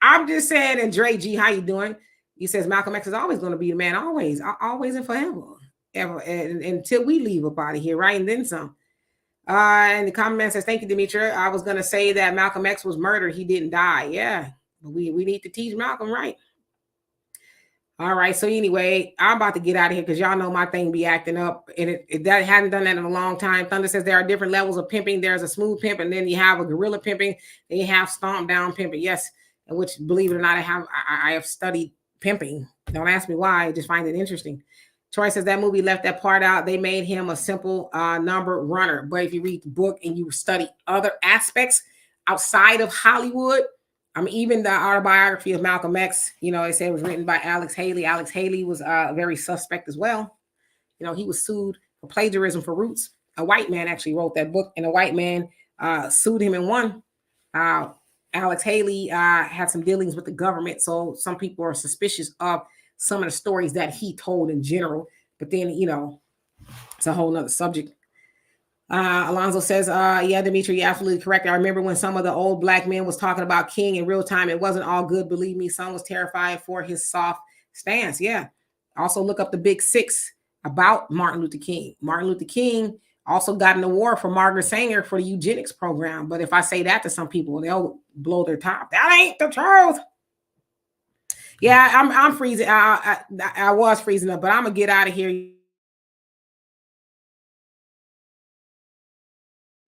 I'm just saying, and Dre G, how you doing? He says Malcolm X is always going to be the man, always and forever, ever, and until we leave up out of here, right? And then some. And the comment says, thank you, Demetra. I was going to say that Malcolm X was murdered. He didn't die. Yeah, but we need to teach Malcolm right. All right. So anyway, I'm about to get out of here because y'all know my thing be acting up, and that hadn't done that in a long time. Thunder says there are different levels of pimping. There's a smooth pimp, and then you have a gorilla pimping, and you have stomp down pimping. Yes, which, believe it or not, I have studied pimping. Don't ask me why. I just find it interesting. Troy says that movie left that part out. They made him a simple number runner. But if you read the book and you study other aspects outside of Hollywood, I mean, even the autobiography of Malcolm X, you know, it said it was written by Alex Haley. Alex Haley was very suspect as well. You know, he was sued for plagiarism for Roots. A white man actually wrote that book, and a white man sued him and won. Alex Haley had some dealings with the government, so some people are suspicious of some of the stories that he told in general. But then, you know, it's a whole nother subject. Alonzo says, yeah, Demetri, you're absolutely correct. I remember when some of the old Black men was talking about King in real time. It wasn't all good. Believe me, some was terrified for his soft stance. Yeah. Also look up the Big Six about Martin Luther King. Martin Luther King also got an award for Margaret Sanger for the eugenics program. But if I say that to some people, they'll blow their top. That ain't the truth. Yeah, I'm freezing. I was freezing up, but I'm gonna get out of here.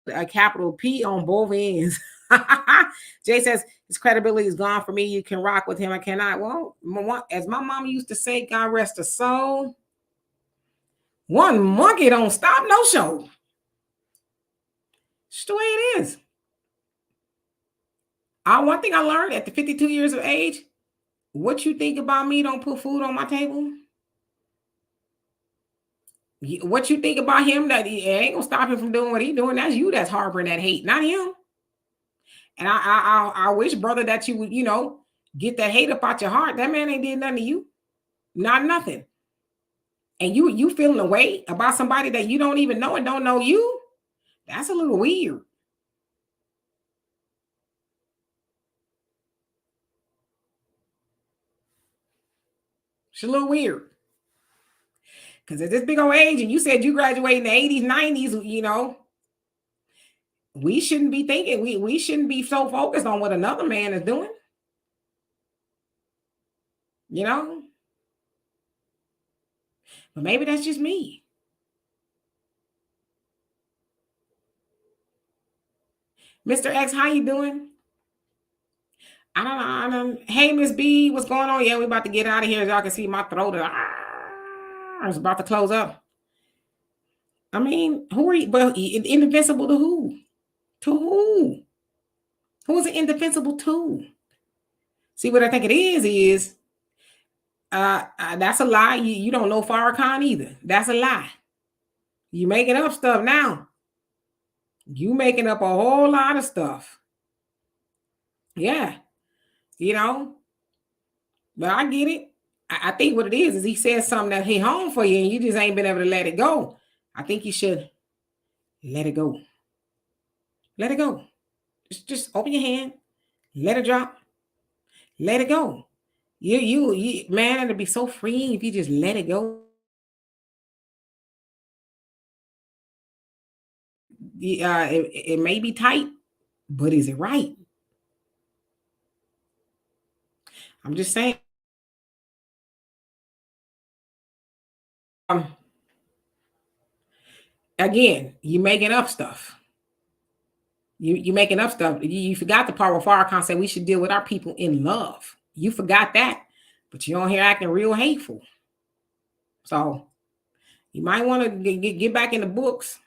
A capital P on both ends. Jay says his credibility is gone for me. You can rock with him. I cannot. Well, as my mom used to say, God rest her soul. One monkey don't stop no show. It's the way it is. One thing I learned at the 52 years of age, what you think about me don't put food on my table. What you think about him that he ain't gonna stop him from doing what he's doing. That's you that's harboring that hate, not him. And I wish, brother, that you would, you know, get that hate up out your heart. That man ain't did nothing to you. Not nothing. And you feeling a way about somebody that you don't even know and don't know you. That's a little weird. It's a little weird. Because at this big old age, and you said you graduated in the 80s, 90s, you know, we shouldn't be thinking, we shouldn't be so focused on what another man is doing. You know? But maybe that's just me. Mr. X, how you doing? I don't know. Hey, Miss B, what's going on? Yeah, we about to get out of here. As y'all can see, my throat is about to close up. I mean, who are you? Well, indefensible to who? To who? Who is it indefensible to? See, what I think it is that's a lie. You don't know Farrakhan either. That's a lie. You making up stuff now. You making up a whole lot of stuff. Yeah. You know, but I get it. I think what it is he says something that he home for you and you just ain't been able to let it go. I think you should let it go. Let it go. Just open your hand. Let it drop. Let it go. You man, it'd be so freeing if you just let it go. It may be tight, but is it right? I'm just saying. Again, you making up stuff. You making up stuff. You forgot the part where Farrakhan said we should deal with our people in love. You forgot that, but you on here acting real hateful. So you might want to get back in the books.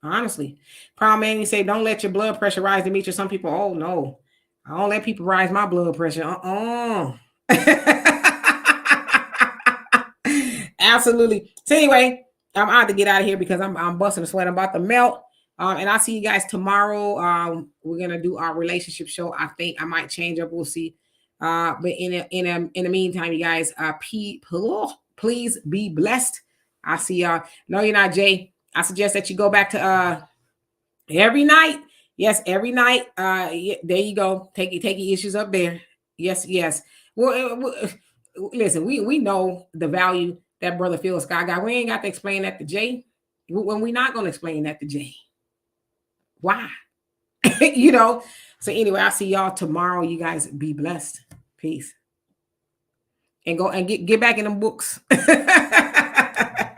Honestly, Proud Man, you say don't let your blood pressure rise, Demetri. Some people, oh no, I don't let people rise my blood pressure. Absolutely. So anyway, I'm out to get out of here because I'm busting a sweat. I'm about to melt. And I'll see you guys tomorrow. We're gonna do our relationship show. I think I might change up. We'll see. But in the meantime, you guys, please be blessed. I'll see y'all. No, you're not, Jay. I suggest that you go back to every night. Yes, every night. Yeah, there you go. Take your issues up there. Yes. Well, listen, we know the value that Brother Phil Scott got. We ain't got to explain that to Jay. When we're not going to explain that to Jay. Why? You know. So anyway, I'll see y'all tomorrow. You guys be blessed. Peace. And go and get back in them books.